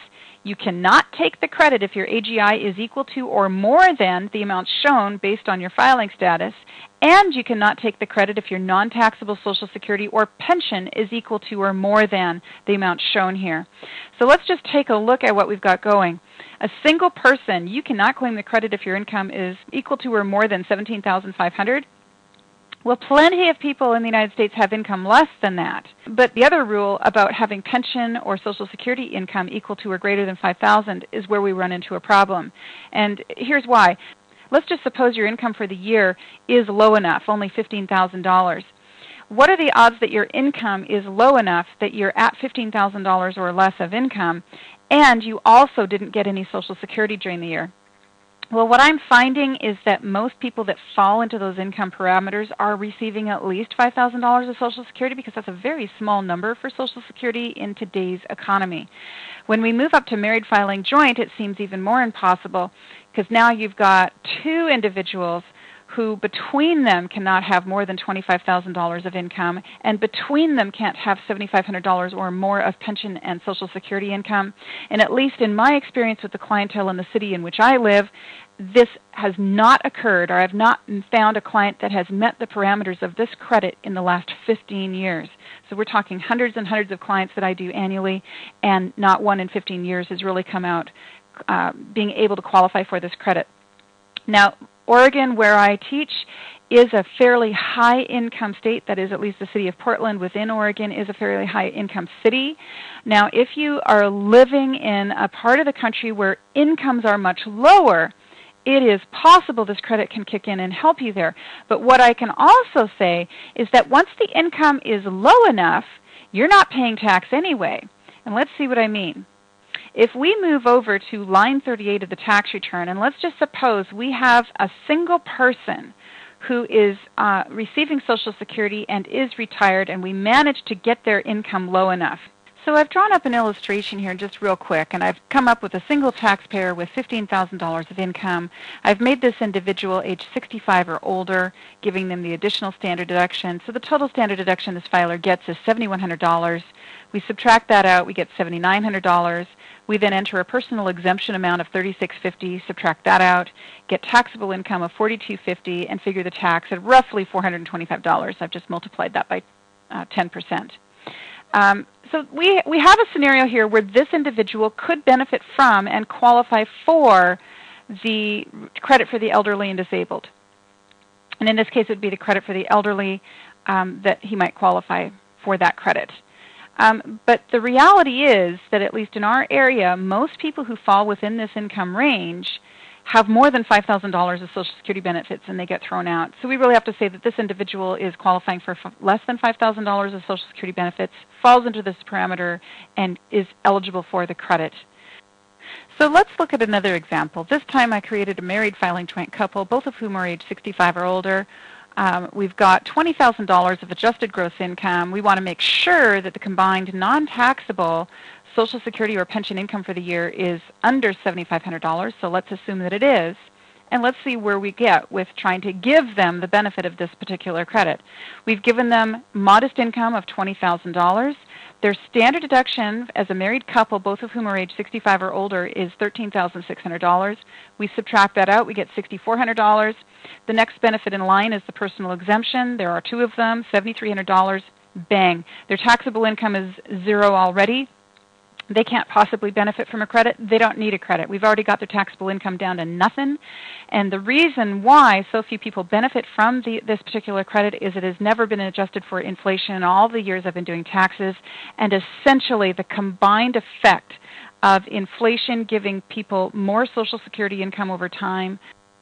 You cannot take the credit if your AGI is equal to or more than the amount shown based on your filing status, and you cannot take the credit if your non-taxable Social Security or pension is equal to or more than the amount shown here. So let's just take a look at what we've got going. A single person, you cannot claim the credit if your income is equal to or more than $17,500. Well, plenty of people in the United States have income less than that. But the other rule about having pension or Social Security income equal to or greater than $5,000 is where we run into a problem. And here's why. Let's just suppose your income for the year is low enough, only $15,000. What are the odds that your income is low enough that you're at $15,000 or less of income, and you also didn't get any Social Security during the year? Well, what I'm finding is that most people that fall into those income parameters are receiving at least $5,000 of Social Security, because that's a very small number for Social Security in today's economy. When we move up to married filing joint, it seems even more impossible, because now you've got 2 individuals who between them cannot have more than $25,000 of income, and between them can't have $7,500 or more of pension and Social Security income. And at least in my experience with the clientele in the city in which I live, this has not occurred, or I've not found a client that has met the parameters of this credit in the last 15 years. So we're talking hundreds and hundreds of clients that I do annually, and not one in 15 years has really come out being able to qualify for this credit. Now, Oregon, where I teach, is a fairly high-income state. That is, at least the city of Portland within Oregon is a fairly high-income city. Now, if you are living in a part of the country where incomes are much lower, it is possible this credit can kick in and help you there. But what I can also say is that once the income is low enough, you're not paying tax anyway. And let's see what I mean. If we move over to line 38 of the tax return, and let's just suppose we have a single person who is receiving Social Security and is retired, and we manage to get their income low enough. So I've drawn up an illustration here just real quick, and I've come up with a single taxpayer with $15,000 of income. I've made this individual age 65 or older, giving them the additional standard deduction. So the total standard deduction this filer gets is $7,100. We subtract that out, we get $7,900. We then enter a personal exemption amount of $36.50, subtract that out, get taxable income of $42.50, and figure the tax at roughly $425. I've just multiplied that by 10%. So we have a scenario here where this individual could benefit from and qualify for the credit for the elderly and disabled. And in this case, it would be the credit for the elderly that he might qualify for that credit. But the reality is that at least in our area, most people who fall within this income range have more than $5,000 of Social Security benefits and they get thrown out. So we really have to say that this individual is qualifying for less than $5,000 of Social Security benefits, falls into this parameter, and is eligible for the credit. So let's look at another example. This time I created a married filing joint couple, both of whom are age 65 or older. We've got $20,000 of adjusted gross income. We want to make sure that the combined non-taxable Social Security or pension income for the year is under $7,500, so let's assume that it is. And let's see where we get with trying to give them the benefit of this particular credit. We've given them modest income of $20,000. Their standard deduction as a married couple, both of whom are age 65 or older, is $13,600. We subtract that out, we get $6,400. The next benefit in line is the personal exemption. There are two of them, $7,300. Bang. Their taxable income is zero already. They can't possibly benefit from a credit. They don't need a credit. We've already got their taxable income down to nothing. And the reason why so few people benefit from this particular credit is it has never been adjusted for inflation in all the years I've been doing taxes. And essentially the combined effect of inflation giving people more Social Security income over time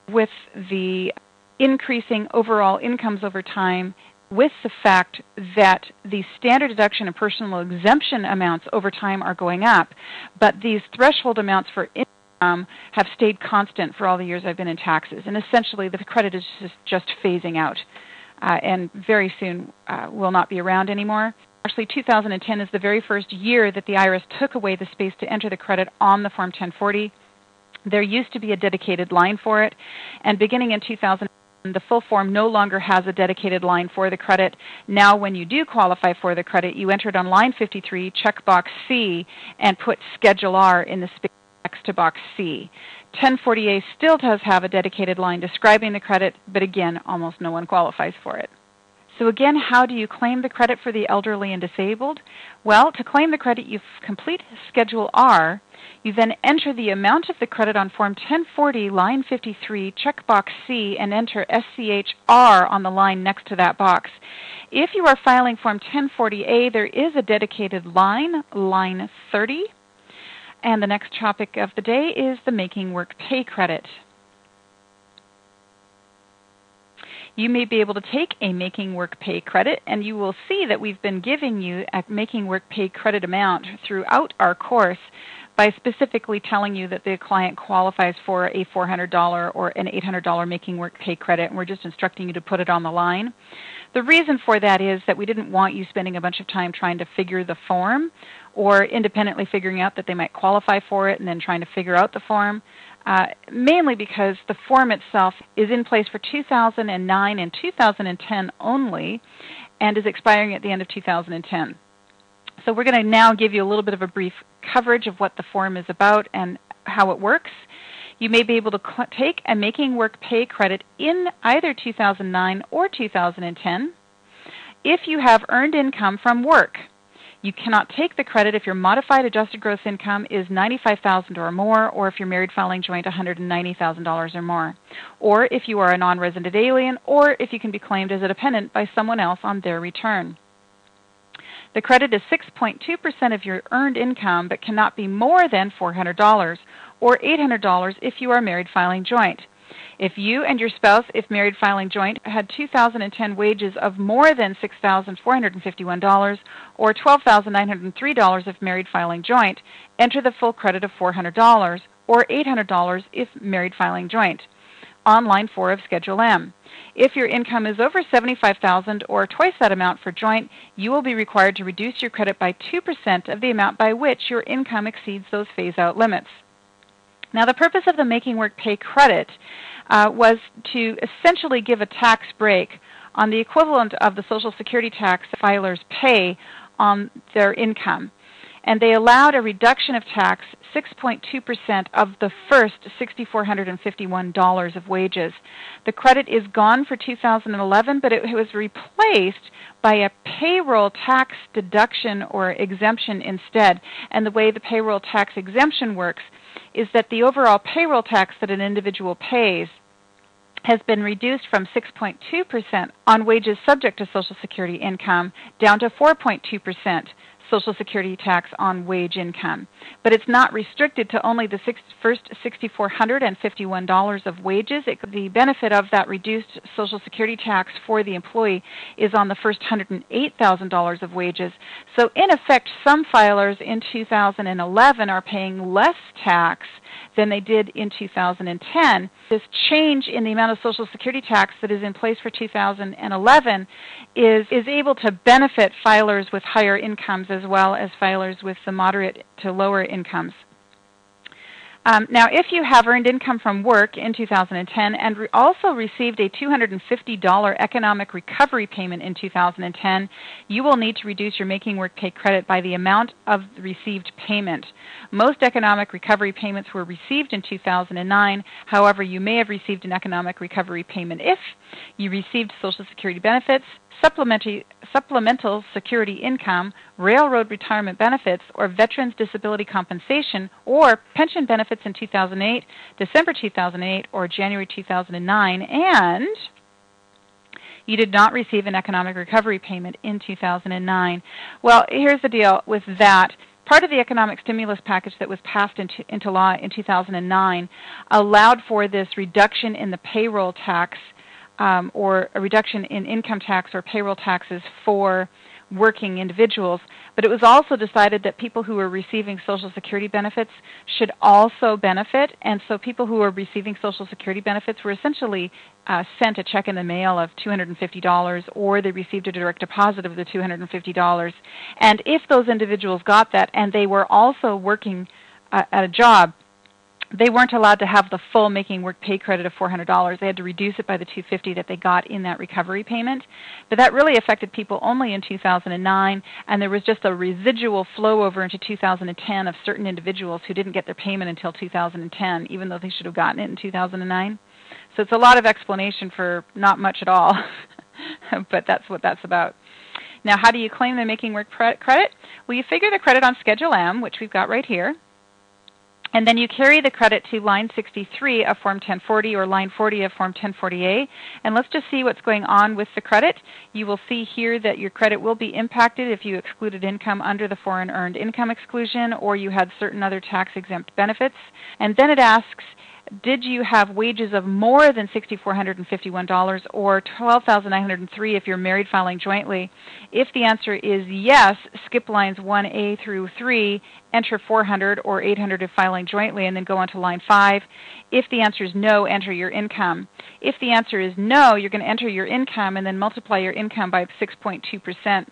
with the increasing overall incomes over time, with the fact that the standard deduction and personal exemption amounts over time are going up, but these threshold amounts for income have stayed constant for all the years I've been in taxes. And essentially the credit is just phasing out and very soon will not be around anymore. Actually, 2010 is the very first year that the IRS took away the space to enter the credit on the Form 1040. There used to be a dedicated line for it, and beginning in 2010, the full form no longer has a dedicated line for the credit. Now when you do qualify for the credit, you enter it on line 53, check box C, and put Schedule R in the space next to box C. 1040A still does have a dedicated line describing the credit, but again, almost no one qualifies for it. So again, how do you claim the credit for the elderly and disabled? Well, to claim the credit, you complete Schedule R. You then enter the amount of the credit on Form 1040, line 53, check box C, and enter SCHR on the line next to that box. If you are filing Form 1040A, there is a dedicated line, line 30. And the next topic of the day is the Making Work Pay credit. You may be able to take a Making Work Pay credit, and you will see that we've been giving you a Making Work Pay credit amount throughout our course by specifically telling you that the client qualifies for a $400 or an $800 Making Work Pay credit, and we're just instructing you to put it on the line. The reason for that is that we didn't want you spending a bunch of time trying to figure the form or independently figuring out that they might qualify for it and then trying to figure out the form. Mainly because the form itself is in place for 2009 and 2010 only and is expiring at the end of 2010. So we're going to now give you a little bit of a brief coverage of what the form is about and how it works. You may be able to take a Making Work Pay credit in either 2009 or 2010 if you have earned income from work. You cannot take the credit if your modified adjusted gross income is $95,000 or more, or if your married filing joint $190,000 or more, or if you are a non-resident alien, or if you can be claimed as a dependent by someone else on their return. The credit is 6.2% of your earned income, but cannot be more than $400 or $800 if you are a married filing joint. If you and your spouse, if married filing joint, had 2010 wages of more than $6,451 or $12,903 if married filing joint, enter the full credit of $400 or $800 if married filing joint on line 4 of Schedule M. If your income is over $75,000 or twice that amount for joint, you will be required to reduce your credit by 2% of the amount by which your income exceeds those phase-out limits. Now, the purpose of the Making Work Pay credit was to essentially give a tax break on the equivalent of the Social Security tax filers pay on their income. and they allowed a reduction of tax 6.2% of the first $6,451 of wages. The credit is gone for 2011, but it was replaced by a payroll tax deduction or exemption instead. And the way the payroll tax exemption works is that the overall payroll tax that an individual pays has been reduced from 6.2% on wages subject to Social Security income down to 4.2% Social Security tax on wage income. But it's not restricted to only the first $6,451 of wages. The benefit of that reduced Social Security tax for the employee is on the first $108,000 of wages. So in effect, some filers in 2011 are paying less tax than they did in 2010. This change in the amount of Social Security tax that is in place for 2011 is able to benefit filers with higher incomes as well as filers with the moderate to lower incomes. Now, if you have earned income from work in 2010 and also received a $250 economic recovery payment in 2010, you will need to reduce your Making Work Pay credit by the amount of the received payment. Most economic recovery payments were received in 2009. However, you may have received an economic recovery payment if you received Social Security benefits, supplemental security income, railroad retirement benefits, or veterans disability compensation, or pension benefits in 2008, December 2008, or January 2009, and you did not receive an economic recovery payment in 2009. Well, here's the deal with that. Part of the economic stimulus package that was passed into law in 2009 allowed for this reduction in the payroll tax or a reduction in income tax or payroll taxes for working individuals, but it was also decided that people who were receiving Social Security benefits should also benefit, and so people who were receiving Social Security benefits were essentially sent a check in the mail of $250, or they received a direct deposit of the $250. And if those individuals got that and they were also working at a job, they weren't allowed to have the full Making Work Pay credit of $400. They had to reduce it by the $250 that they got in that recovery payment. But that really affected people only in 2009, and there was just a residual flow over into 2010 of certain individuals who didn't get their payment until 2010, even though they should have gotten it in 2009. So it's a lot of explanation for not much at all, but that's what that's about. Now, how do you claim the Making Work credit? Well, you figure the credit on Schedule M, which we've got right here, and then you carry the credit to line 63 of Form 1040 or line 40 of Form 1040A. And let's just see what's going on with the credit. You will see here that your credit will be impacted if you excluded income under the foreign earned income exclusion or you had certain other tax-exempt benefits. And then it asks, did you have wages of more than $6,451 or $12,903 if you're married filing jointly? If the answer is yes, skip lines 1A through 3, enter 400 or 800 if filing jointly, and then go on to line 5. If the answer is no, enter your income. If the answer is no, you're going to enter your income and then multiply your income by 6.2%.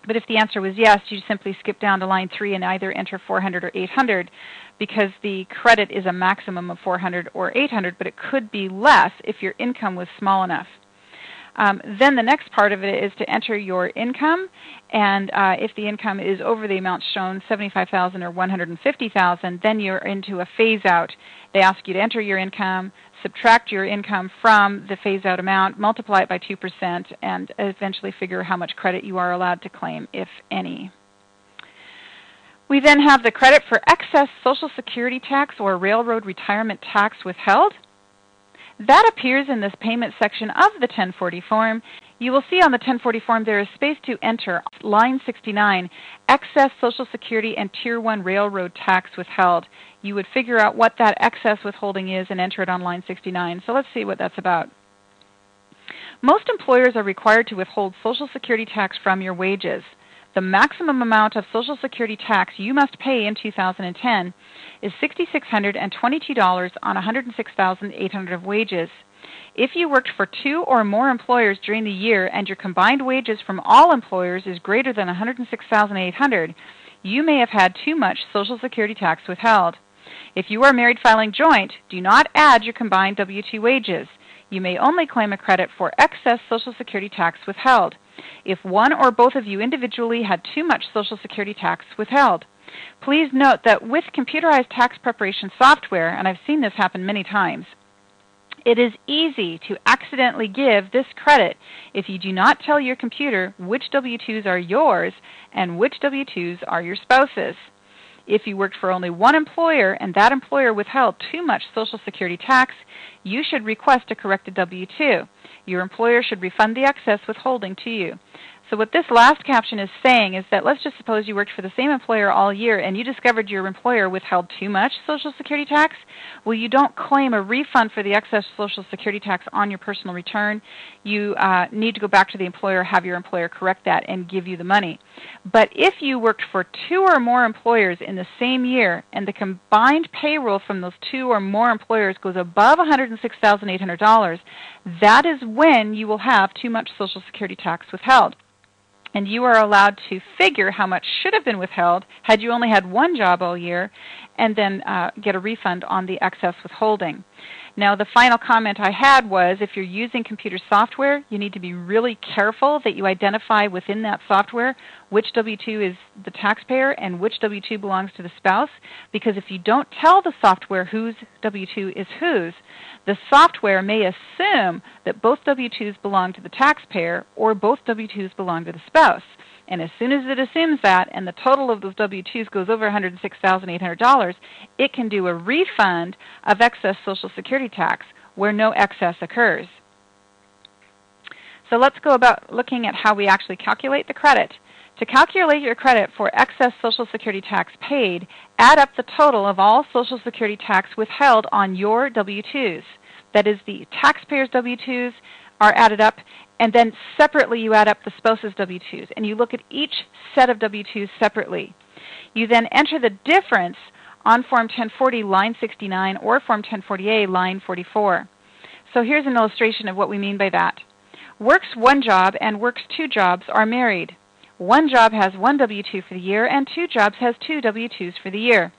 But if the answer was yes, you simply skip down to line 3 and either enter 400 or 800 because the credit is a maximum of 400 or 800, but it could be less if your income was small enough. Then the next part of it is to enter your income, and if the income is over the amount shown, $75,000 or $150,000, then you're into a phase-out. They ask you to enter your income, subtract your income from the phase-out amount, multiply it by 2%, and eventually figure how much credit you are allowed to claim, if any. We then have the credit for excess Social Security tax or railroad retirement tax withheld. That appears in this payment section of the 1040 form. You will see on the 1040 form there is space to enter, line 69, excess Social Security and Tier 1 railroad tax withheld. You would figure out what that excess withholding is and enter it on line 69. So let's see what that's about. Most employers are required to withhold Social Security tax from your wages. The maximum amount of Social Security tax you must pay in 2010 is $6,622 on $106,800 of wages. If you worked for 2 or more employers during the year and your combined wages from all employers is greater than $106,800, you may have had too much Social Security tax withheld. If you are married filing joint, do not add your combined W-2 wages. You may only claim a credit for excess Social Security tax withheld. if one or both of you individually had too much Social Security tax withheld. Please note that with computerized tax preparation software, and I've seen this happen many times, it is easy to accidentally give this credit if you do not tell your computer which W-2s are yours and which W-2s are your spouse's. If you worked for only one employer and that employer withheld too much Social Security tax, you should request a corrected W-2. Your employer should refund the excess withholding to you. So what this last caption is saying is that let's just suppose you worked for the same employer all year and you discovered your employer withheld too much Social Security tax. Well, you don't claim a refund for the excess Social Security tax on your personal return. You need to go back to the employer, have your employer correct that, and give you the money. But if you worked for two or more employers in the same year and the combined payroll from those two or more employers goes above $106,800, that is when you will have too much Social Security tax withheld. And you are allowed to figure how much should have been withheld had you only had one job all year, and then get a refund on the excess withholding. Now, the final comment I had was if you're using computer software, you need to be really careful that you identify within that software which W-2 is the taxpayer and which W-2 belongs to the spouse, because if you don't tell the software whose W-2 is whose, the software may assume that both W-2s belong to the taxpayer or both W-2s belong to the spouse. And as soon as it assumes that and the total of those W-2s goes over $106,800, it can do a refund of excess Social Security tax where no excess occurs. So let's go about looking at how we actually calculate the credit. To calculate your credit for excess Social Security tax paid, add up the total of all Social Security tax withheld on your W-2s. That is, the taxpayer's W-2s are added up, and then separately you add up the spouse's W-2s, and you look at each set of W-2s separately. You then enter the difference on Form 1040, line 69, or Form 1040A, line 44. So here's an illustration of what we mean by that. Works one job and works two jobs are married. One job has one W-2 for the year, and two jobs has two W-2s for the year.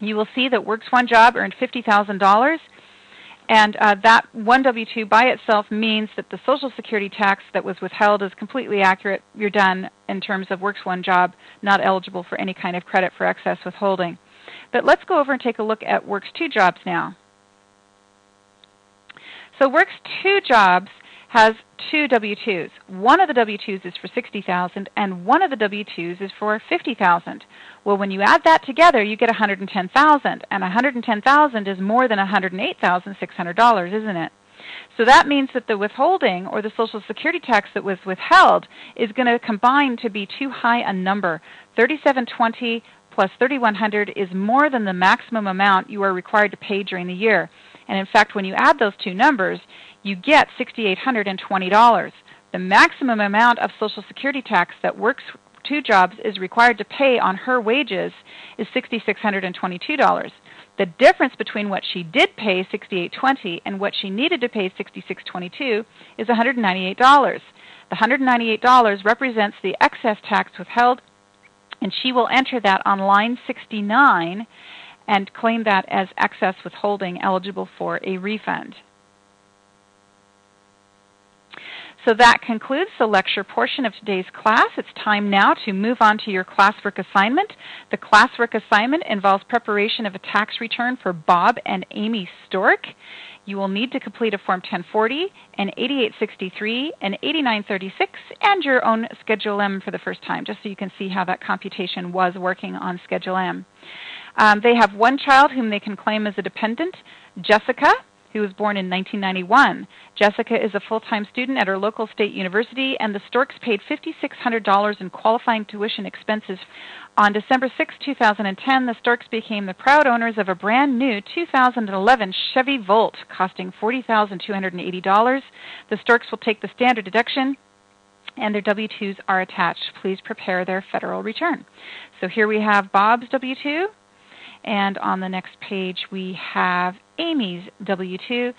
You will see that works one job earned $50,000, and that one W-2 by itself means that the Social Security tax that was withheld is completely accurate. You're done in terms of works one job, not eligible for any kind of credit for excess withholding. But let's go over and take a look at works two jobs now. So works two jobs has two W-2s. One of the W-2s is for $60,000 and one of the W-2s is for $50,000. Well, when you add that together, you get $110,000, and $110,000 is more than $108,600, isn't it? So that means that the withholding or the Social Security tax that was withheld is going to combine to be too high a number. $3,720 plus $3,100 is more than the maximum amount you are required to pay during the year. And in fact, when you add those two numbers, you get $6,820. The maximum amount of Social Security tax that works two jobs is required to pay on her wages is $6,622. The difference between what she did pay, $6,820, and what she needed to pay, $6,622, is $198. The $198 represents the excess tax withheld, and she will enter that on line 69 and claim that as excess withholding eligible for a refund. So that concludes the lecture portion of today's class. It's time now to move on to your classwork assignment. The classwork assignment involves preparation of a tax return for Bob and Amy Stork. You will need to complete a Form 1040, an 8863, an 8936, and your own Schedule M for the first time, just so you can see how that computation was working on Schedule M. They have one child whom they can claim as a dependent, Jessica, who was born in 1991. Jessica is a full-time student at her local state university, and the Storks paid $5,600 in qualifying tuition expenses. On December 6, 2010, the Storks became the proud owners of a brand new 2011 Chevy Volt costing $40,280. The Storks will take the standard deduction, and their W-2s are attached. Please prepare their federal return. So here we have Bob's W-2. And on the next page, we have Amy's W-2.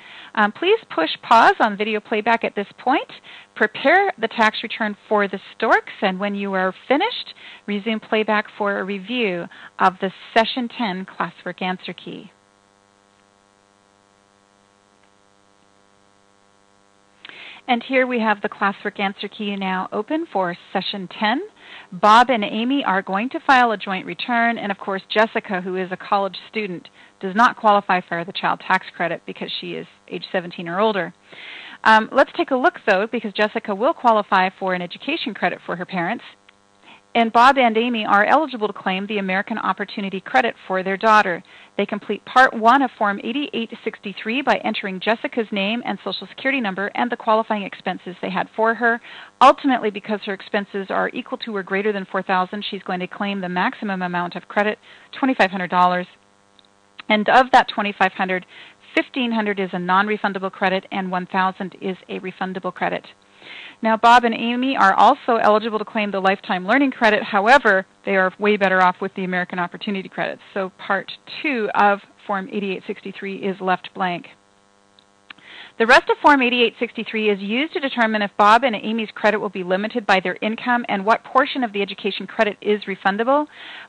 Please push pause on video playback at this point. Prepare the tax return for the Storks, and when you are finished, resume playback for a review of the Session 10 classwork answer key. And here we have the classwork answer key now open for session 10. Bob and Amy are going to file a joint return, and of course Jessica, who is a college student, does not qualify for the child tax credit because she is age 17 or older. Let's take a look, though, because Jessica will qualify for an education credit for her parents. And Bob and Amy are eligible to claim the American Opportunity Credit for their daughter. They complete Part 1 of Form 8863 by entering Jessica's name and Social Security number and the qualifying expenses they had for her. Ultimately, because her expenses are equal to or greater than $4,000, she's going to claim the maximum amount of credit, $2,500. And of that $2,500, $1,500 is a non-refundable credit and $1,000 is a refundable credit. Now, Bob and Amy are also eligible to claim the Lifetime Learning Credit. However, they are way better off with the American Opportunity Credits. So Part 2 of Form 8863 is left blank. The rest of Form 8863 is used to determine if Bob and Amy's credit will be limited by their income and what portion of the education credit is refundable.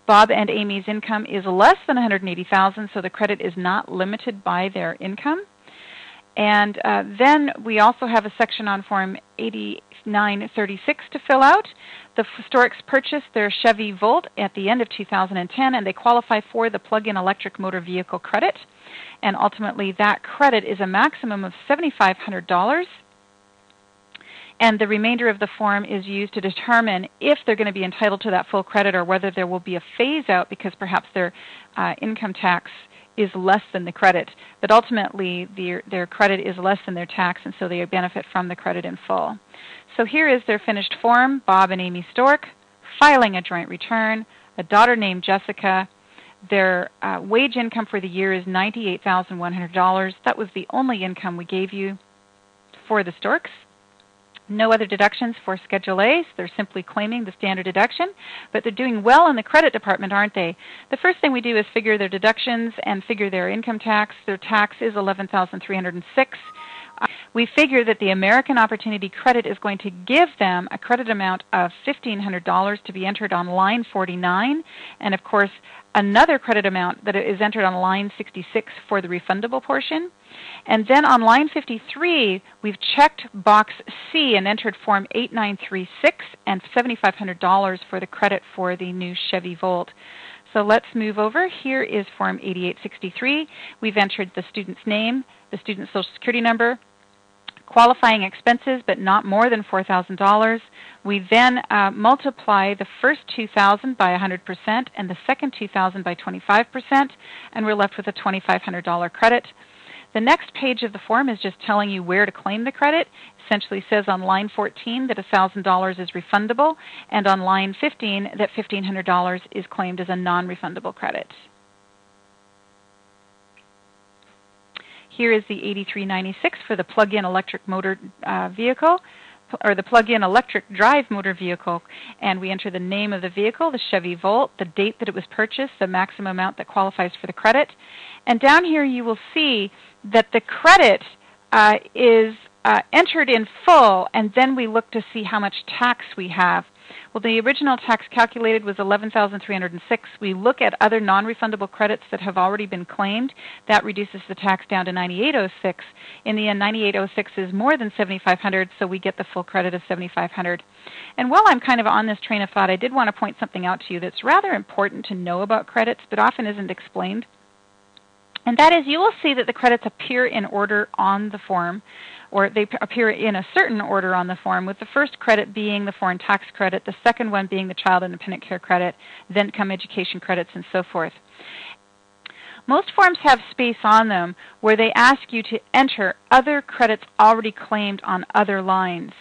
Bob and Amy's income is less than $180,000, so the credit is not limited by their income. And then we also have a section on Form 8936 to fill out. The Storks purchased their Chevy Volt at the end of 2010, and they qualify for the plug-in electric motor vehicle credit. And ultimately, that credit is a maximum of $7,500. And the remainder of the form is used to determine if they're going to be entitled to that full credit or whether there will be a phase-out because perhaps their income tax is less than the credit, but ultimately their credit is less than their tax, and so they benefit from the credit in full. So here is their finished form: Bob and Amy Stork filing a joint return, a daughter named Jessica. Their wage income for the year is $98,100. That was the only income we gave you for the Storks. No other deductions for Schedule A, so they're simply claiming the standard deduction, but they're doing well in the credit department, aren't they? The first thing we do is figure their deductions and figure their income tax. Their tax is $11,306. We figure that the American Opportunity Credit is going to give them a credit amount of $1,500 to be entered on line 49, and of course another credit amount that is entered on line 66 for the refundable portion. And then on line 53, we've checked box C and entered Form 8936 and $7,500 for the credit for the new Chevy Volt. So let's move over. Here is Form 8863. We've entered the student's name, the student's Social Security number, qualifying expenses, but not more than $4,000. We then multiply the first $2,000 by 100% and the second $2,000 by 25%, and we're left with a $2,500 credit. The next page of the form is just telling you where to claim the credit. Essentially says on line 14 that $1,000 is refundable, and on line 15 that $1,500 is claimed as a non-refundable credit. Here is the 8396 for the plug-in electric motor vehicle, or the plug-in electric drive motor vehicle, and we enter the name of the vehicle, the Chevy Volt, the date that it was purchased, the maximum amount that qualifies for the credit. And down here you will see that the credit is entered in full, and then we look to see how much tax we have. Well, the original tax calculated was $11,306. We look at other non-refundable credits that have already been claimed. That reduces the tax down to $9,806. In the end, $9,806 is more than $7,500, so we get the full credit of $7,500. And while I'm kind of on this train of thought, I did want to point something out to you that's rather important to know about credits, but often isn't explained. And that is, you will see that the credits appear in order on the form, or they appear in a certain order on the form, with the first credit being the foreign tax credit, the second one being the child independent care credit, then come education credits, and so forth. Most forms have space on them where they ask you to enter other credits already claimed on other lines.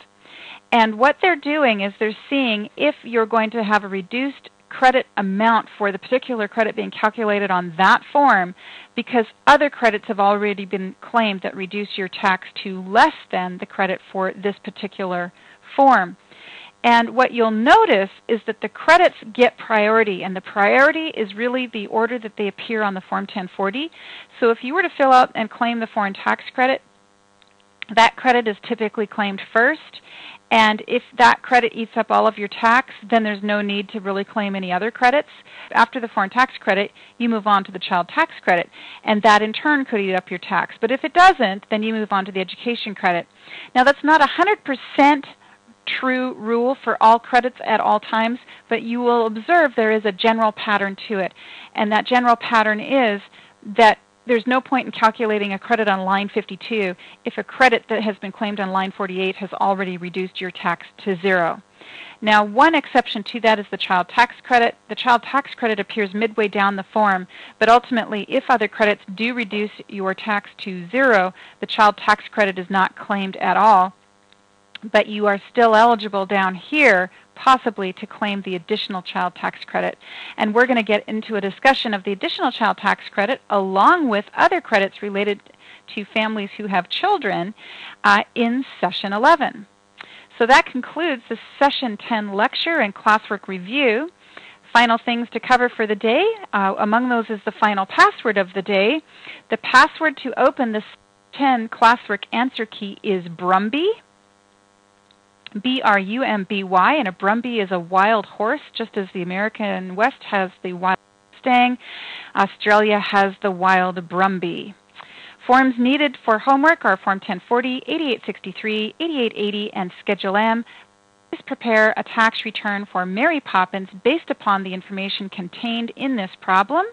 And what they're doing is they're seeing if you're going to have a reduced credit amount for the particular credit being calculated on that form, because other credits have already been claimed that reduce your tax to less than the credit for this particular form. And what you'll notice is that the credits get priority, and the priority is really the order that they appear on the Form 1040. So if you were to fill out and claim the foreign tax credit, that credit is typically claimed first, And if that credit eats up all of your tax, then there's no need to really claim any other credits. After the foreign tax credit, you move on to the child tax credit, and that in turn could eat up your tax. But if it doesn't, then you move on to the education credit. Now, that's not 100% true rule for all credits at all times, but you will observe there is a general pattern to it. And that general pattern is that there's no point in calculating a credit on line 52 if a credit that has been claimed on line 48 has already reduced your tax to zero. Now, one exception to that is the child tax credit. The child tax credit appears midway down the form, but ultimately, if other credits do reduce your tax to zero, the child tax credit is not claimed at all, but you are still eligible down here possibly to claim the additional child tax credit. And we're going to get into a discussion of the additional child tax credit along with other credits related to families who have children in Session 11. So that concludes the Session 10 lecture and classwork review. Final things to cover for the day. Among those is the final password of the day. The password to open the 10 classwork answer key is Brumby. B-R-U-M-B-Y, and a Brumby is a wild horse, just as the American West has the wild Mustang. Australia has the wild Brumby. Forms needed for homework are Form 1040, 8863, 8880, and Schedule M. Please prepare a tax return for Mary Poppins based upon the information contained in this problem.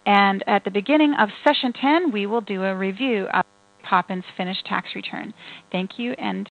And at the beginning of Session 10, we will do a review of Poppins' finished tax return. Thank you, and